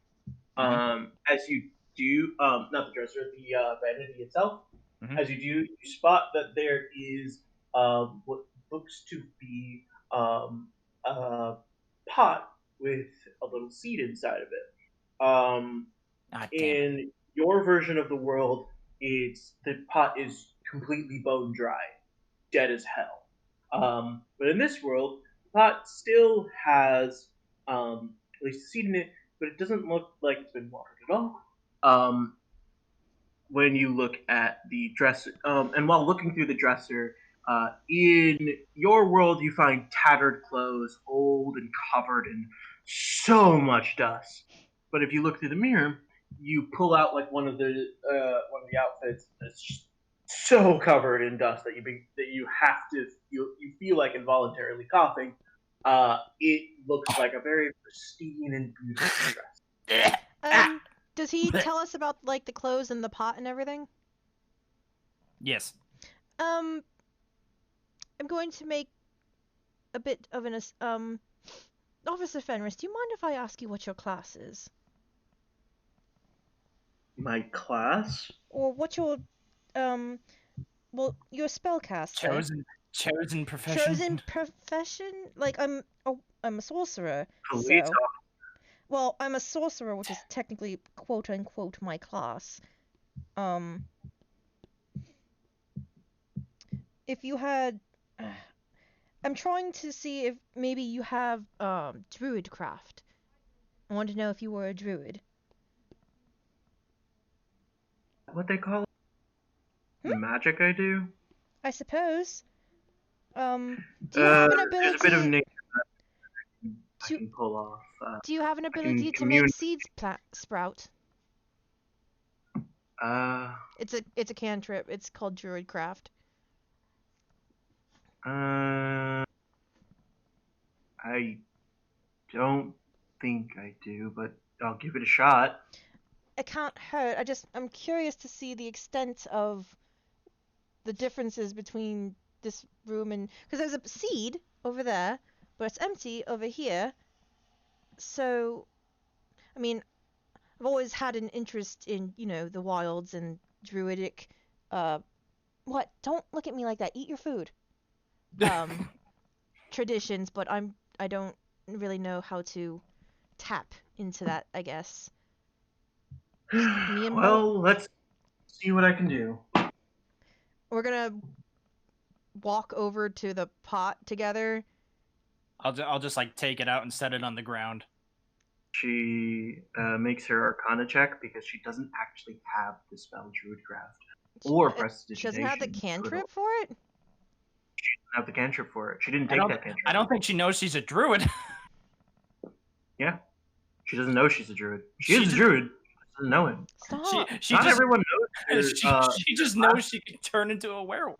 As you do, not the dresser, the vanity itself. Mm-hmm. As you do, you spot that there is what looks to be a pot with a little seed inside of it. In your version of the world, the pot is completely bone dry, dead as hell. But in this world, the pot still has at least a seed in it, but it doesn't look like it's been watered at all. When you look at the dresser, and while looking through the dresser, in your world, you find tattered clothes, old and covered in so much dust. But if you look through the mirror, you pull out one of the outfits that's just so covered in dust that you feel like involuntarily coughing. It looks like a very pristine and beautiful dress. Does he tell us about the clothes and the pot and everything? Yes. I'm going to make a bit of an Officer Fenris, do you mind if I ask you what your class is? My class? Or what your your spellcaster. Chosen profession. Chosen profession? I'm a sorcerer. Police officer. Well, I'm a sorcerer, which is technically quote unquote my class. If you had I'm trying to see if maybe you have druidcraft. I wanted to know if you were a druid. What they call it? Magic I do? I suppose. Do you have an ability? There's a bit of nature that I can pull off. Do you have an ability to make seeds sprout? It's a cantrip. It's called Druidcraft. I don't think I do, but I'll give it a shot. It can't hurt. I'm curious to see the extent of the differences between this room and... Because there's a seed over there, but it's empty over here. So, I mean, I've always had an interest in, the wilds and druidic... What? Don't look at me like that. Eat your food. Traditions, but I don't really know how to tap into that, I guess. Well, let's see what I can do. We're gonna walk over to the pot together. I'll just like take it out and set it on the ground. She makes her Arcana check because she doesn't actually have the spell Druidcraft or Prestidigitation. She doesn't have the cantrip for it? She doesn't have the cantrip for it. She didn't take that cantrip. I don't think she knows she's a druid. Yeah. She doesn't know she's a druid. She is a druid. She doesn't know it. Stop. Not everyone knows. She just knows she can turn into a werewolf.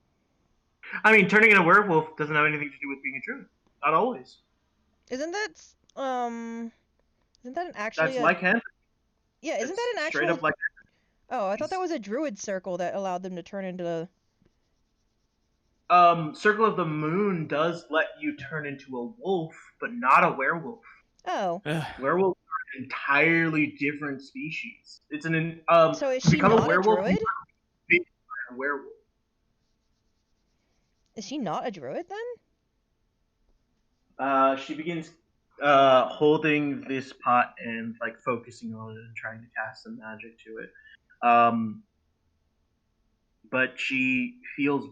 I mean, turning into a werewolf doesn't have anything to do with being a druid. Not always. Isn't that an actually... That's lycanthropy. Yeah, isn't that an actual... Straight up like... Oh, I thought that was a druid circle that allowed them to turn into Circle of the Moon does let you turn into a wolf, but not a werewolf. Oh. Werewolves are an entirely different species. It's an so is she not a druid? A werewolf. Is she not a druid then? She begins holding this pot and like focusing on it and trying to cast some magic to it. But she feels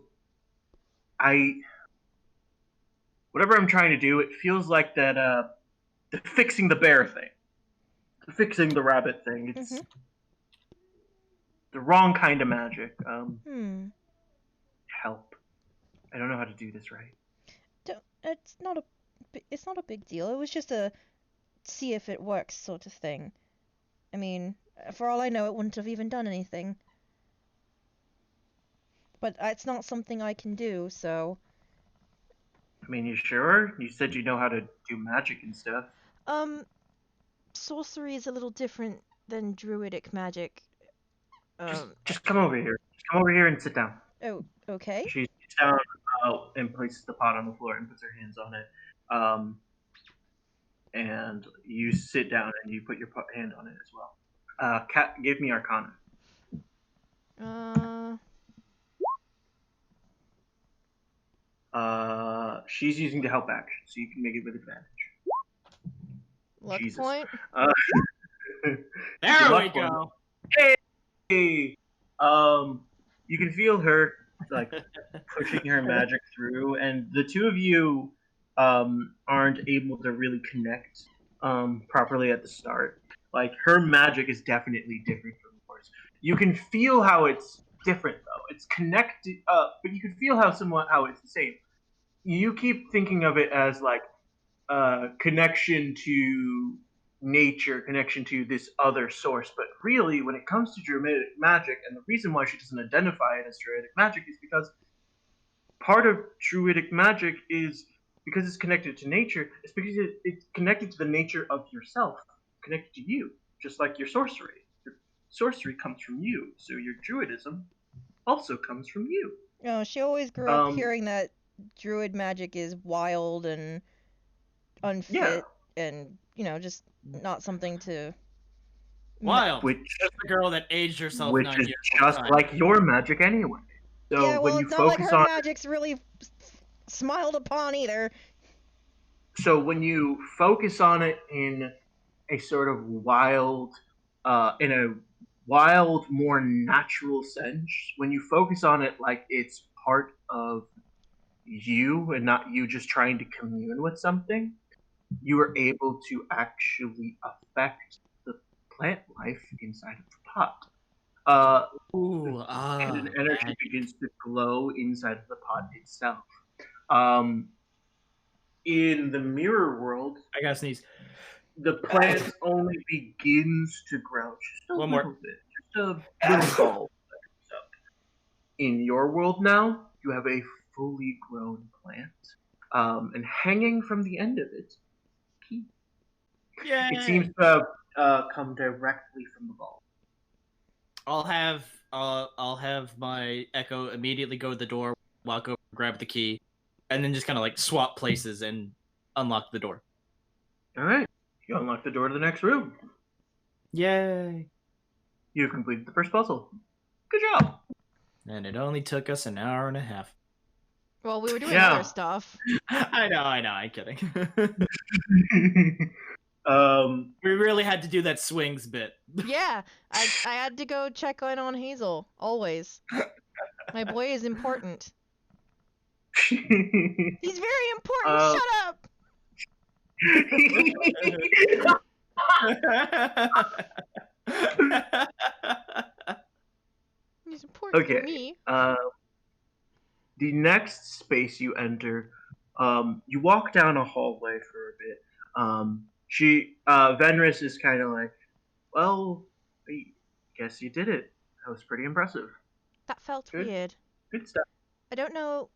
whatever I'm trying to do, it feels like that the fixing the bear thing. The fixing the rabbit thing. It's the wrong kind of magic. Help. I don't know how to do this right. It's not a big deal. It was just a see if it works sort of thing. I mean, for all I know, it wouldn't have even done anything. But it's not something I can do, so... I mean, you sure? You said you know how to do magic and stuff. Sorcery is a little different than druidic magic. Just come over here. Just come over here and sit down. Oh, okay. She sits down and places the pot on the floor and puts her hands on it. And you sit down and you put your hand on it as well. Kat, give me Arcana. She's using the help action, so you can make it with advantage. Luck point? There we go. Hey! You can feel her like pushing her magic through, and the two of you aren't able to really connect properly at the start. Like, her magic is definitely different from yours. You can feel how it's different, though. It's connected, but you can feel how it's the same. You keep thinking of it as like connection to nature, connection to this other source, but really, when it comes to druidic magic, and the reason why she doesn't identify it as druidic magic is because part of druidic magic is because it's connected to nature. It's because it's connected to the nature of yourself, connected to you, just like your sorcery. Your sorcery comes from you, so your druidism also comes from you. No, she always grew up hearing that druid magic is wild and unfit and, just not something to... Wild. Just the girl that aged herself 9 years. Which is just like your magic anyway. So yeah, well, when you it's not focus like her on magic's really smiled upon either. So when you focus on it in a sort of wild, more natural sense, when you focus on it like it's part of you and not you just trying to commune with something, you are able to actually affect the plant life inside of the pot. And an energy begins to glow inside of the pot itself. In the mirror world, I gotta sneeze. The plant only begins to grow just a little bit, just a little bulb. In your world now, you have a fully grown plant, and hanging from the end of it, key. Yeah. It seems to have come directly from the bulb. I'll have my Echo immediately go to the door, walk over, grab the key, and then just kind of like swap places and unlock the door. All right, you unlock the door to the next room. Yay! You've completed the first puzzle. Good job. And it only took us an hour and a half. Well, we were doing other stuff. I know. I'm kidding. We really had to do that swings bit. Yeah, I had to go check in on Hazel, always. My boy is important. He's very important, shut up! He's important to me. The next space you enter, you walk down a hallway for a bit. Venris is kind of like, well, I guess you did it. That was pretty impressive. That felt weird. Good stuff. I don't know.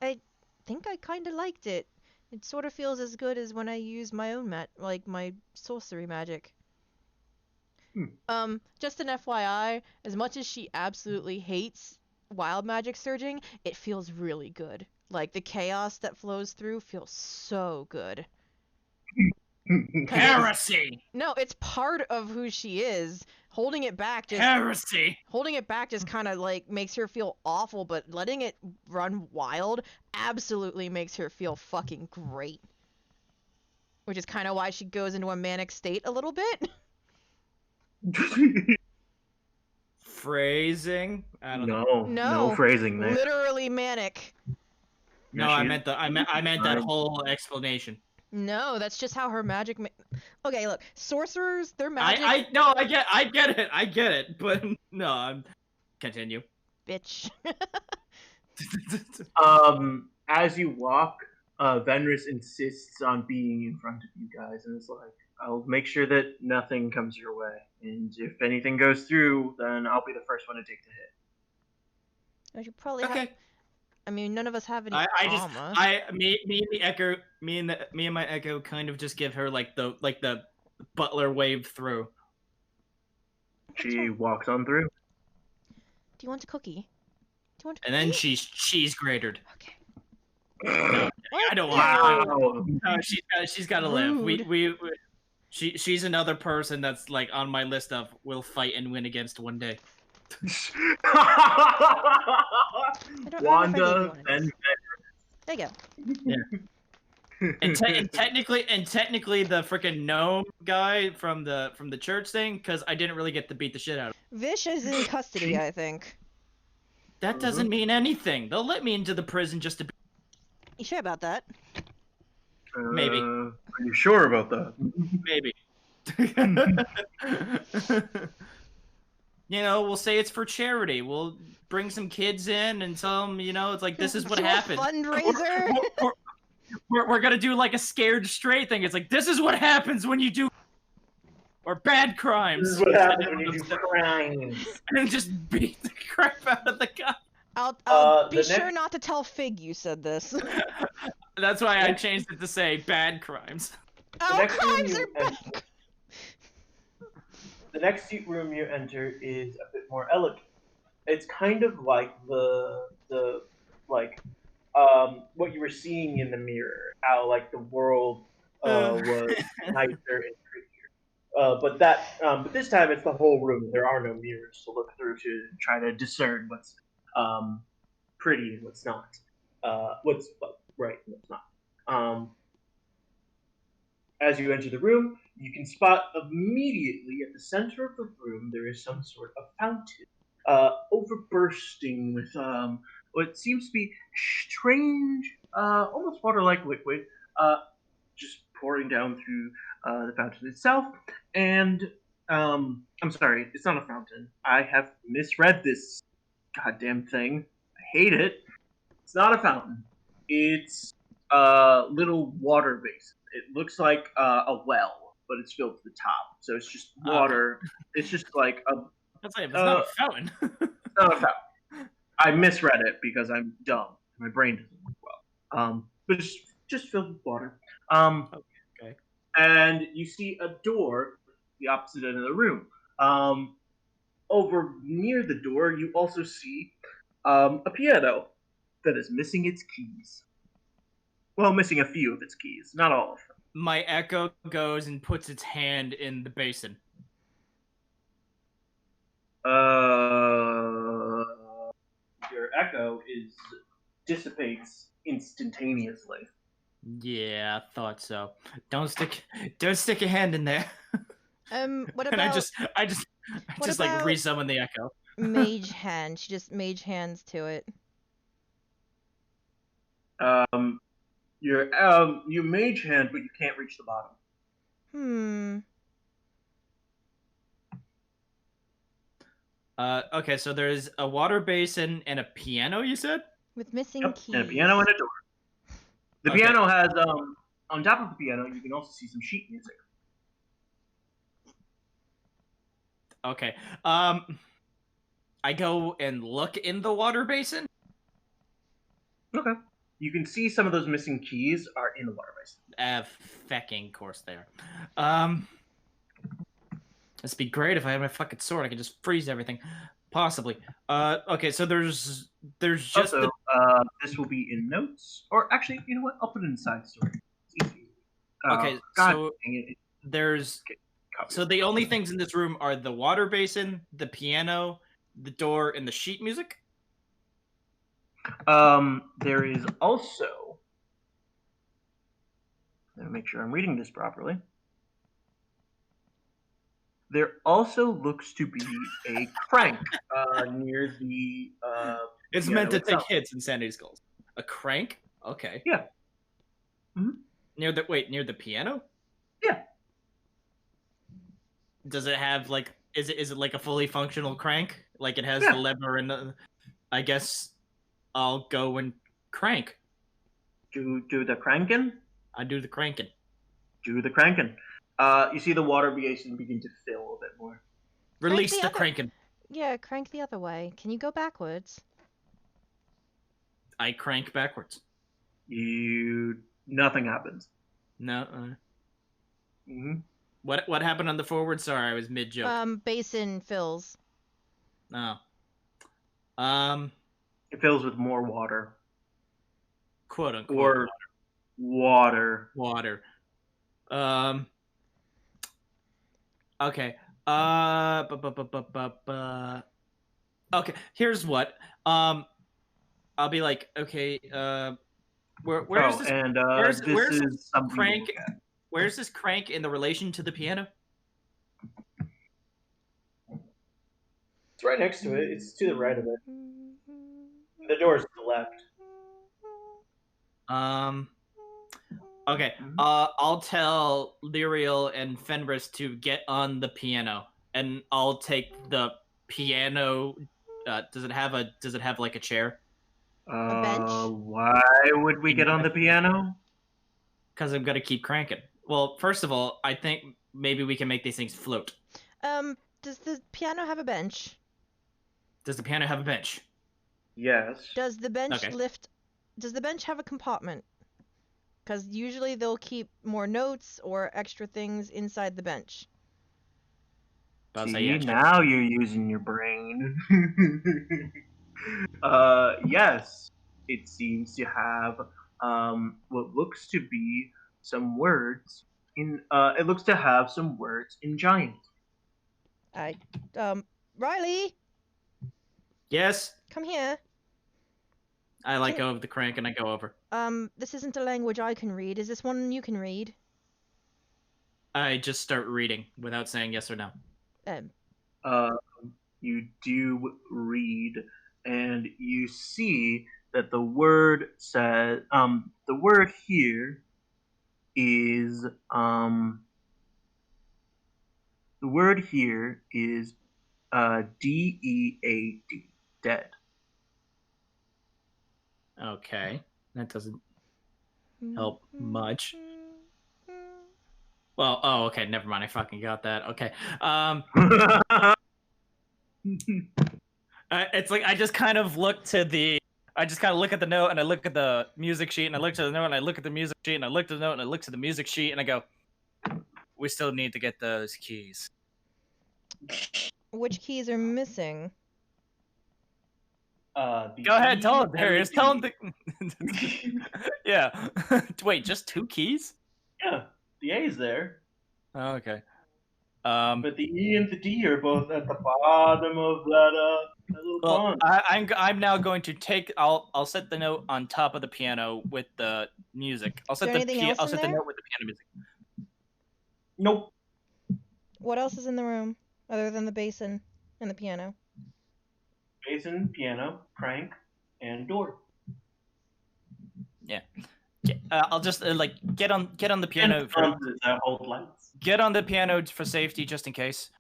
I think I kind of liked it. It sort of feels as good as when I use my own my sorcery magic. Just an FYI, as much as she absolutely hates wild magic surging, it feels really good. Like, the chaos that flows through feels so good. Heresy! No, it's part of who she is. Holding it back just... Heresy! Holding it back just kind of, like, makes her feel awful, but letting it run wild absolutely makes her feel fucking great. Which is kind of why she goes into a manic state a little bit. Phrasing? I don't know. No phrasing there. Literally manic. No, I meant that whole explanation. No, that's just how her magic. Okay, look, sorcerers, their magic. I get it, but no, continue. Bitch. As you walk, Venris insists on being in front of you guys, and it's like, I'll make sure that nothing comes your way, and if anything goes through, then I'll be the first one to take the hit. I should probably have. I mean, none of us have any me and my Echo kind of just give her like the butler wave through. She walks on through. Do you want a cookie? Do you want a cookie? And then she's grated. Okay. No, I don't want. No, she's got to live. She's another person that's like on my list of will fight and win against one day. Wanda and there you go. Yeah. and technically the freaking gnome guy from the church thing, because I didn't really get to beat the shit out of him. Vish is in custody, I think. That doesn't mean anything. They'll let me into the prison just to be... You sure about that? Maybe. Are you sure about that? Maybe. You know, we'll say it's for charity. We'll bring some kids in and tell them, you know, it's like, this is what happens. Fundraiser? We're gonna do like a scared straight thing. It's like, this is what happens when you do... Or bad crimes. This is what happens when you do crimes. And just beat the crap out of the guy. I'll be sure not to tell Fig you said this. That's why I changed it to say bad crimes. Oh, crimes are bad. The next room you enter is a bit more elegant. It's kind of like what you were seeing in the mirror, how like the world was nicer and prettier. But this time it's the whole room. There are no mirrors to look through to try to discern what's pretty and what's not. What's right and what's not. As you enter the room, you can spot immediately at the center of the room there is some sort of fountain, overbursting with what seems to be strange, almost water-like liquid. pouring down through the fountain itself. And I'm sorry, it's not a fountain. I have misread this goddamn thing. I hate it. It's not a fountain. It's a little water basin. It looks like a well, but it's filled to the top. So it's just water. Okay. It's just like a. That's like, it's not a fountain. It's not a fountain. I misread it because I'm dumb. My brain doesn't work well. But it's just filled with water. Okay. And you see a door, the opposite end of the room. Over near the door, you also see a piano that is missing its keys. Well, missing a few of its keys, not all of them. My echo goes and puts its hand in the basin. Your echo dissipates instantaneously. Yeah, I thought so. Don't stick a hand in there. What about? And I just like resummon the echo. Mage hand. She just mage hands to it. You mage hand, but you can't reach the bottom. Okay, so there's a water basin and a piano, you said? With missing keys. And a piano and a door. The piano has, on top of the piano, you can also see some sheet music. Okay. I go and look in the water basin? Okay. You can see some of those missing keys are in the water basin. Fecking course there. This would be great if I had my fucking sword. I could just freeze everything. Possibly. Okay, so there's just also, this will be in notes. Or actually, you know what? I'll put it in side story. It's easy. Okay, so there's... So the only things in this room are the water basin, the piano, the door, and the sheet music? There is also... Let me make sure I'm reading this properly. There also looks to be a crank near the. It's meant to take hits in Sanity Skulls. A crank? Okay. Yeah. Mm-hmm. Near the piano? Yeah. Does it have like? Is it like a fully functional crank? Like it has the lever and I guess I'll go and crank. Do the cranking? I do the cranking. Do the cranking. You see the water basin begin to fill a bit more. Release the cranking. Yeah, crank the other way. Can you go backwards? I crank backwards. Nothing happens. No. Mm-hmm. What happened on the forward? Sorry, I was mid joke. Basin fills. No. It fills with more water. Quote unquote. Or water. Water. Okay. Okay. Here's what. I'll be like, okay. Where's this? And where's this crank? Where's this crank in the relation to the piano? It's right next to it. It's to the right of it. The door is to the left. Okay. I'll tell Lirael and Fenris to get on the piano, and I'll take the piano. Does it have like a chair? A bench? Why would we get on the piano? Because I'm gonna keep cranking. Well, first of all, I think maybe we can make these things float. Does the piano have a bench? Does the piano have a bench? Yes. Does the bench lift? Does the bench have a compartment? Because usually they'll keep more notes or extra things inside the bench. See, now you're using your brain. Yes, it seems to have what looks to be some words in. It looks to have some words in giant. Riley. Yes. Come here. I let go of the crank and I go over. This isn't a language I can read. Is this one you can read? I just start reading without saying yes or no. You do read, and you see that the word says, the word here is the word here is D-E-A-D, dead. Okay, that doesn't help much. Well, oh, okay, never mind. I fucking got that. Okay. It's like I just kind of look at the note and I look at the music sheet and I look to the note and I look at the music sheet and I look to the note and I look to the music sheet and I go, we still need to get those keys. Which keys are missing? Go ahead, tell him, Darius. Tell him yeah. Wait, just 2 keys? Yeah, the A is there. Oh, okay. But the E and the D are both at the bottom of that little pond. I'm now going to take. I'll set the note on top of the piano with the music. I'll set the note with the piano music. Nope. What else is in the room other than the basin and the piano? Basin, piano, crank, and door. Yeah. I'll just get on the piano. Get on the piano for safety, just in case.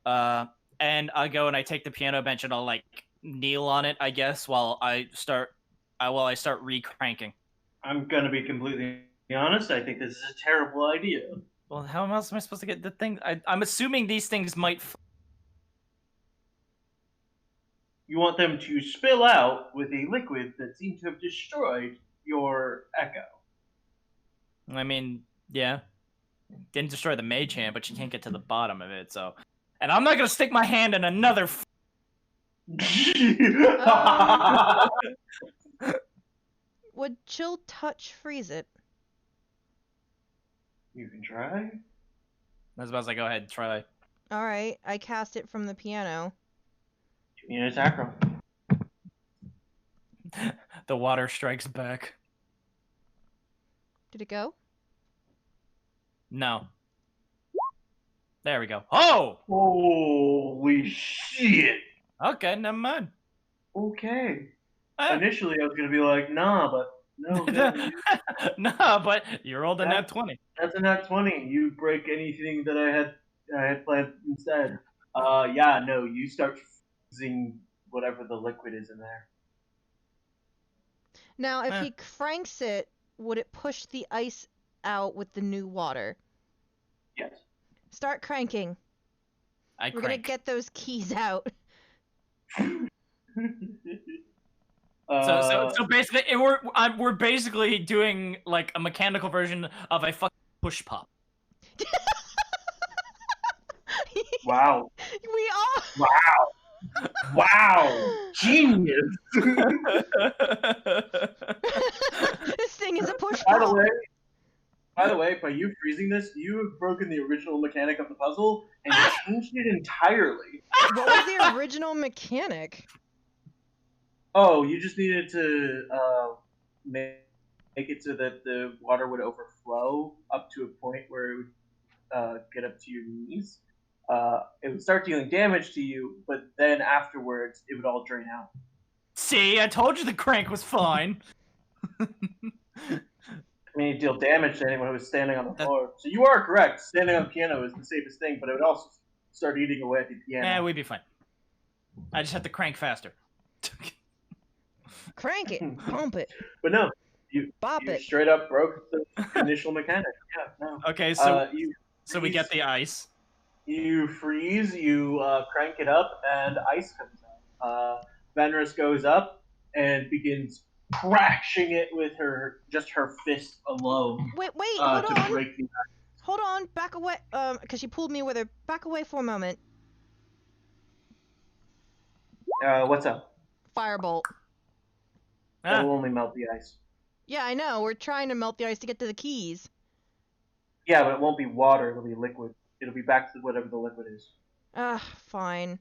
And I go and I take the piano bench and I'll like kneel on it, I guess, while I start re-cranking. I'm gonna be completely honest. I think this is a terrible idea. Well, how else am I supposed to get the thing? I'm assuming these things might. You want them to spill out with a liquid that seems to have destroyed your echo. I mean, yeah. Didn't destroy the mage hand, but you can't get to the bottom of it, so. And I'm not gonna stick my hand in another. Would chill touch freeze it? You can try. I was about to say, go ahead, try. Alright, I cast it from the piano. Give me an attack roll. The water strikes back. Did it go? No. There we go. Oh! Holy shit! Okay, never mind. Okay. Initially, I was gonna be like, nah, but no. Nah, but you rolled a nat 20. That's a nat 20. You break anything that I had planned instead. Yeah, no, you start freezing whatever the liquid is in there. Now, if he cranks it, would it push the ice out with the new water? Yes. Start cranking. We're gonna get those keys out. So basically, we're basically doing like a mechanical version of a fucking push pop. Wow. We are. Wow. Wow. Genius. This thing is a push pop. By the way, by you freezing this, you have broken the original mechanic of the puzzle and changed it entirely. What was the original mechanic? Oh, you just needed to make it so that the water would overflow up to a point where it would get up to your knees. It would start dealing damage to you, but then afterwards, it would all drain out. See, I told you the crank was fine. I mean, you deal damage to anyone who was standing on the floor. So you are correct. Standing on the piano is the safest thing, but it would also start eating away at the piano. Yeah, we'd be fine. I just have to crank faster. Crank it, pump it. But no, you straight up broke the initial mechanic. Yeah, no. Okay, so we get the ice. You freeze, you crank it up, and ice comes out. Venrus goes up and begins crashing it with her fist alone. Wait, hold on. Break the ice. Hold on, back away. Because she pulled me with her. Back away for a moment. What's up? Firebolt. That will only melt the ice. Yeah, I know. We're trying to melt the ice to get to the keys. Yeah, but it won't be water. It'll be liquid. It'll be back to whatever the liquid is. Fine.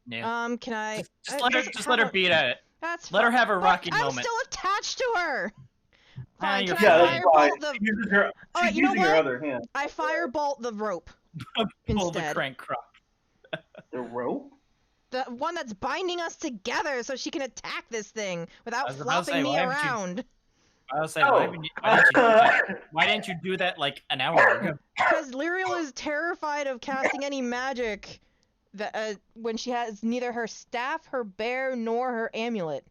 Yeah. Can I... Just let her beat at it. That's let her have a rocky I'm moment. I'm still attached to her! Fine, you're can I that's fine. firebolt the... She's using her other hand. I firebolt the rope. Pull the instead. crank crop. The rope? The one that's binding us together so she can attack this thing without flopping me around. I was saying, why didn't you do that like an hour ago? Because Lirael is terrified of casting any magic that when she has neither her staff, her bear, nor her amulet.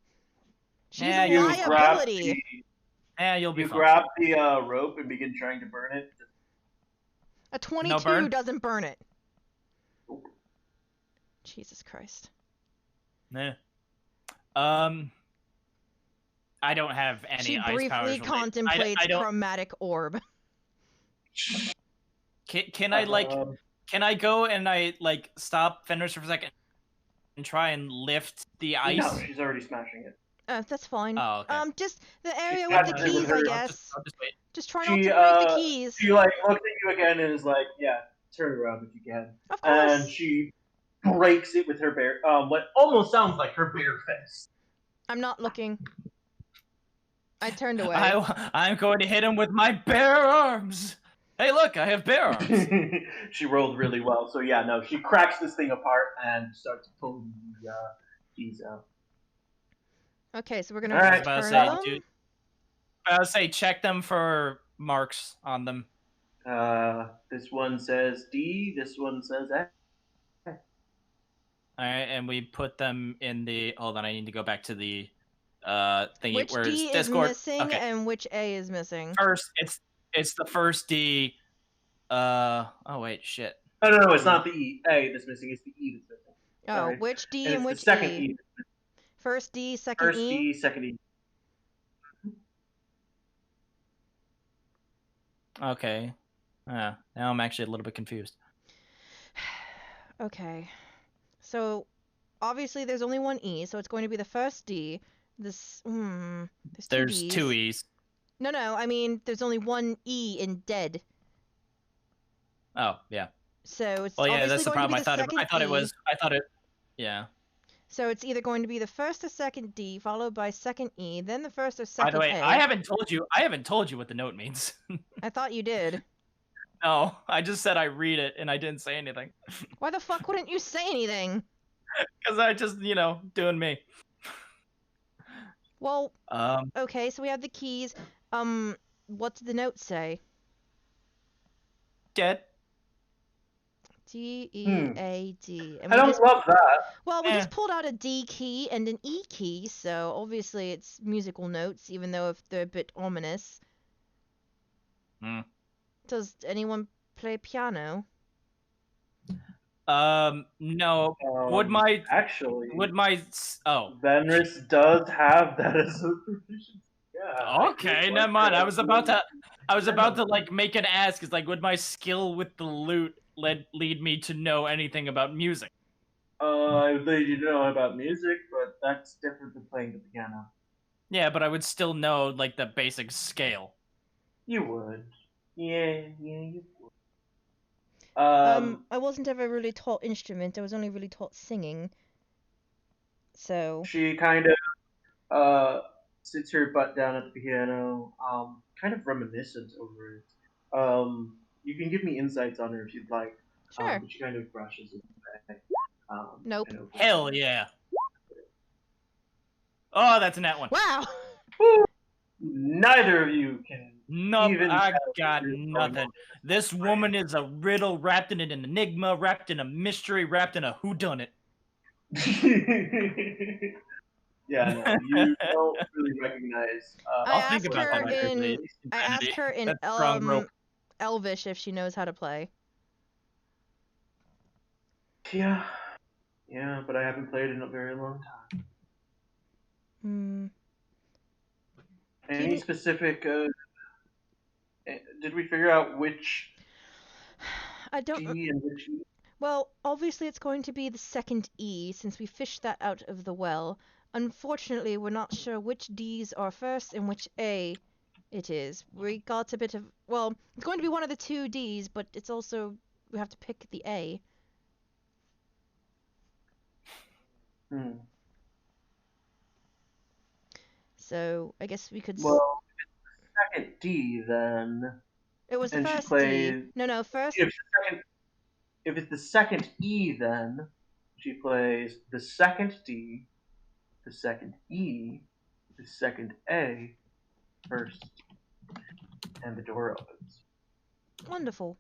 She's a liability. You'll be You fine. grab the rope and begin trying to burn it. A 22 doesn't burn it. Jesus Christ. Nah. I don't have any she ice powers. She briefly contemplates chromatic orb. Can I go and stop Fenris for a second and try and lift the ice? No, she's already smashing it. That's fine. Oh, okay. Just the area with the keys, I guess. I'll just wait. Just try not to break the keys. She looks at you again and is like, "Yeah, turn around if you can." Of course. And she breaks it with her bare, what almost sounds like her bare fist. I'm not looking. I turned away. I'm going to hit him with my bare arms. Hey, look, I have bare arms. She rolled really well, so yeah, no, she cracks this thing apart and starts pulling the keys out. Okay, so we're gonna turn them. I would say check them for marks on them. This one says D. This one says A. All right, and we put them in the. Hold on, I need to go back to the thingy. Which Where's D Discord? is missing and which A is missing? First, it's the first D. Oh wait, shit. No, it's not the E. A that's missing. It's the E that's missing. Oh, which D and which second E? E. First D, second E? First D, second E. Okay. Now I'm actually a little bit confused. Okay. So, obviously there's only one E, so it's going to be the first D. There's There's two E's. No, I mean, there's only one E in dead. Oh, yeah. So it's that's the problem. I thought it. So it's either going to be the first or second D, followed by second E, then the first or second A. By the way, I haven't told you what the note means. I thought you did. No, I just said I read it and I didn't say anything. Why the fuck wouldn't you say anything? Because I just, doing me. Well, okay, so we have the keys. What did the note say? Dead. D-E-A-D. I don't love that. Well, we just pulled out a D key and an E key, so obviously it's musical notes, even though if they're a bit ominous. Does anyone play piano? No. Fenris does have that as a proficiency. Yeah. Okay, never mind. I was about to make an ask. It's like, would my skill with the lute lead me to know anything about music? I would lead you to know about music, but that's different than playing the piano. Yeah, but I would still know the basic scale. You would. Yeah, you would. I wasn't ever really taught instrument. I was only really taught singing. So she kind of sits her butt down at the piano, kind of reminiscent over it. You can give me insights on her if you'd like. Sure. But she kind of brushes it back. Nope. Hell yeah. Oh, that's a nat one. Wow. Neither of you can. No, I got nothing. This woman is a riddle wrapped in an enigma, wrapped in a mystery, wrapped in a whodunit. Yeah, no, you don't really recognize. I'll think about that. I asked her in Elvish if she knows how to play. Yeah, but I haven't played in a very long time. Any specific? Did we figure out which? I don't. G and which E? Well, obviously it's going to be the second E, since we fished that out of the well. Unfortunately, we're not sure which D's are first and which A it is. We got a bit of... Well, it's going to be one of the two D's, but it's also... We have to pick the A. So, I guess we could... Well, if it's the second D, then... It was the first D. No, first... If it's the second E, then she plays the second D, the second E, the second A, first, and the door opens. Wonderful.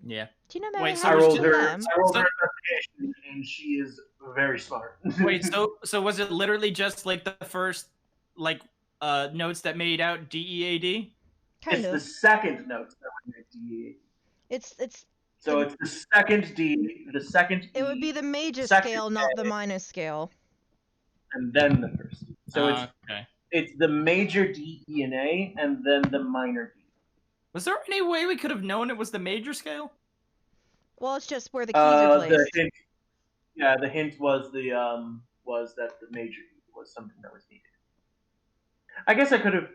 Yeah. Do you know Mary Wait, so I Howard rolled to her. them? I rolled her investigation, and she is very smart. Wait, so was it literally just like the first like notes that made out DEAD? Kind It's of. the second note that would make D. It's So it's the second D, the second E. It would be the major second scale, not the minor scale. and then the first D. So Okay. it's the major D, E, and A, and then the minor D. Was there any way we could have known it was the major scale? Well, it's just where the keys are placed. The hint was that the major D was something that was needed. I guess I could have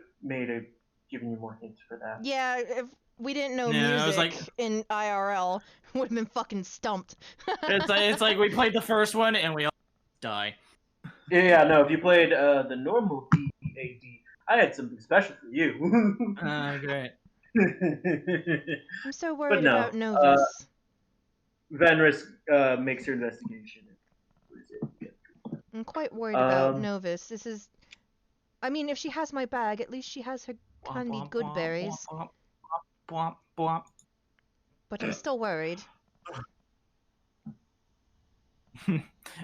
given you more hints for that. Yeah, if we didn't know Yeah, music in IRL, would have been fucking stumped. It's like we played the first one and we all die. Yeah, no. If you played the normal D-A-D, I had something special for you. Great. I'm so worried about Novus. Venris makes her investigation. I'm quite worried about Novus. This is... I mean, if she has my bag, at least she has her candy good berries. But I'm still worried.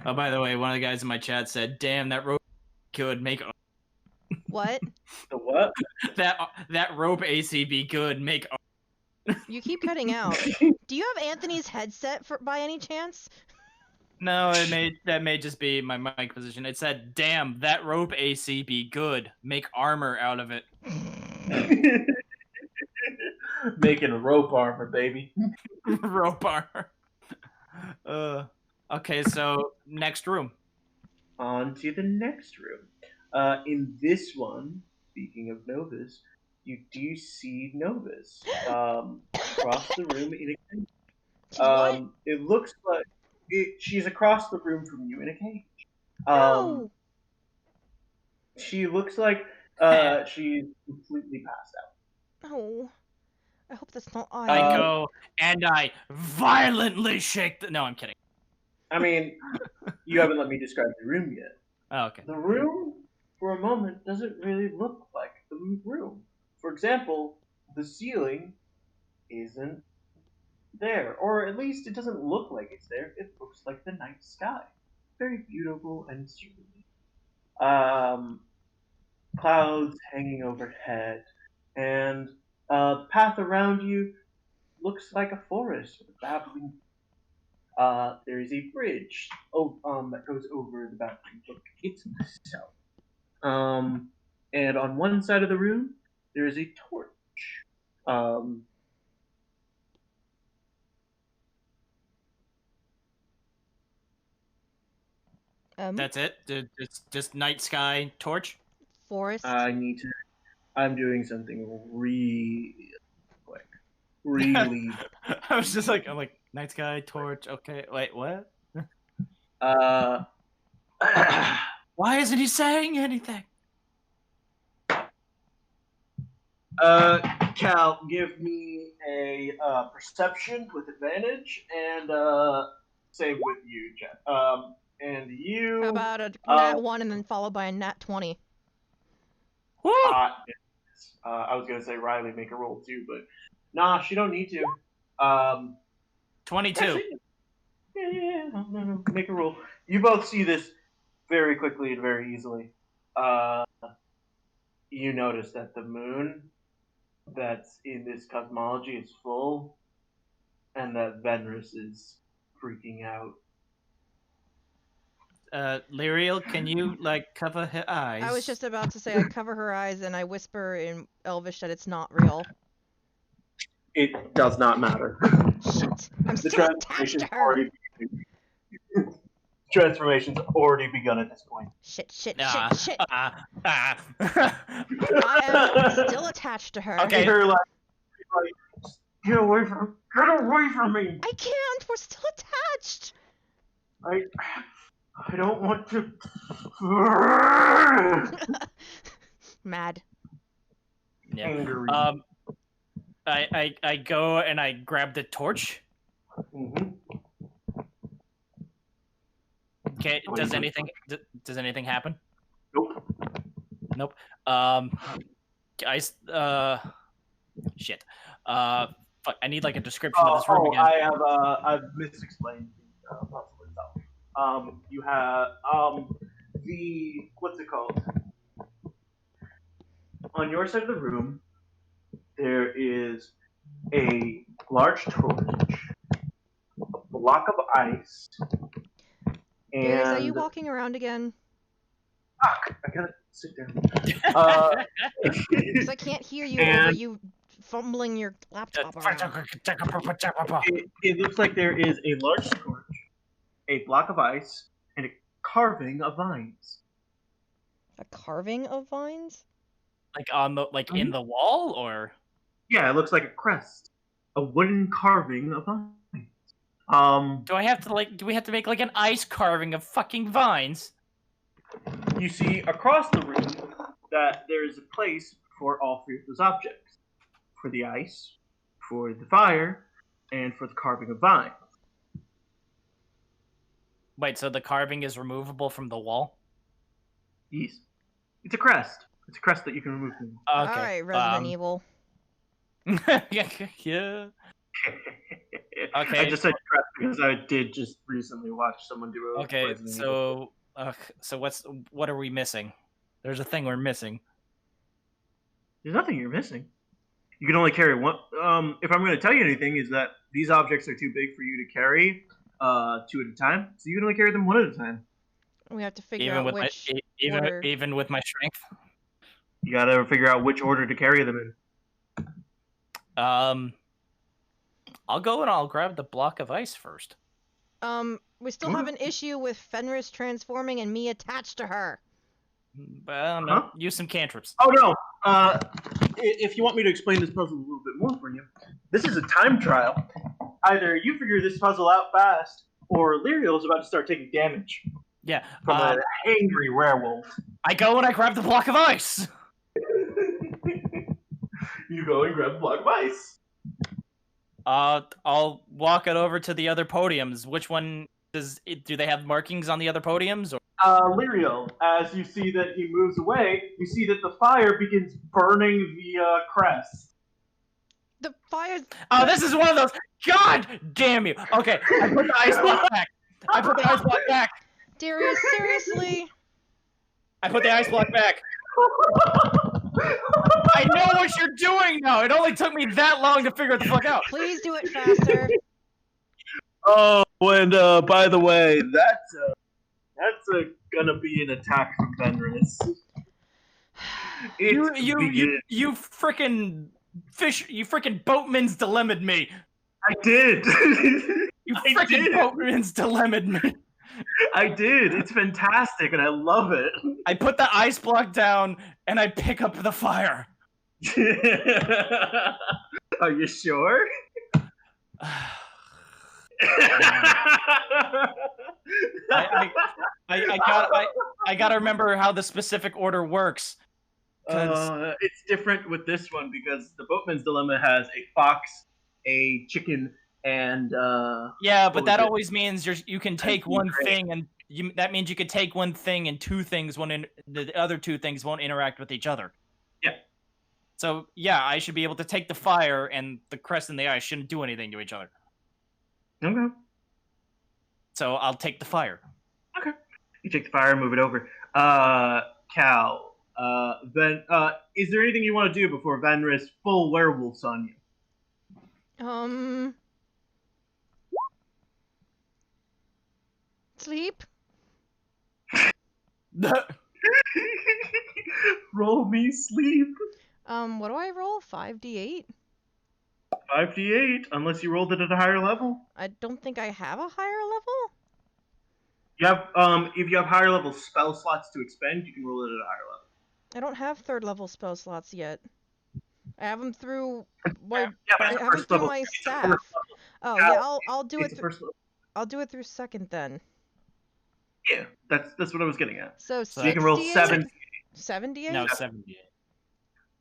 Oh, by the way, one of the guys in my chat said, "Damn, that rope could make." What? The what? That rope ACB could make. You keep cutting out. Do you have Anthony's headset by any chance? No, that may just be my mic position. It said, "Damn, that rope ACB good. Make armor out of it." Making rope armor, baby. Rope armor. Okay, so next room. On to the next room. In this one, speaking of Novus, you do see Novus across the room in a cage. It looks like she's across the room from you in a cage. No. She looks like she's completely passed out. Oh. I hope that's not I go and I violently shake the... No, I'm kidding. I mean, you haven't let me describe the room yet. Oh, okay. The room, for a moment, doesn't really look like the room. For example, the ceiling isn't there. Or at least it doesn't look like it's there. It looks like the night sky. Very beautiful and serene. Clouds hanging overhead. And path around you looks like a forest with babbling. There is a bridge that goes over the bathroom, but it's south. And on one side of the room, there is a torch. That's it? It's just night sky torch? Forest? I'm doing something really quick. Really. I was just like, night sky torch, okay. Wait, what? Why isn't he saying anything? Cal, give me a perception with advantage and save with you, Jet. And you. How about a nat 1 and then followed by a nat 20? I was gonna say Railiegh make a roll too, but nah, she don't need to. 22. Actually, yeah, no, make a roll. You both see this very quickly and very easily. You notice that the moon that's in this cosmology is full, and that Venris is freaking out. Lirael, can you, cover her eyes? I was just about to say I cover her eyes and I whisper in Elvish that it's not real. It does not matter. Shit, I'm still attached to her. Transformation's already begun at this point. Shit. I I am still attached to her. Okay. Her get away from me! I can't. We're still attached. I don't want to. Mad. Yeah. Angry. I go and I grab the torch. Mm-hmm. Okay. Does anything happen? Nope. Nope. Shit. Fuck. I need like a description of this room again. I've misexplained the puzzle itself. You have what's it called? On your side of the room, there is a large torch, a block of ice, and... Darius, are you walking around again? Fuck! I gotta sit down. Because I can't hear you over you fumbling your laptop around. It looks like there is a large torch, a block of ice, and a carving of vines. A carving of vines? Like on the in the wall, or? Yeah, it looks like a crest, a wooden carving of vines. Do I have to do we have to make like an ice carving of fucking vines? You see across the room that there is a place for all three of those objects. For the ice, for the fire, and for the carving of vines. Wait, so the carving is removable from the wall? Yes. It's a crest. It's a crest that you can remove from the wall. Okay. Alright, Resident Evil. Yeah. Okay. I just said crest because I did just recently watch someone do a Resident Evil. So what are we missing? There's a thing we're missing. There's nothing you're missing. You can only carry one. If I'm going to tell you anything, is that these objects are too big for you to carry two at a time, so you can only carry them one at a time. We have to figure out which order. Even with my strength. You got to figure out which order to carry them in. I'll go and I'll grab the block of ice first. We still have an issue with Fenris transforming and me attached to her. Well, no. Use some cantrips. Oh, no. If you want me to explain this puzzle a little bit more for you, this is a time trial. Either you figure this puzzle out fast, or Lirael is about to start taking damage. Yeah. From an angry werewolf. I go and I grab the block of ice. You go and grab the block of ice. I'll walk it over to the other podiums. Which one do they have markings on the other podiums? Or? Lirael, as you see that he moves away, you see that the fire begins burning the crest. The fire... Oh, this is one of those... God damn you! Okay, I put the ice block back. I put the ice block back. Darius, seriously? I put the ice block back. I know what you're doing now. It only took me that long to figure it the fuck out. Please do it faster. Oh, and by the way, that's gonna be an attack from Fenris. You frickin' fish! You frickin' boatman's dilemmaed me. I did. You frickin' boatman's dilemmaed me. I did. It's fantastic, and I love it. I put the ice block down, and I pick up the fire. Are you sure? I gotta remember how the specific order works. It's different with this one because the boatman's dilemma has a fox, a chicken, and yeah, but that always means you can take one thing, and that means you could take one thing and two things. The other two things won't interact with each other. Yeah. So yeah, I should be able to take the fire, and the crest and the ice shouldn't do anything to each other. Okay. So I'll take the fire. Okay. You take the fire and move it over. Cal. Is there anything you want to do before Fenris full werewolves on you? Sleep? Roll me sleep. What do I roll? 5d8? 5d8, unless you rolled it at a higher level. I don't think I have a higher level. You have, if you have higher level spell slots to expend, you can roll it at a higher level. I don't have third level spell slots yet. I have them through my staff. Oh yeah, I'll do it. I'll do it through second then. Yeah, that's what I was getting at. So you can roll 7. 78? No, 78.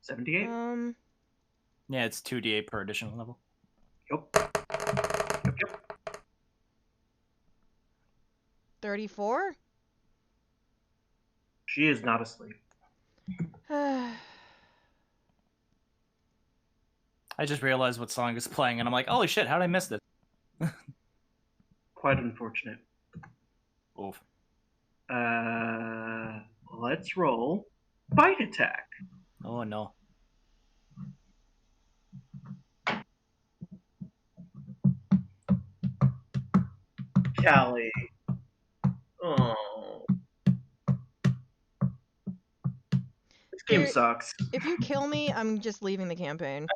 78? Yeah, it's 2d8 per additional level. Yep. 34? She is not asleep. I just realized what song is playing, and I'm like, holy shit, how did I miss this? Quite unfortunate. Oof. Let's roll bite attack. Oh no. Callie. Oh. This game sucks. If you kill me, I'm just leaving the campaign.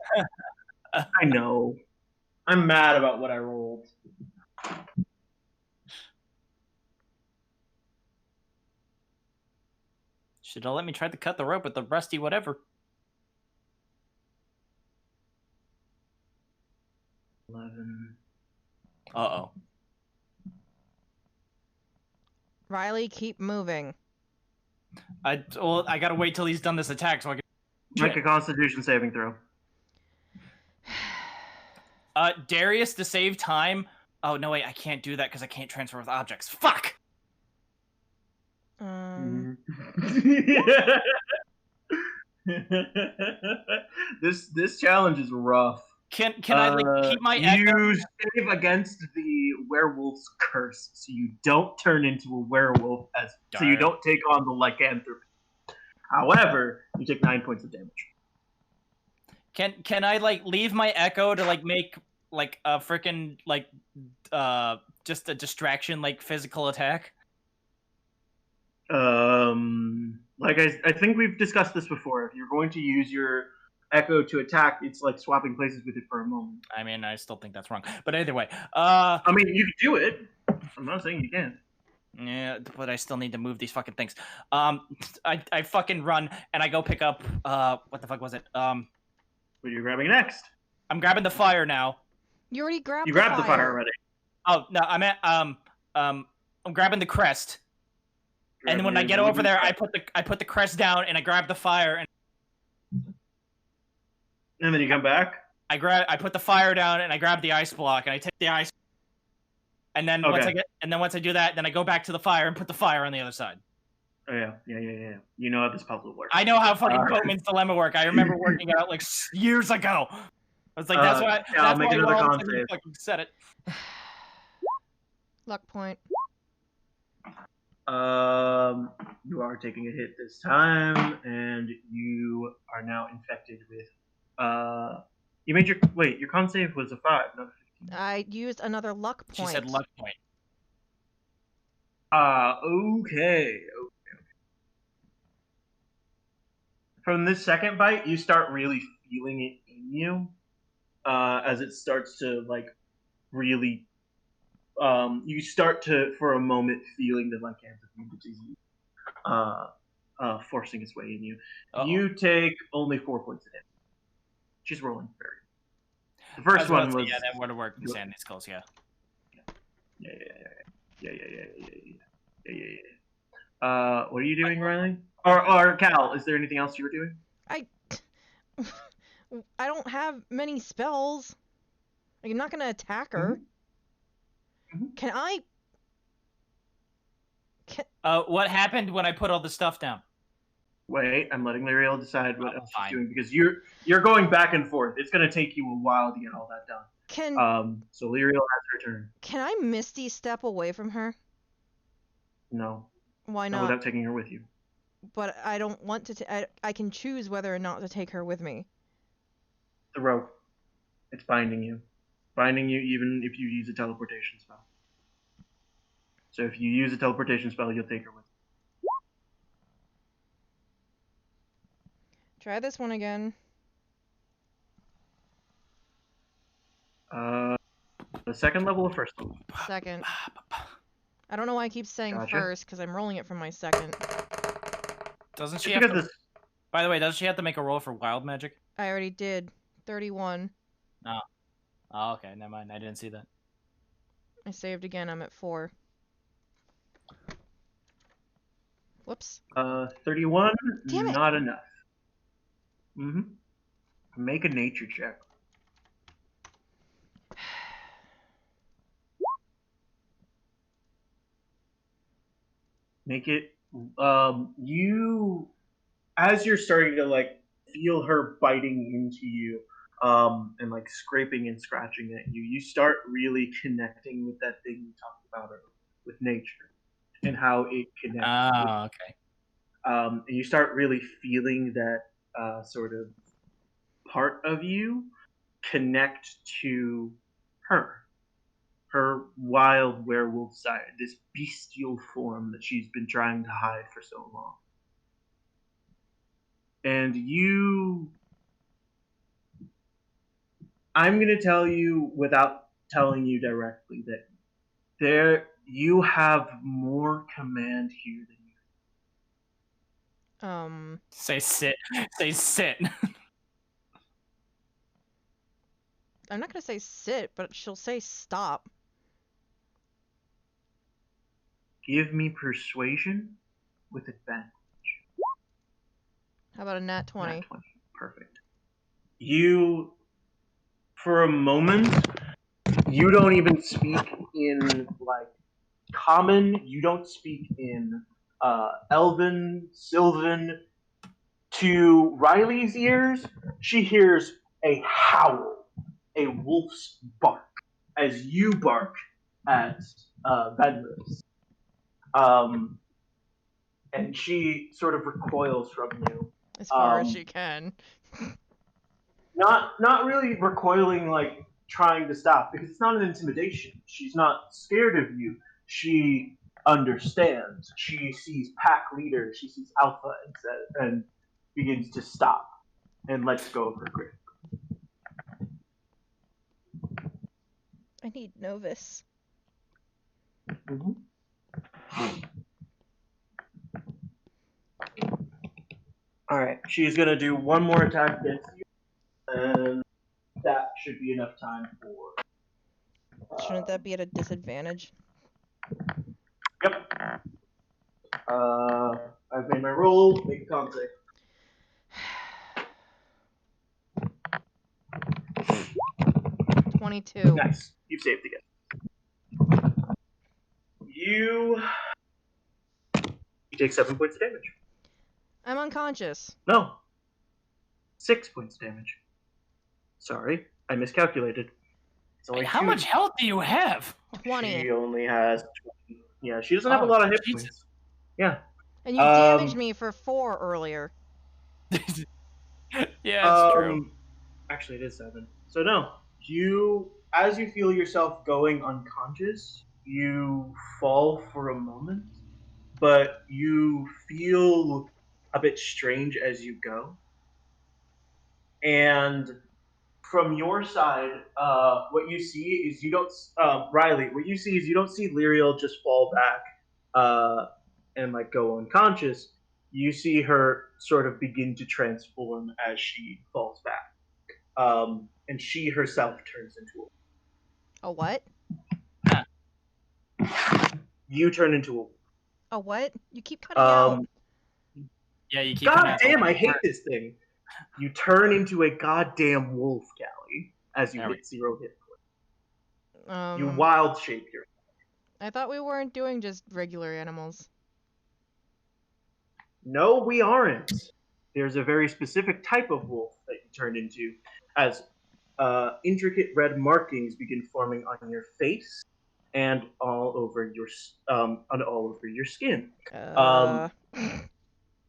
I know. I'm mad about what I rolled. Should have let me try to cut the rope with the rusty whatever. 11. Uh-oh. Railiegh, keep moving. I gotta wait till he's done this attack so I can... Make a Constitution saving throw. Darius, to save time... Oh, no, wait, I can't do that because I can't transfer with objects. Fuck! This challenge is rough. Can I keep my echo? You save against the werewolf's curse, so you don't turn into a werewolf, so you don't take on the lycanthropy. However, you take 9 points of damage. Can I leave my echo to make a freaking just a distraction physical attack? I think we've discussed this before. If you're going to use your echo to attack, it's like swapping places with it for a moment. I mean, I still think that's wrong. But either way, I mean, you can do it. I'm not saying you can't. Yeah, but I still need to move these fucking things. I fucking run and I go pick up what the fuck was it? What are you grabbing next? I'm grabbing the fire now. You already grabbed. You grabbed the fire already. Oh no, I'm at I'm grabbing the crest. And then when I get over there, I put the crest down and I grab the fire and then you come back. I put the fire down and I grab the ice block and I take the ice. And then once I do that, then I go back to the fire and put the fire on the other side. Oh yeah. You know how this puzzle works. I know how fucking Boatman's Dilemma work. I remember working it out years ago. I was like, that's why. Yeah, I'll make another con save. Fucking said it. Luck point. You are taking a hit this time, and you are now infected with. You made your con save was a 5, not a 15. I used another luck point. She said luck point. Okay. From this second bite, you start really feeling it in you, as it starts to really. You start to, for a moment, feeling the lycanthropy disease, forcing its way in you. Uh-oh. You take only 4 points of damage. She's rolling very. The first one was. Yeah, that would have worked. Sandy skulls, yeah. Yeah. What are you doing, Railiegh? Or Cal? Is there anything else you were doing? I don't have many spells. I'm not gonna attack her. Mm-hmm. Can I? What happened when I put all the stuff down? Wait, I'm letting Lirael decide what else she's doing because you're going back and forth. It's gonna take you a while to get all that done. So Lirael has her turn. Can I Misty step away from her? No. Why not? Not without taking her with you. But I don't want to. I can choose whether or not to take her with me. The rope. It's binding you. Binding you even if you use a teleportation spell. So if you use a teleportation spell, you'll take her with you. Try this one again. The second level or first level? Second. I don't know why I keep saying Gotcha. first, because I'm rolling it from my second. Doesn't she have to... By the way, doesn't she have to make a roll for wild magic? I already did. 31. Oh, okay. Never mind. I didn't see that. I saved again. I'm at 4. Whoops. 31? Damn it. Not enough. Make a nature check. Make it. You as you're starting to like feel her biting into you, and like scraping and scratching at you, you start really connecting with that thing you talked about earlier, with nature and how it connects. Oh, okay. And you start really feeling that sort of part of you connect to her wild werewolf side, this bestial form that she's been trying to hide for so long. And I'm going to tell you without telling you directly that you have more command here than you. Say sit. Say sit. I'm not gonna say sit, but she'll say stop. Give me persuasion with advantage. How about a nat 20? Nat 20. Perfect. You, for a moment, you don't even speak in like common. You don't speak in Elven, Sylvan. To Riley's ears, she hears a howl, a wolf's bark, as you bark at Venris. And she sort of recoils from you. As far as she can. Not really recoiling like trying to stop, because it's not an intimidation. She's not scared of you. She understands. She sees pack leader. She sees alpha and begins to stop and lets go of her grip. I need Novus. Mm-hmm. Alright, she's gonna do one more attack against you, and that should be enough time for... Shouldn't that be at a disadvantage? Yep. I've made my roll, make a con save. 22. Nice. You've saved again. You take 7 points of damage. I'm unconscious. No. 6 points of damage. Sorry, I miscalculated. It's only Wait, how much health do you have? 20. She only has 20. Yeah, she doesn't have a lot of hit points. Yeah. And you damaged me for 4 earlier. Yeah, it's true. Actually, it is 7. So no, as you feel yourself going unconscious, you fall for a moment, but you feel a bit strange as you go. And from your side, what you see is you don't, Riley, what you see is you don't see Lirael just fall back and like go unconscious. You see her sort of begin to transform as she falls back. And she herself turns into a what? You turn into a wolf. A what? You keep cutting out. Yeah, you keep God damn, I hate this thing. You turn into a goddamn wolf, Callie, as you hit 0 hit points. You wild shape yourself. I thought we weren't doing just regular animals. No, we aren't. There's a very specific type of wolf that you turn into, as intricate red markings begin forming on your face and all over your skin.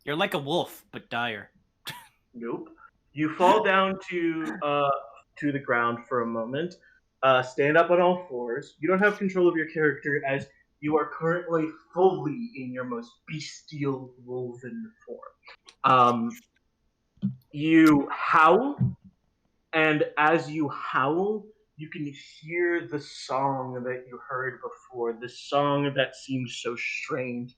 You're like a wolf, but dire. Nope. You fall down to the ground for a moment. Stand up on all fours. You don't have control of your character, as you are currently fully in your most bestial wolven form. You howl, and as you howl, you can hear the song that you heard before, the song that seems so strange,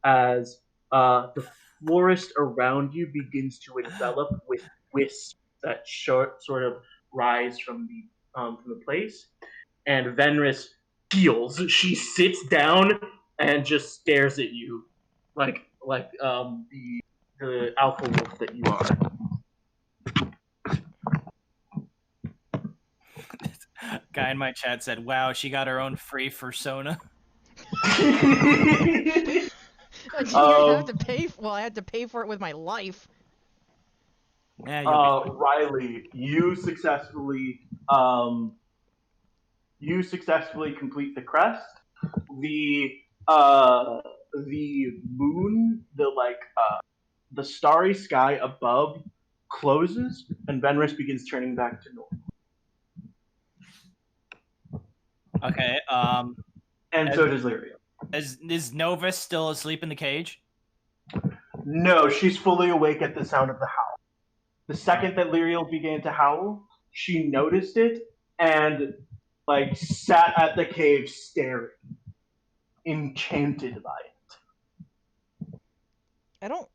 as the forest around you begins to envelop with wisps that sort of rise from the place. And Venris feels. She sits down and just stares at you, like the alpha wolf that you are. Guy in my chat said, "Wow, she got her own free fursona." I didn't have to pay. Well, I had to pay for it with my life. Yeah, Railiegh, you successfully complete the crest. The moon, the starry sky above closes, and Venris begins turning back to normal. Okay. And so does Lirael. Is Novus still asleep in the cage? No, she's fully awake at the sound of the howl. The second that Lirael began to howl, she noticed it and sat at the cave staring, enchanted by it. I don't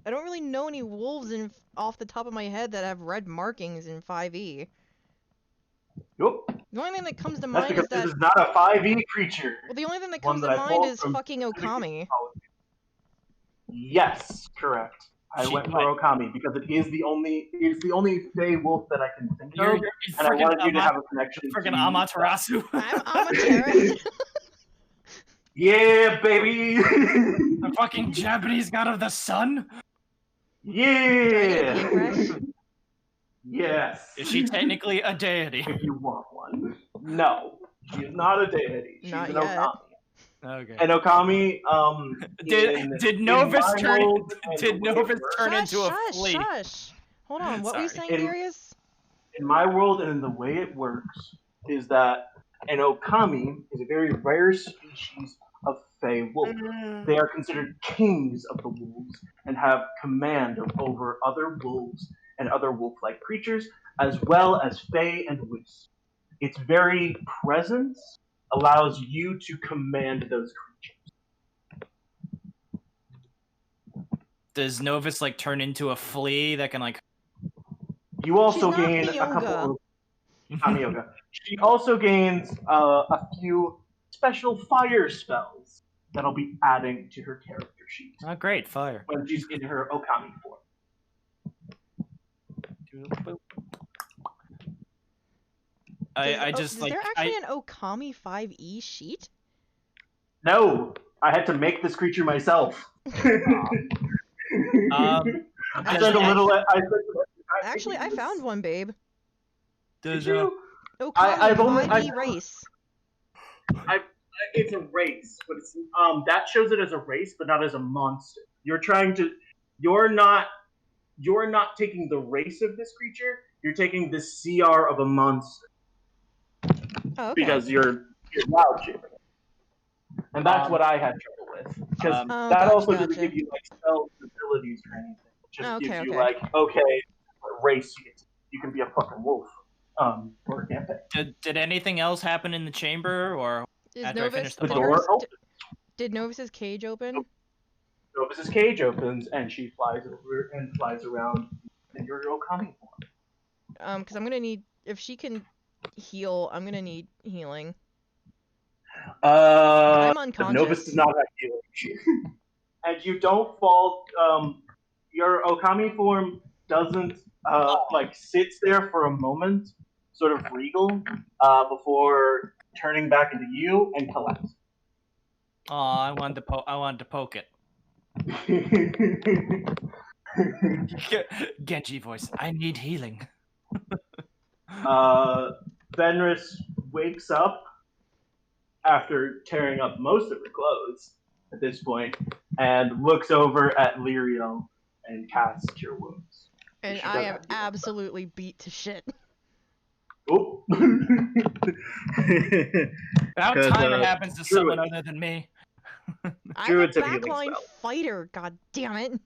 really know any wolves off the top of my head that have red markings in 5e. Nope. The only thing that comes to That's mind because is that... this is not a 5e creature. Well, the only thing that comes to mind is fucking Okami. Yes, correct. I went for Okami because it is the only Fey wolf that I can think of, and I wanted you to have a connection. Freaking Amaterasu. I'm Amaterasu. Yeah, baby. The fucking Japanese god of the sun. Yeah. Yes. Is she technically a deity? If you want one. No, she is not a deity. She's not an yet. Okami. Okay. And Okami, did Novus turn into a flea? Shush. Hold on. What were you saying, Darius? In my world, and in the way it works, is that an Okami is a very rare species of Fey wolf. They are considered kings of the wolves and have command over other wolves and other wolf-like creatures, as well as Fey and wisps. Its very presence allows you to command those creatures. Does Novus turn into a flea that can You also gain a couple of Kami-yoga. She also gains a few special fire spells that'll be adding to her character sheet. Oh, great, fire. When she's in her Okami form. Is there actually an Okami 5e sheet? No, I had to make this creature myself. Actually, I found one, babe. Did you? Okami 5e race. It's a race, but it's that shows it as a race, but not as a monster. You're not taking the race of this creature. You're taking the CR of a monster. Oh, okay. Because you're wild shaping it. And that's what I had trouble with. Because that also doesn't give you spell abilities or anything. It just gives you what race you can be a fucking wolf. For a campaign. Did anything else happen in the chamber, or after I finished the door open? Did Novus's cage open? Novus's cage opens and she flies over and flies around in your Okami form. Because I'm gonna need, if she can heal, I'm gonna need healing. I'm unconscious. Novus does not have healing. And you don't fall. Your Okami form doesn't sits there for a moment, sort of regal, before turning back into you and collapsing. Oh, I wanted to poke it. Genji voice. I need healing. Venris wakes up after tearing up most of her clothes at this point, and looks over at Lirael and casts Cure Wounds. And I am absolutely beat to shit. Oh. About time it happens to someone other than me. I'm a backline fighter, god damn it.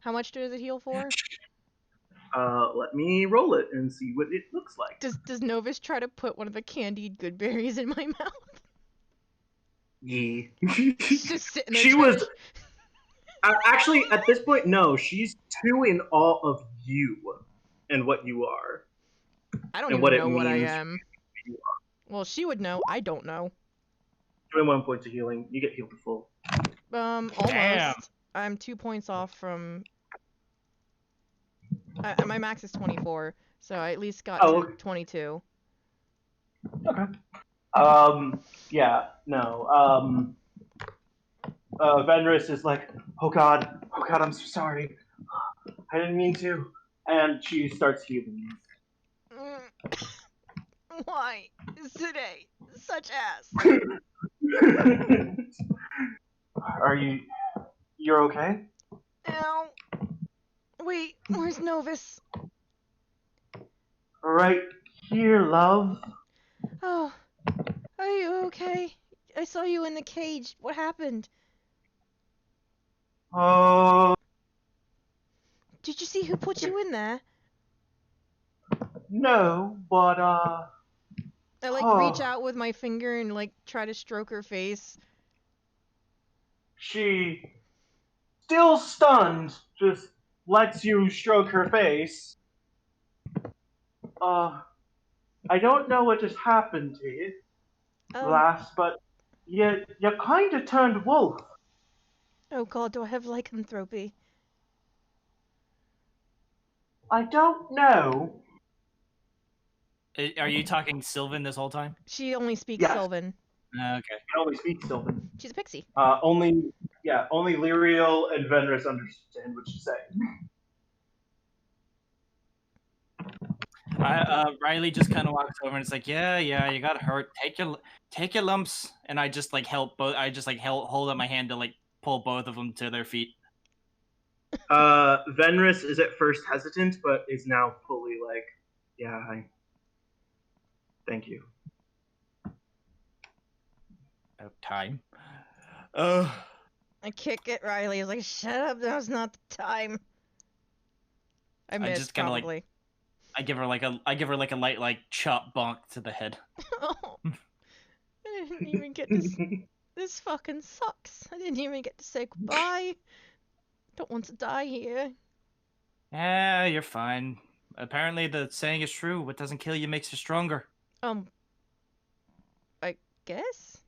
How much does it heal for? Let me roll it and see what it looks like. Does Novus try to put one of the candied good berries in my mouth? Yeah. Just sitting there. She was... Actually, at this point, no. She's too in awe of you and what you are. I don't even know what I am. Well, she would know. I don't know. 21 points of healing. You get healed to full. Almost. Damn. I'm 2 points off from... my max is 24, so I at least got to 22. Okay. Yeah, no. Venris is like, oh god, I'm so sorry. I didn't mean to. And she starts healing you. Why is today such ass? You're okay? Ow. Wait, where's Novus? Right here, love. Oh, are you okay? I saw you in the cage. What happened? Oh. Did you see who put you in there? No, but I reach out with my finger and try to stroke her face. She, still stunned, just lets you stroke her face. I don't know what just happened to you, last, but you kind of turned wolf. Oh god, do I have lycanthropy? I don't know. Are you talking Sylvan this whole time? She only speaks Yes. Sylvan. Okay. She only speaks Sylvan. She's a pixie. Only Lirael and Venris understand what she's saying. Railiegh just kind of walks over and it's like, yeah, you got hurt. Take your lumps, and I just help both. I just hold up my hand to pull both of them to their feet. Venris is at first hesitant, but is now fully thank you. About time. I kick at Railiegh. I was like, shut up, now's not the time. I missed, just kinda, probably. I give her a light chop bonk to the head. Oh, I didn't even get to. This fucking sucks. I didn't even get to say goodbye. Don't want to die here. Yeah, you're fine. Apparently the saying is true. What doesn't kill you makes you stronger. I guess?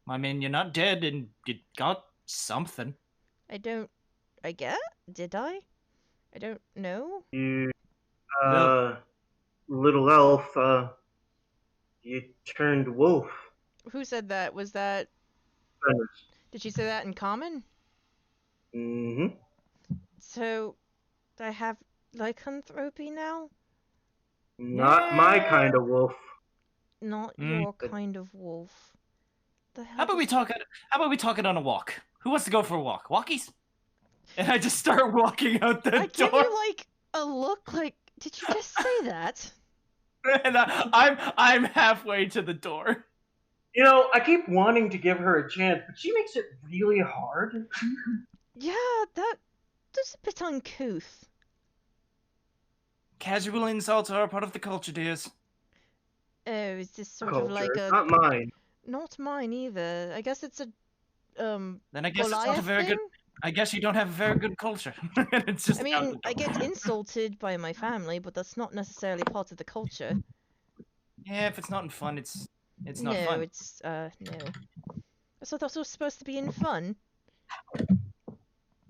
I mean, you're not dead and you got something. I guess? Did I? I don't know. You, little elf, you turned wolf. Who said that? Was that... Did she say that in common? Mm-hmm. So, do I have lycanthropy now? Not my kind of wolf. Not your kind of wolf. The hell How about we talk it on a walk? Who wants to go for a walk? Walkies? And I just start walking out the door. I give you a look did you just say that? And I'm halfway to the door. You know, I keep wanting to give her a chance, but she makes it really hard. Yeah, that's a bit uncouth. Casual insults are a part of the culture, dears. Oh, is this sort Culture. of like a... Not mine. Not mine either. I guess it's a, Then I guess it's not a Goliath very thing? good... I guess you don't have a very good culture. It's just I mean, I get insulted by my family, but that's not necessarily part of the culture. Yeah, if it's not in fun, it's not no, fun. it's, no. I thought that was supposed to be in fun.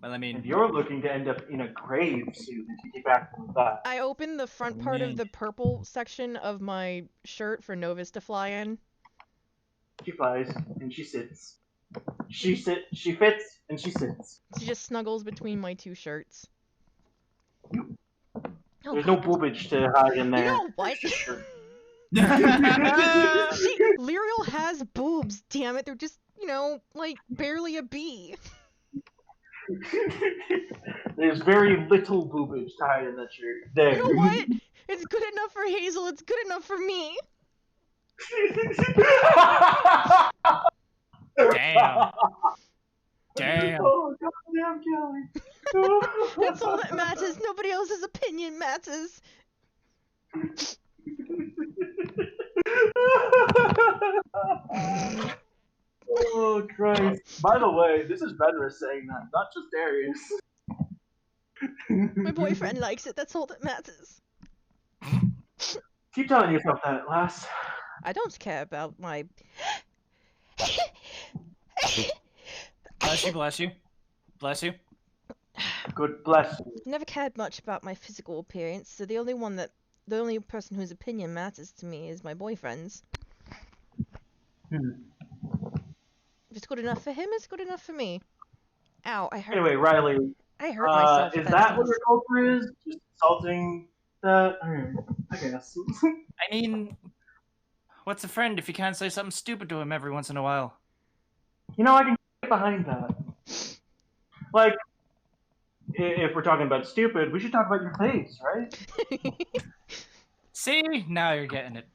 Well, I mean... If you're looking to end up in a grave soon, if you get back to that. I open the front part of the purple section of my shirt for Novus to fly in. She flies, and she sits. She fits, and she sits. She just snuggles between my two shirts. There's no boobage to hide in there. You know what? Lirael has boobs, damn it. They're just, barely a bee. There's very little boobage to hide in that shirt. There. You know what? It's good enough for Hazel, it's good enough for me. Damn. Damn. Oh, goddamn, Kelly. That's all that matters. Nobody else's opinion matters. Oh, Christ. By the way, this is Venris saying that, not just Darius. My boyfriend likes it. That's all that matters. Keep telling yourself that, lass. I don't care about my... Bless you, bless you. Bless you. Good bless you. Never cared much about my physical appearance, so the only person whose opinion matters to me is my boyfriend's. If it's good enough for him is good enough for me. Ow, I hurt. Anyway, Riley, I hurt myself. is that what your culture is? Just insulting that? I guess. I mean, what's a friend if you can't say something stupid to him every once in a while? You know, I can get behind that. Like, if we're talking about stupid, we should talk about your face, right? See? Now you're getting it.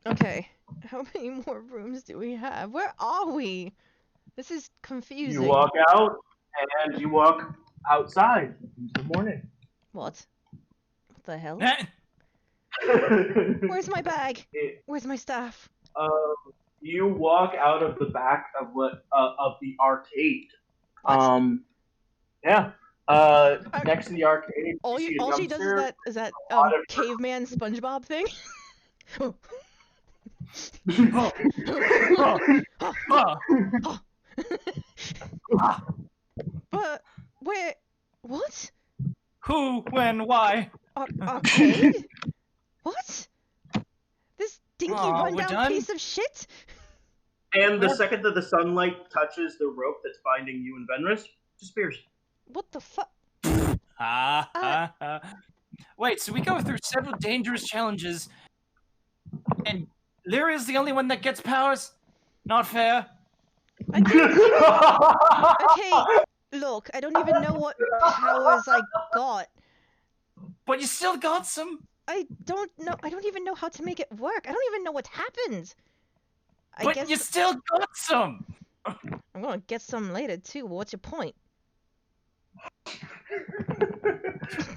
Okay, how many more rooms do we have? Where are we? This is confusing. You walk out, and you walk outside into the morning. What? What the hell? Where's my bag? Where's my staff? You walk out of the back of of the arcade. What? Yeah. Next to the arcade. All she does is that caveman SpongeBob thing. But where? What? Who? When? Why? Arcade? What? This dinky rundown piece of shit? And the second that the sunlight touches the rope that's binding you and Venris, disappears. What the fuck? Wait, so we go through several dangerous challenges, and Lyra is the only one that gets powers? Not fair. Okay, look, I don't even know what powers I got. But you still got some. I don't know. I don't even know how to make it work. I don't even know what happened. But you still got some. I'm gonna get some later too. What's your point?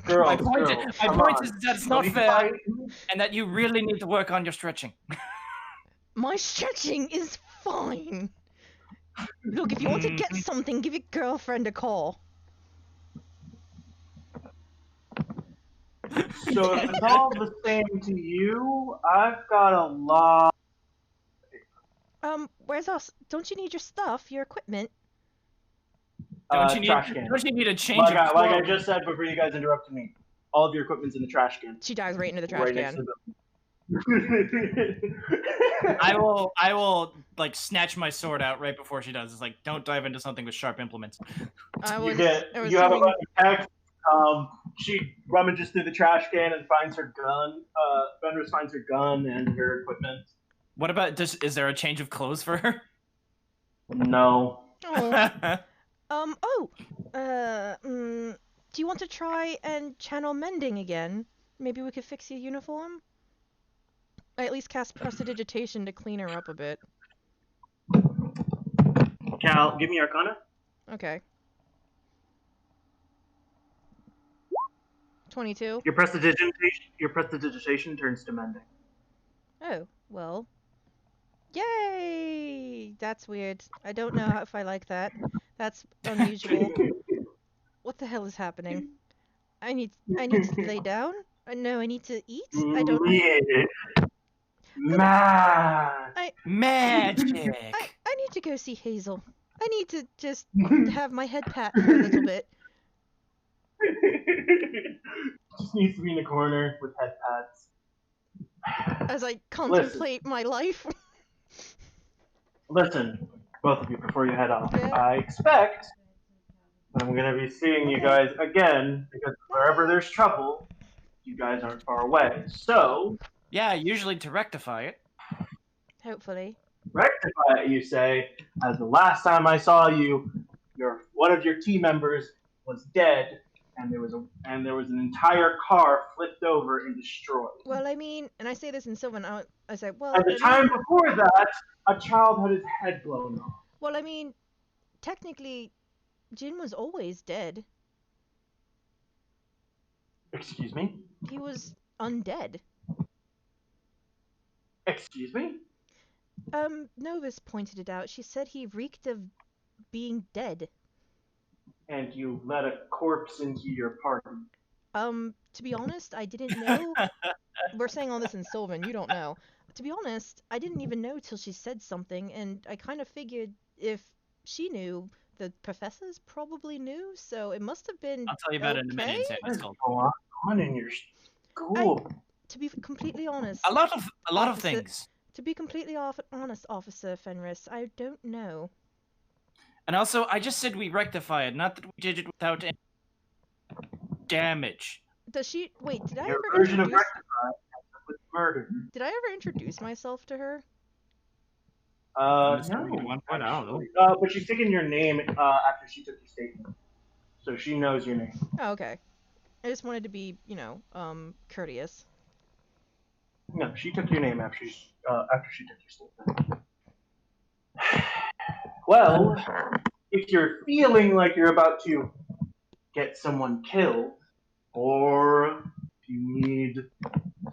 My point is that it's not fair, and that you really need to work on your stretching. My stretching is fine. Look, if you want to get something, give your girlfriend a call. So if it's all the same to you, I've got a lot. Where's us? Don't you need your stuff, your equipment? Don't you need a change of clothes? Like I just said before you guys interrupted me, all of your equipment's in the trash can. She dives right into the trash can. I will like snatch my sword out right before she does. It's like, don't dive into something with sharp implements. You have a bunch of text. She rummages through the trash can and finds her gun. Venris finds her gun and her equipment. What about is there a change of clothes for her? No. Do you want to try and channel mending again? Maybe we could fix your uniform? I at least cast prestidigitation to clean her up a bit. Cal, give me Arcana. Okay. 22. Your prestidigitation turns to mending. Oh, well. Yay! That's weird. I don't know if I like that. That's unusual. What the hell is happening? I need to lay down? No, I need to eat? I don't... Magic! I need to go see Hazel. I need to just have my head pat for a little bit. Just needs to be in a corner with head pats. As I contemplate my life. Listen, both of you, before you head off, yeah. I expect that I'm going to be seeing you guys again, because wherever there's trouble, you guys aren't far away. So... Yeah, usually to rectify it. Hopefully. Rectify it, you say, as the last time I saw you, one of your team members was dead, and there was an entire car flipped over and destroyed. Well, I mean, and I say this in Sylvan, I say, well... At the time before that, a child had his head blown off. Well, I mean, technically, Jin was always dead. Excuse me? He was undead. Excuse me? Novus pointed it out. She said he reeked of being dead. And you let a corpse into your party. To be honest, I didn't know. We're saying all this in Sylvan, you don't know. To be honest, I didn't even know till she said something, and I kind of figured if she knew, the professors probably knew, so it must have been. I'll tell you about it in a minute. What's going on in your school? To be completely honest, a lot of things. To be completely honest, Officer Fenris, I don't know. And also, I just said we rectify it, not that we did it without any damage. Does she... Wait, did I Your ever version introduce... of rectify with murder. Did I ever introduce myself to her? No. One point, I don't know. But she's taken your name after she took your statement. So she knows your name. Oh, okay. I just wanted to be, courteous. No, she took your name after she took your statement. Well, if you're feeling like you're about to get someone killed, or if you need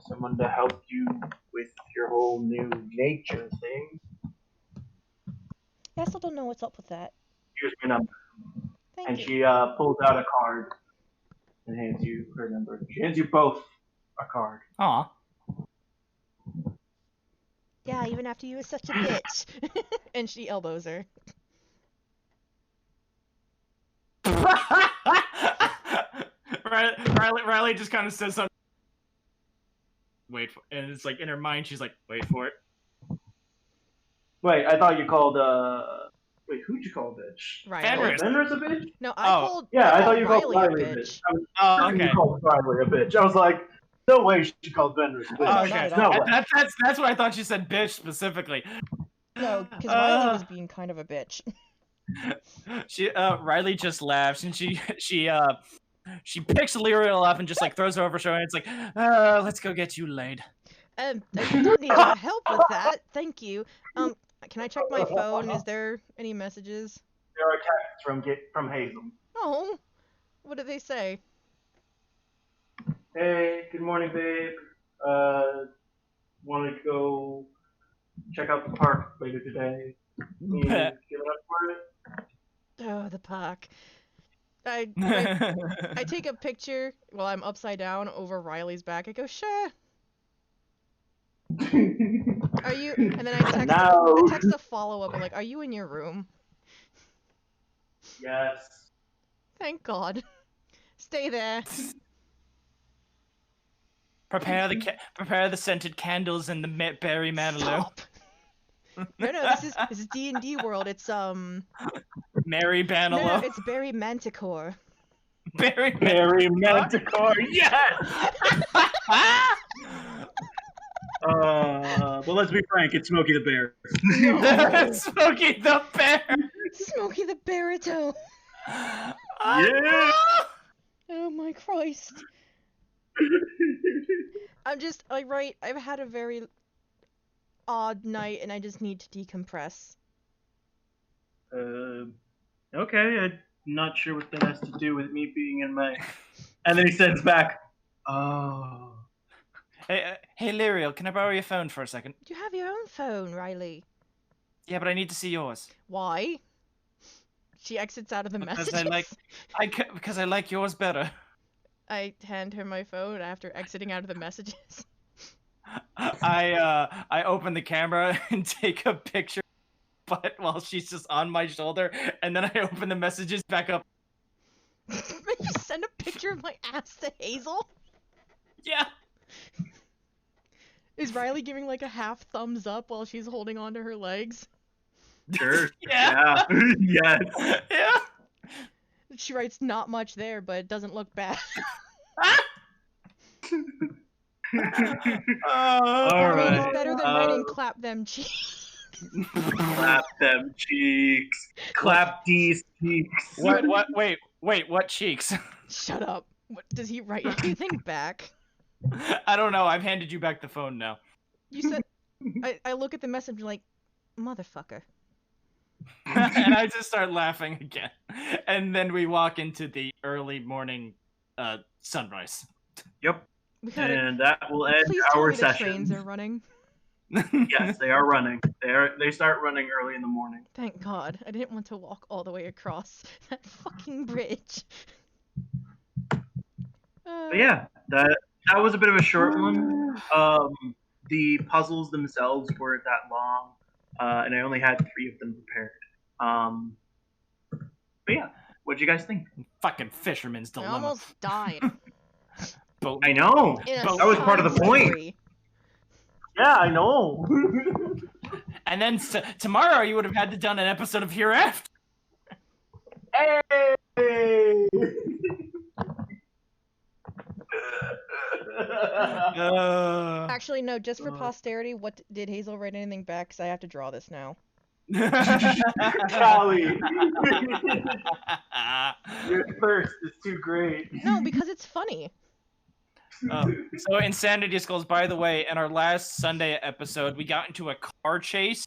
someone to help you with your whole new nature thing, I still don't know what's up with that. here's my number. Thank And you. she pulls out a card and hands you her number. She hands you both a card. Aw. Yeah, even after you were such a bitch. And she elbows her. Riley just kind of says something. Wait for, and it's like in her mind, she's like, "Wait for it." Wait, I thought you called. Wait, who'd you call bitch? Riley. Fenris a bitch? No, I called. Yeah, I thought you called Riley Riley a bitch. You called Riley a bitch. I was like, no way she called Fenris a bitch. Okay, No way. that's what I thought she said, bitch specifically. No, because Riley was being kind of a bitch. Riley just laughs and she picks Lirael up and just like throws her over her shoulder and it's like, let's go get you laid. I don't need your help with that. Thank you. Can I check my phone? Is there any messages? There are texts from Hazel. Oh, what did they say? Hey, good morning, babe. Want to go check out the park later today? You give it up for it? Oh, the park. I take a picture while I'm upside down over Riley's back. I go, sure. Are you? And then I text a follow-up. I'm like, are you in your room? Yes. Thank God. Stay there. Prepare the scented candles and the berry manilow. Stop. No, this is D&D world. It's Mary Manilow. No, it's Berry Manticore. Berry Manticore. Yes. But let's be frank, it's Smokey the Bear. No. Smokey the Bear. Smokey the Baritone. Yeah. Oh my Christ. I'm just I've had a very odd night and I just need to decompress. Okay, I'm not sure what that has to do with me being in my... And then he sends back, oh... Hey, Lirael, can I borrow your phone for a second? You have your own phone, Riley. Yeah, but I need to see yours. Why? She exits out of the messages. Because I like yours better. I hand her my phone after exiting out of the messages. I open the camera and take a picture, but while she's just on my shoulder, and then I open the messages back up. You send a picture of my ass to Hazel? Yeah. Is Riley giving like a half thumbs up while she's holding onto her legs? Sure. Yeah. Yes. Yeah. She writes not much there, but it doesn't look bad. All right. It's better than writing clap them cheeks. Clap them cheeks. Clap these cheeks. What? Wait, what cheeks? Shut up. What, does he write anything back? I don't know. I've handed you back the phone now. You said... I look at the message like, motherfucker. And I just start laughing again. And then we walk into the early morning sunrise. Yep. And that will end Please our tell me session. The trains are running. Yes, they are running. They start running early in the morning. Thank God. I didn't want to walk all the way across that fucking bridge. But yeah, that was a bit of a short one. The puzzles themselves weren't that long, and I only had 3 of them prepared. But yeah, what'd you guys think? Fucking fisherman's I dilemma. almost died. I know. That was part of the point. Yeah, I know. And then tomorrow you would have had to done an episode of Hereafter. Hey! Actually, no, just for posterity, what did Hazel write anything back? Because I have to draw this now. Callie! Your thirst is too great. No, because it's funny. So Insanity Skulls, by the way, in our last Sunday episode, we got into a car chase,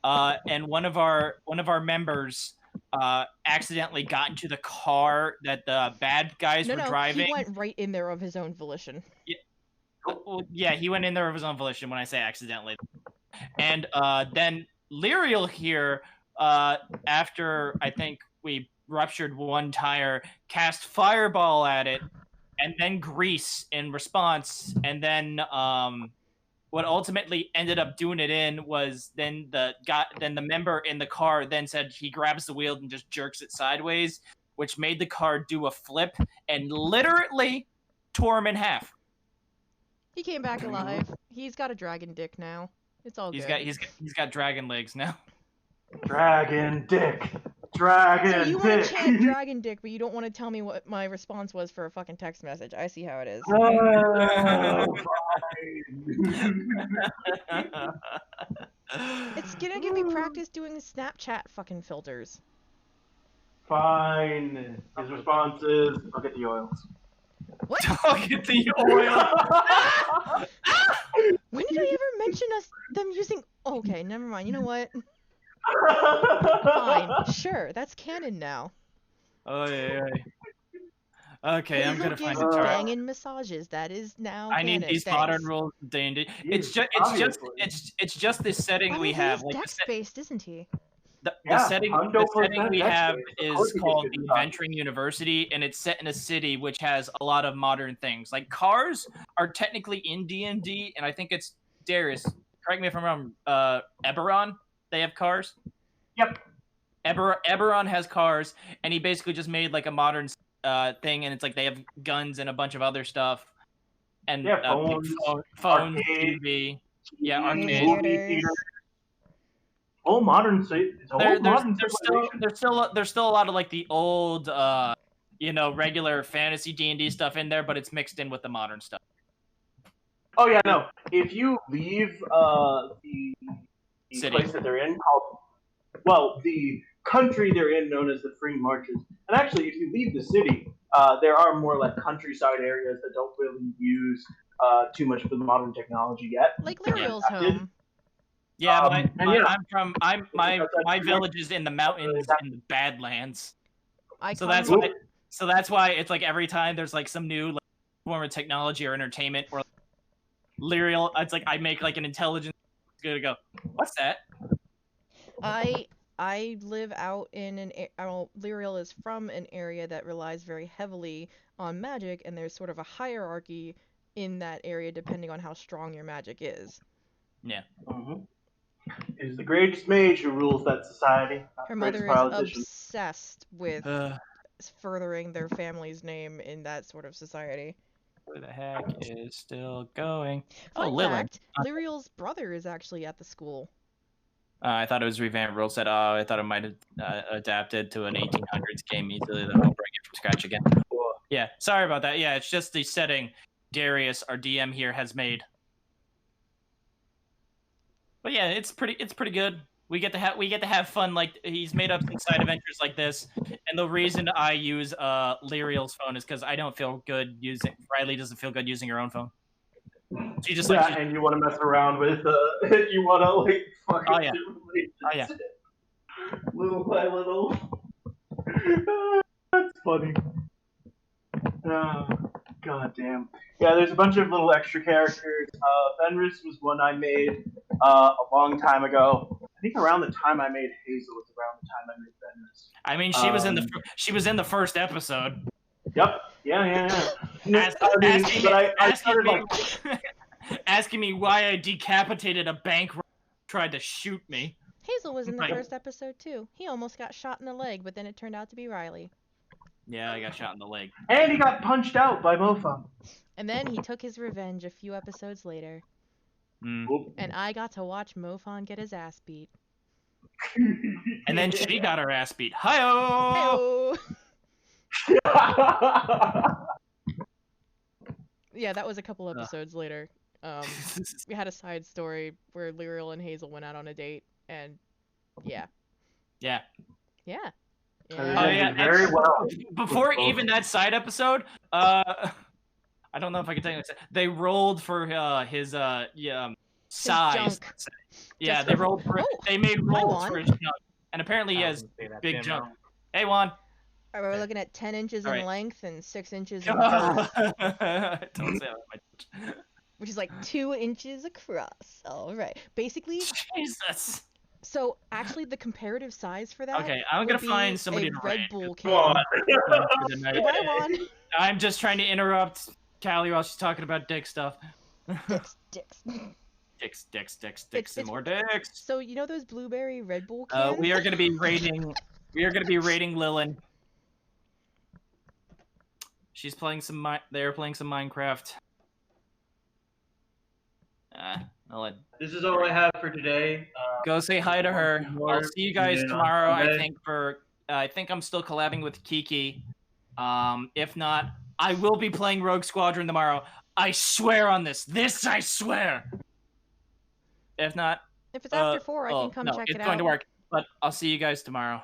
and one of our members accidentally got into the car that the bad guys were driving. He went right in there of his own volition. Yeah, he went in there of his own volition when I say accidentally. And then Lirael here, after I think we ruptured one tire, cast Fireball at it, and then Grease in response, and then what ultimately ended up doing it in was then the member in the car then said he grabs the wheel and just jerks it sideways, which made the car do a flip and literally tore him in half. He came back alive. He's got a dragon dick now. It's all good. He's got dragon legs now. Dragon dick. Dragon dick. So you want to chant dragon dick, but you don't want to tell me what my response was for a fucking text message. I see how it is. It's gonna give me practice doing Snapchat fucking filters. Fine. His response is, I'll get the oils. What? I'll get the oil. When did I ever mention them using... Okay, never mind. You know what? Fine. Sure, that's canon now. Oh, yeah. Okay, I'm gonna find Hazel a chart. banging massages. That is now I need canon. these modern rules of D&D. It's just this setting we have. He's dex-based, isn't he? The setting we have is called the Adventuring University, and it's set in a city which has a lot of modern things. Like cars are technically in D&D, and I think it's Darius. Correct me if I'm wrong. Eberron, they have cars. Yep. Eberron has cars, and he basically just made like a modern thing, and it's like they have guns and a bunch of other stuff, and phones, TV, arcade. Whole modern state. There's still a lot of like the old, regular fantasy D&D stuff in there, but it's mixed in with the modern stuff. Oh yeah, no. If you leave the city place that they're in, the country they're in, known as the Free Marches, and actually, if you leave the city, there are more like countryside areas that don't really use too much of the modern technology yet. Like Lirael's home. Yeah, my village is in the mountains in the Badlands. So that's why it's like every time there's like some new form of technology or entertainment or Lirael, it's like I make like an intelligence to go, what's that? I live out in an Lirael is from an area that relies very heavily on magic, and there's sort of a hierarchy in that area depending on how strong your magic is. Yeah. Mm-hmm. It is the greatest mage who rules that society. Her mother is obsessed with furthering their family's name in that sort of society. Where the heck is still going? Fun fact, Lirael's brother is actually at the school. I thought it was revamped rule set. I thought it might have adapted to an 1800s game easily. Then I'll bring it from scratch again. Yeah, sorry about that. Yeah, it's just the setting Darius, our DM here, has made. But yeah, it's pretty good. We get to have fun. Like he's made up some side adventures like this, and the reason I use Lirael's phone is because I don't feel good using. Railiegh doesn't feel good using her own phone. She just and you want to mess around with you want to like fucking little by little. That's funny. Oh, God damn. Yeah, there's a bunch of little extra characters. Fenris was one I made a long time ago. I think around the time I made Hazel was around the time I made Fenris. I mean, she was in the first episode. Yep. Yeah. Asking me why I decapitated a bank robber who tried to shoot me. Hazel was in the first episode too. He almost got shot in the leg, but then it turned out to be Railiegh. Yeah, I got shot in the leg. And he got punched out by Mofo. And then he took his revenge a few episodes later. And I got to watch Mofon get his ass beat. And then she got her ass beat. Hi-oh! Yeah, that was a couple episodes later. We had a side story where Lirael and Hazel went out on a date, and yeah. Yeah. Yeah. Very well. Before even that side episode, I don't know if I can tell you. They rolled for his size. Yeah, they rolled for. They made rolls for his junk, and apparently he has big junk. Hey, Juan. All right, we're looking at 10 inches in length and 6 inches in girth. Don't say that much. Which is like 2 inches across. All right. Basically. Jesus. So actually, the comparative size for that. Okay, I'm gonna find somebody to Red Bull can. Goodbye, Juan. I'm just trying to interrupt Callie while she's talking about dick stuff. Dicks, and more dicks. So you know those blueberry Red Bull cans? We are gonna be rating. We are gonna be rating Lilin. She's playing some. They're playing some Minecraft. Lilin. This is all I have for today. Go say hi to her. I'll see you guys tomorrow. I think I'm still collabing with Kiki. If not, I will be playing Rogue Squadron tomorrow. I swear on this. This I swear. If not, if it's after 4, I can come check it out. It's going to work. But I'll see you guys tomorrow.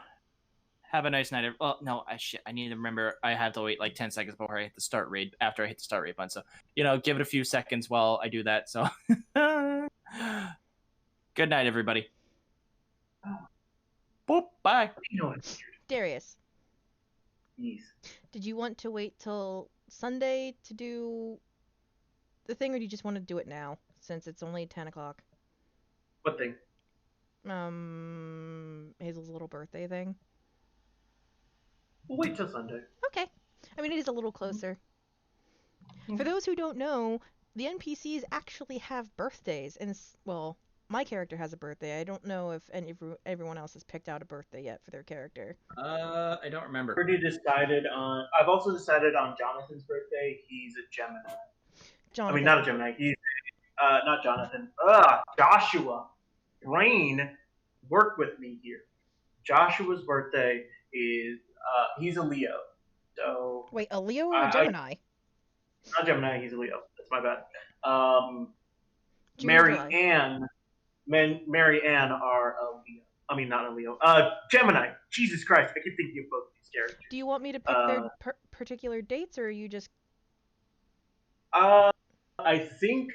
Have a nice night. No, I need to remember. I have to wait like 10 seconds before I hit the start raid. After I hit the start raid button, so give it a few seconds while I do that. So, good night, everybody. Boop. Bye. Darius. Yes. Did you want to wait till Sunday to do the thing, or do you just want to do it now since it's only 10 o'clock? What thing? Hazel's little birthday thing. We'll wait till Sunday. Okay. I mean, it is a little closer. For those who don't know, the NPCs actually have birthdays, and well, my character has a birthday. I don't know if everyone else has picked out a birthday yet for their character. I don't remember. I've also decided on Jonathan's birthday. He's a Gemini. Jonathan. I mean, not a Gemini. He's not Jonathan. Joshua. Brain, work with me here. Joshua's birthday is he's a Leo. So wait, a Leo or a Gemini? Not Gemini. He's a Leo. That's my bad. Mary Ann are a Leo. I mean, not a Leo. Gemini. Jesus Christ! I keep thinking of both these characters. Do you want me to pick their particular dates, or are you just? I think.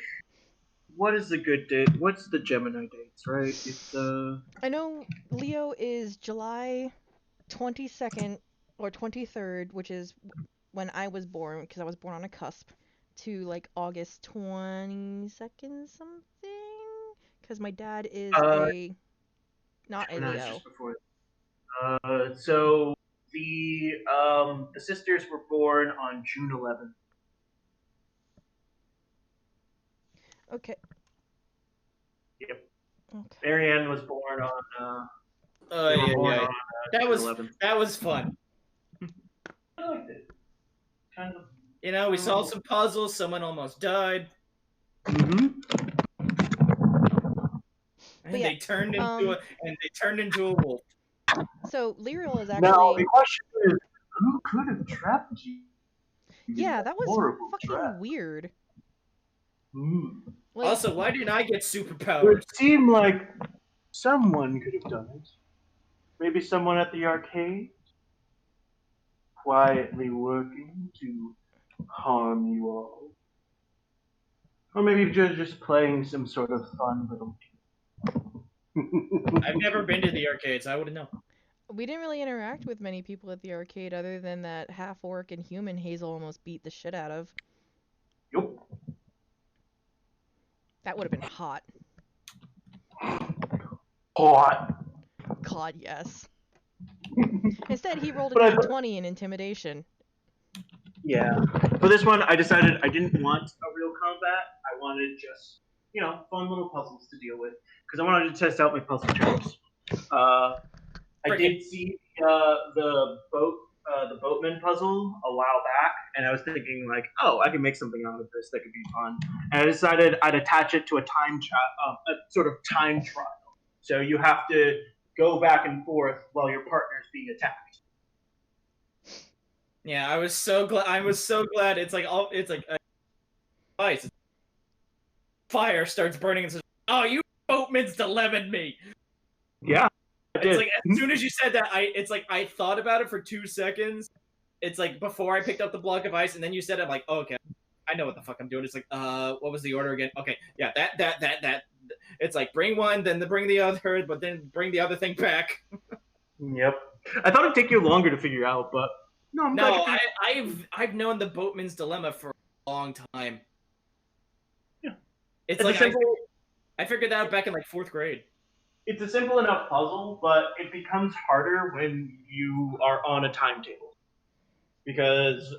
What is the good date? What's the Gemini dates? Right? It's I know Leo is July 22nd or 23rd, which is when I was born, because I was born on a cusp, to like August 22nd something, because my dad is not a Leo. Just before. So the sisters were born on June 11th. Okay. Yep. Okay. Marianne was born on. That was fun. I liked it. Kind of. We solved some puzzles. Someone almost died. Mm-hmm. And they turned into a wolf. So Lirael is actually. Now the question is, who could have trapped you? Yeah, that was fucking weird. Like, also, why didn't I get superpowers? It seemed like someone could have done it. Maybe someone at the arcade, quietly working to harm you all. Or maybe just playing some sort of fun little I've never been to the arcades. I wouldn't know. We didn't really interact with many people at the arcade other than that half-orc and human Hazel almost beat the shit out of. Yep. That would have been hot. Hot. God, yes. Instead, he rolled a 20 in intimidation. Yeah. For this one, I decided I didn't want a real combat. I wanted just, fun little puzzles to deal with. Because I wanted to test out my puzzle chops. I did see the boat the boatman puzzle a while back, and I was thinking like, oh, I can make something out of this that could be fun. And I decided I'd attach it to a sort of time trial. So you have to go back and forth while your partner's being attacked. Yeah, I was so glad. It's like ice. Fire starts burning and says, "Oh, you boatman's dilemmaed me." Yeah, it's like as soon as you said that, I thought about it for 2 seconds. It's like before I picked up the block of ice, and then you said it, I'm like, oh, okay, I know what the fuck I'm doing. It's like, what was the order again? Okay, yeah, that. It's like bring one, then bring the other, but then bring the other thing back. Yep. I thought it'd take you longer to figure out, but no. I've known the boatman's dilemma for a long time. Yeah. It's like I figured that out back in like 4th grade. It's a simple enough puzzle, but it becomes harder when you are on a timetable. Because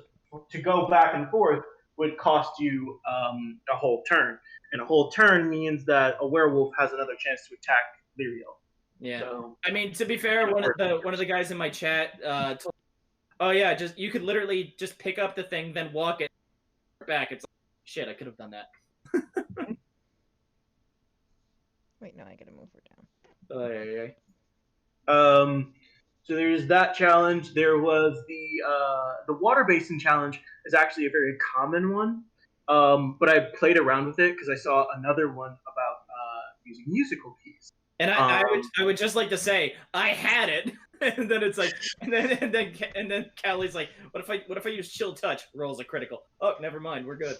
to go back and forth would cost you a whole turn. And a whole turn means that a werewolf has another chance to attack Lirael. Yeah. So, I mean, to be fair, one of the guys in my chat told, oh yeah, you could literally just pick up the thing, then walk it back. It's like, shit, I could have done that. Wait, no, I gotta move her down. Oh, yeah. So there's that challenge. There was the water basin challenge is actually a very common one. But I played around with it because I saw another one about using musical keys. And I would just like to say I had it, and then it's like, and then Callie's like, what if I use chill touch? Rolls a critical. Oh, never mind, we're good.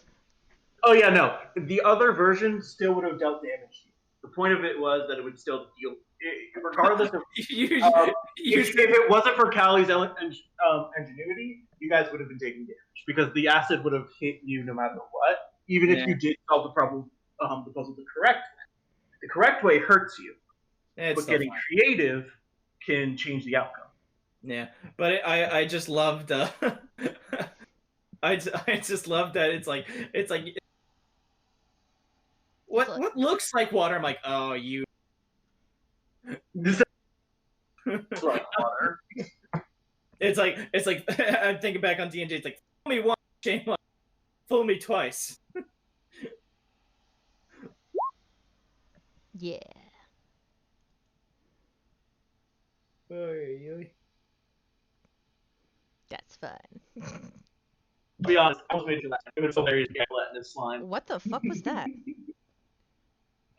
Oh yeah, no. The other version still would have dealt damage to you. The point of it was that it would still deal, regardless of if it wasn't for Callie's ingenuity, you guys would have been taking damage because the acid would have hit you no matter what, even if you did solve the problem, the puzzle the correct way. The correct way hurts you, but getting creative can change the outcome. Yeah, but I just loved I just love that it's like what looks like water. I'm like, oh, you. This is like water. It's like I'm thinking back on D&D. It's like fool me once, shame on, fool me twice. Yeah. That's fun. To be honest, I was made to laugh. It was hilarious to get in this slime. What the fuck was that?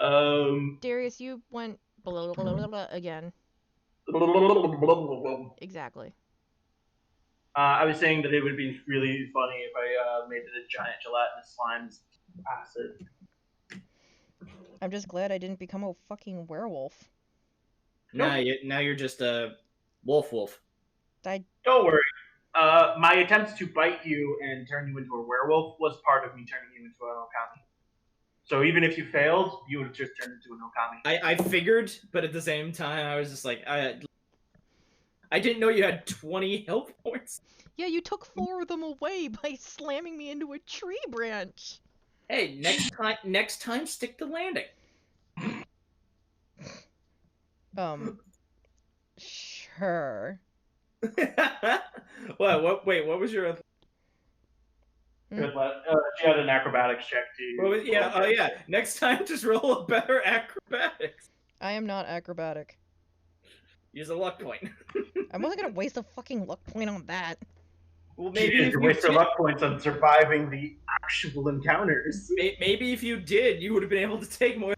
Darius, you went blah, blah, blah, blah, blah, again. Exactly. I was saying that it would be really funny if I made it a giant gelatinous slime's acid. I'm just glad I didn't become a fucking werewolf. Now you're just a wolf. Don't worry. My attempts to bite you and turn you into a werewolf was part of me turning you into an Okami. So even if you failed, you would have just turned into an Okami. I figured, but at the same time, I was just like, I didn't know you had 20 health points. Yeah, you took 4 of them away by slamming me into a tree branch. Hey, next time, stick to landing. Sure. What? Wait, what was your? She had an acrobatics check too. Yeah. Next time, just roll a better acrobatics. I am not acrobatic. Use a luck point. I wasn't gonna waste a fucking luck point on that. Well, maybe you waste your luck points on surviving the actual encounters. Maybe if you did, you would have been able to take more.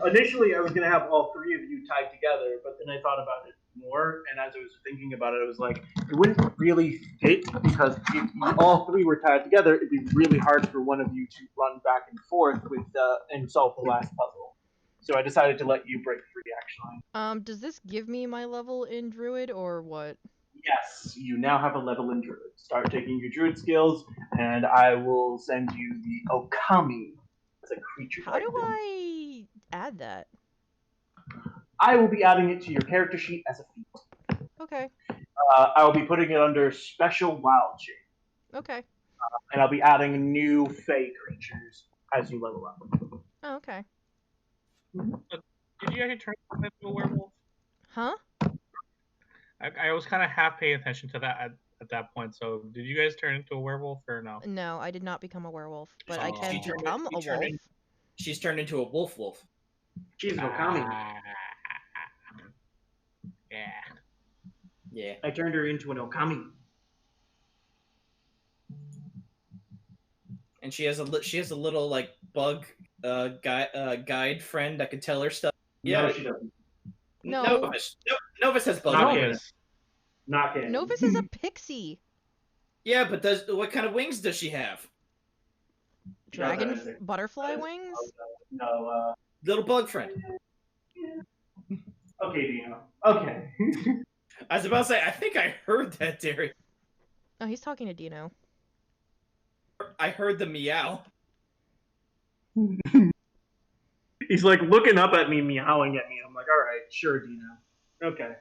Initially, I was going to have all 3 of you tied together, but then I thought about it more, and as I was thinking about it, I was like, it wouldn't really fit, because if all 3 were tied together, it'd be really hard for one of you to run back and forth and solve the last puzzle. So I decided to let you break free, actually. Does this give me my level in Druid, or what? Yes, you now have a level in Druid. Start taking your Druid skills, and I will send you the Okami as a creature. How do I add that? I will be adding it to your character sheet as a feat. Okay. I will be putting it under Special Wild Shape. Okay. And I'll be adding new Fey creatures as you level up. Oh, okay. Did you actually turn into a werewolf? Huh? I was kind of half paying attention to that at that point. So, did you guys turn into a werewolf or no? No, I did not become a werewolf, but I Oh. can become a wolf. She's turned into a wolf. She's an Okami. Yeah. Yeah. I turned her into an Okami. And she has a little like bug guide friend that can tell her stuff. Yeah, No, she doesn't. No. Novus has bug. Not canon. Novus is a pixie. Yeah, but what kind of wings does she have? Dragon butterfly wings? No, Little bug friend. Okay, Dino. Okay. I was about to say, I think I heard that, Derry. Oh, he's talking to Dino. I heard the meow. He's like looking up at me, meowing at me. I'm like, all right, sure, Dino. Okay.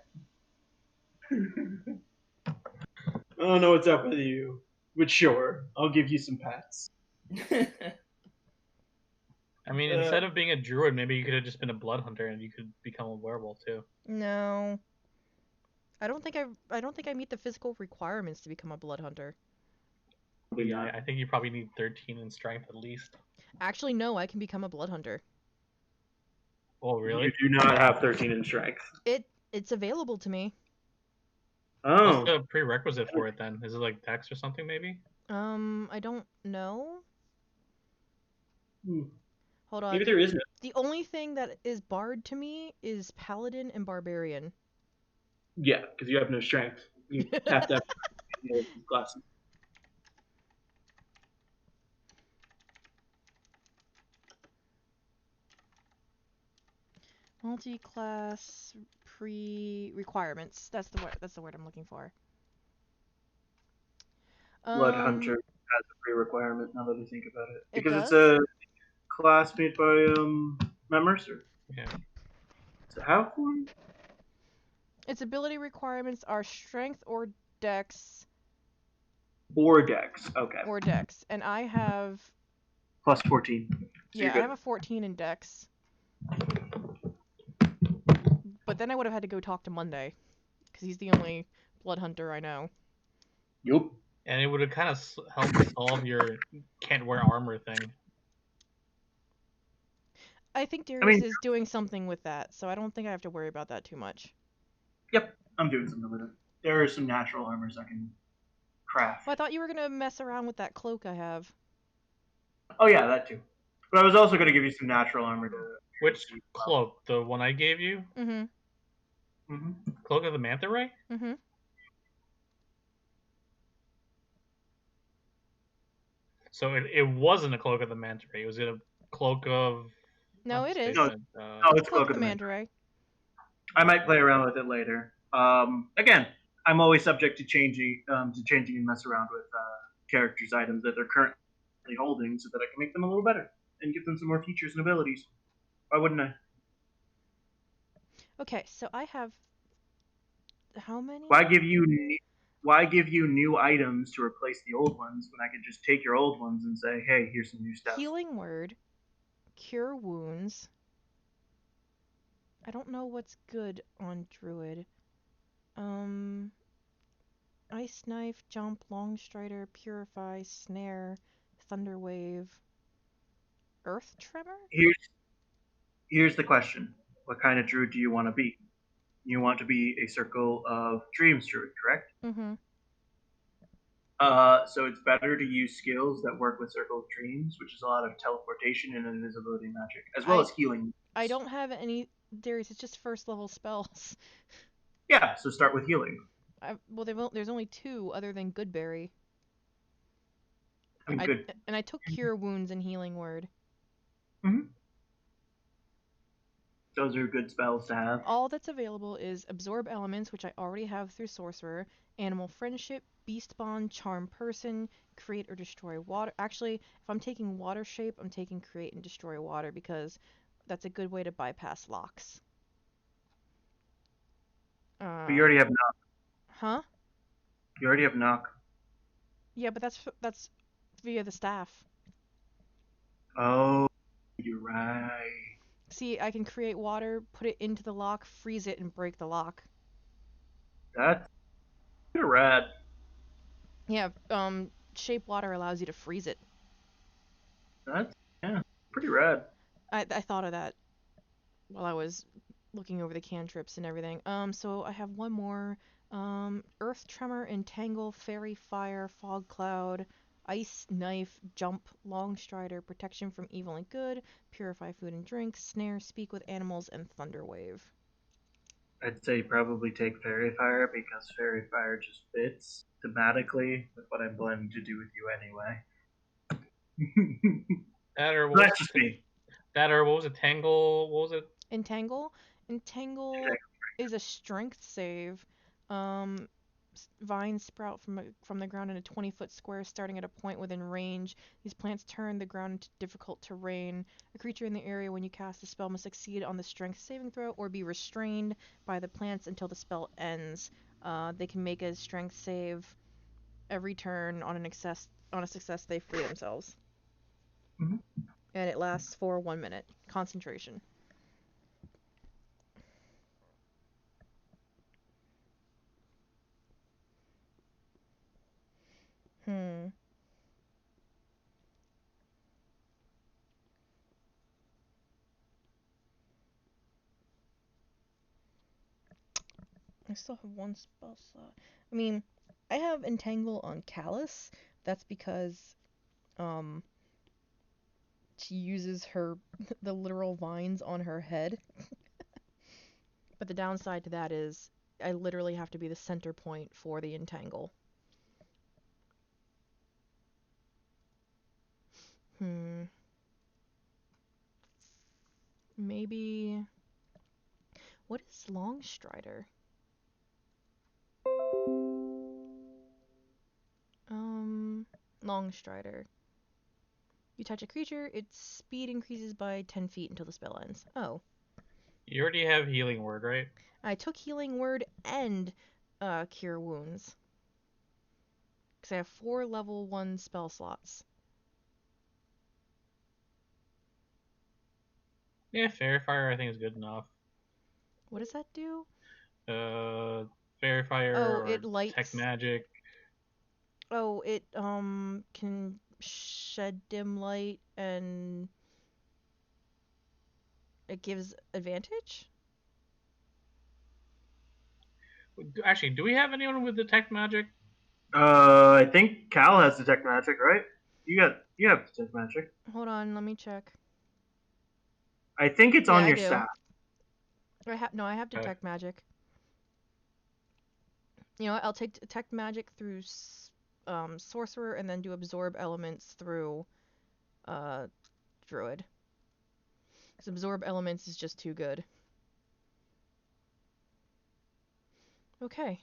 I don't know what's up with you, but sure, I'll give you some pats. I mean, instead of being a druid, maybe you could have just been a blood hunter and you could become a werewolf too. No. I don't think I meet the physical requirements to become a blood hunter. Yeah, I think you probably need 13 in strength at least. Actually, no, I can become a blood hunter. Oh, really? You do not have 13 in strength. It's available to me. Oh. What's the prerequisite for it then? Is it like dex or something maybe? I don't know. Hold on. Maybe there isn't. The only thing that is barred to me is paladin and barbarian. Yeah, because you have no strength. You have to have glasses. Multi-class requirements. That's the word I'm looking for. Blood Hunter has a pre-requirement now that I think about it. Because does? it's a class made by Matt Mercer. Yeah. So how for? Its ability requirements are strength or dex. Or dex, okay. Or dex. And I have plus 14. So yeah, I have a 14 in dex. But then I would have had to go talk to Monday, because he's the only blood hunter I know. Yup. And it would have kind of helped solve your can't wear armor thing. I think Darius is doing something with that, so I don't think I have to worry about that too much. Yep, I'm doing something with it. There are some natural armors I can craft. Well, I thought you were going to mess around with that cloak I have. Oh yeah, that too. But I was also going to give you some natural armor to... Which cloak? The one I gave you? Mm-hmm. Mm-hmm. Cloak of the Manta Ray? Mm-hmm. So it wasn't a Cloak of the Manta Ray. Was it a Cloak of... No, it is. No, it's Cloak of the Manta Ray. I might play around with it later. Again, I'm always subject to changing and mess around with characters' items that they're currently holding so that I can make them a little better and give them some more features and abilities. Why wouldn't I? Okay, so I have how many? Why give you new items to replace the old ones when I could just take your old ones and say, hey, here's some new stuff? Healing word, cure wounds. I don't know what's good on druid. Ice knife, jump, long strider, purify, snare, thunder wave, earth tremor. Here's the question: what kind of druid do you want to be? You want to be a Circle of Dreams druid, correct? Mm-hmm. So it's better to use skills that work with Circle of Dreams, which is a lot of teleportation and invisibility magic, as well as healing. I don't have any, Darius, it's just first level spells. Yeah, so start with healing. Well, there's only 2 other than Goodberry. Good. And I took Cure Wounds and Healing Word. Mm-hmm. Those are good spells to have. All that's available is Absorb Elements, which I already have through Sorcerer, Animal Friendship, Beast Bond, Charm Person, Create or Destroy Water. Actually, if I'm taking Water Shape, I'm taking Create and Destroy Water because that's a good way to bypass locks. But you already have Knock. Huh? You already have Knock. Yeah, but that's via the staff. Oh, you're right. See, I can create water, put it into the lock, freeze it, and break the lock. That's kind of rad. Yeah, shape water allows you to freeze it. That's pretty rad. I thought of that while I was looking over the cantrips and everything. So I have one more. Earth Tremor, Entangle, Fairy Fire, Fog Cloud, Ice Knife, Jump, Long Strider, Protection from Evil and Good, Purify Food and Drink, Snare, Speak with Animals, and Thunder Wave. I'd say probably take Fairy Fire because Fairy Fire just fits thematically with what I'm planning to do with you anyway. That or That's just me. That or what was it? Tangle? What was it? Entangle? Entangle is a strength save. Vines sprout from the ground in a 20-foot square starting at a point within range. These plants turn the ground into difficult terrain. A creature in the area when you cast the spell must succeed on the strength saving throw or be restrained by the plants until the spell ends. They can make a strength save every turn. On a success they free themselves. Mm-hmm. And it lasts for 1 minute. Concentration. I still have one spell slot. I mean, I have Entangle on Callus. That's because, she uses the literal vines on her head. But the downside to that is I literally have to be the center point for the Entangle. Maybe... What is Long Strider? Long Strider. You touch a creature, its speed increases by 10 feet until the spell ends. Oh. You already have Healing Word, right? I took Healing Word and Cure Wounds. Because I have 4 level 1 spell slots. Yeah, Fairy Fire I think is good enough. What does that do? Fairy Fire or it lights... Tech Magic. Oh, it can shed dim light and it gives advantage? Actually, do we have anyone with Detect Magic? I think Cal has Detect Magic, right? You have Detect Magic. Hold on, let me check. I think it's on your staff. I have Detect Magic. You know what, I'll take Detect Magic through Sorcerer and then do Absorb Elements through Druid. Because Absorb Elements is just too good. Okay.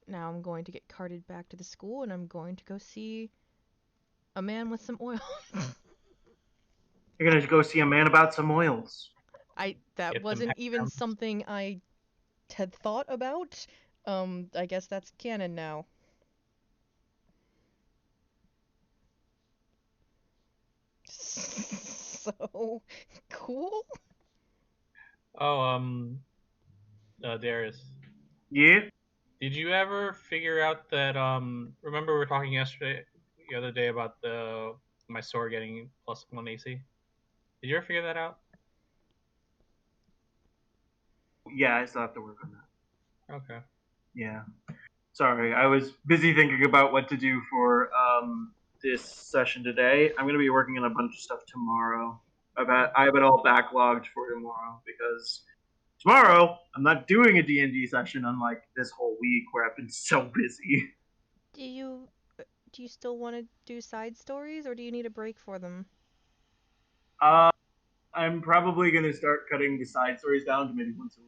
Now I'm going to get carted back to the school and I'm going to go see a man with some oil. You're gonna go see a man about some oils. That wasn't even something I had thought about. I guess that's canon now. So cool. Oh, Darius. Yeah. Did you ever figure out that remember we were talking the other day about my sword getting +1 AC? Did you ever figure that out? Yeah, I still have to work on that. Okay. Yeah. Sorry, I was busy thinking about what to do for this session today. I'm gonna be working on a bunch of stuff tomorrow. I have it all backlogged for tomorrow because tomorrow I'm not doing a D&D session unlike this whole week where I've been so busy. Do you still want to do side stories or do you need a break for them? I'm probably gonna start cutting the side stories down to maybe once a week.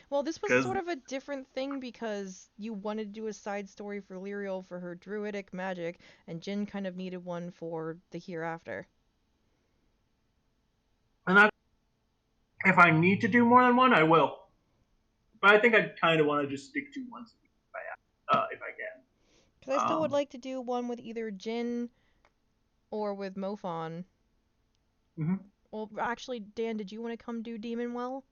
Well, this was sort of a different thing because you wanted to do a side story for Lirael for her druidic magic, and Jin kind of needed one for the hereafter. And if I need to do more than one, I will. But I think I kind of want to just stick to once a week if I can. Because I still would like to do one with either Jin or with Mofon. Mm-hmm. Well, actually, Dan, did you want to come do Demon Well?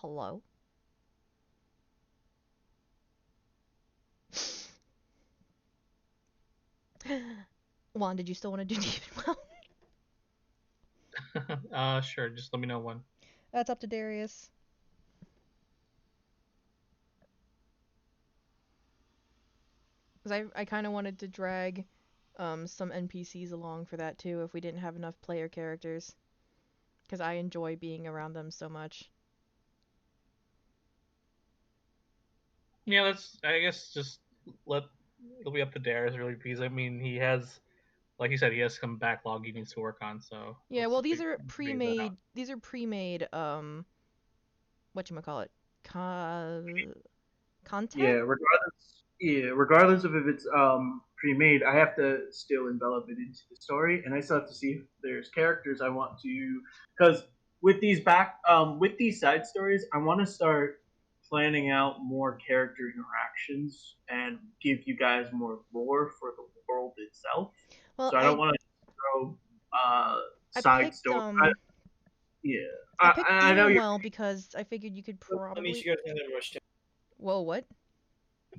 Hello? Juan, did you still want to do Demon Well? Sure. Just let me know when. That's up to Darius. Because I kind of wanted to drag some NPCs along for that too if we didn't have enough player characters. Because I enjoy being around them so much. Yeah, I guess just it'll be up to Darius really, because I mean he has, like you said, he has some backlog he needs to work on. So Yeah, well these are figure that out. pre-made. These are pre-made. Whatchamacallit? Content. Yeah, regardless of if it's pre-made, I have to still envelop it into the story, and I still have to see if there's characters I want to, because with these side stories, I want to start planning out more character interactions and give you guys more lore for the world itself. Well, So I don't want to throw I side picked story. Yeah, I picked I know Demon you're. Well because I figured you could Let me probably. show you guys another voice chat. Whoa, what?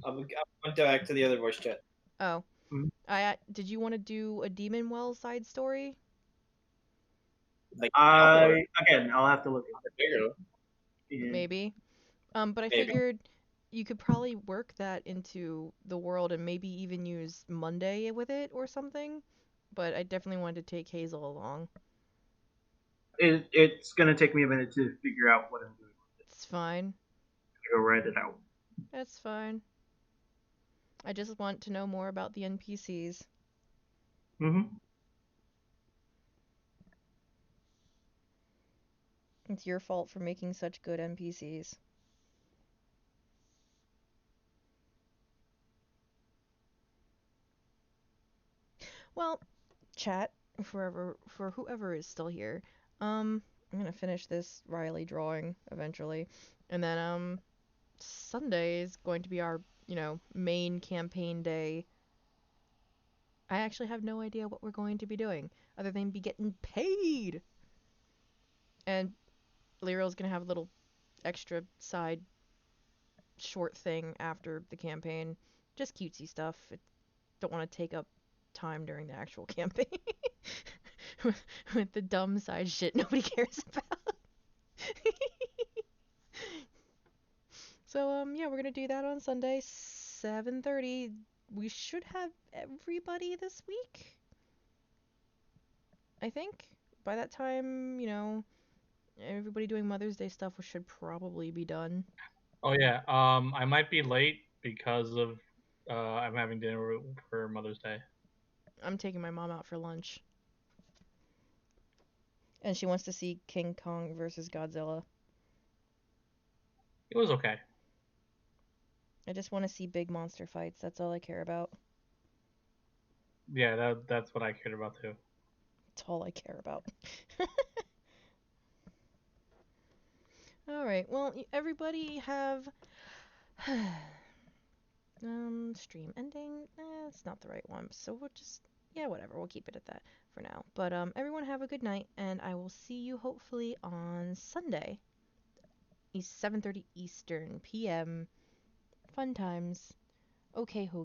I'm back to the other voice chat. Oh. Mhm. Did you want to do a Demon Well side story? Like, Again, I'll have to look at it. bigger. Yeah. Maybe. But I Maybe. figured you could probably work that into the world and maybe even use Monday with it or something. But I definitely wanted to take Hazel along. It's gonna take me a minute to figure out what I'm doing. It's fine. Go write it out. That's fine. I just want to know more about the NPCs. Mm-hmm. It's your fault for making such good NPCs. Well, chat, for whoever is still here, I'm gonna finish this Riley drawing eventually, and then Sunday is going to be our main campaign day. I actually have no idea what we're going to be doing other than be getting paid. And Lirael's gonna have a little extra side short thing after the campaign, just cutesy stuff. Don't want to take up time during the actual campaign with the dumb side shit nobody cares about. So yeah, we're gonna do that on Sunday, 7:30. We should have everybody this week. I think by that time, everybody doing Mother's Day stuff should probably be done. Oh yeah, I might be late because of I'm having dinner for Mother's Day. I'm taking my mom out for lunch. And she wants to see King Kong versus Godzilla. It was okay. I just want to see big monster fights. That's all I care about. Yeah, that's what I cared about too. That's all I care about. Alright, well, everybody have... stream ending? It's not the right one, so we'll just... Yeah, whatever, we'll keep it at that for now. But, everyone have a good night, and I will see you hopefully on Sunday. 7:30 Eastern PM. Fun times. Okay,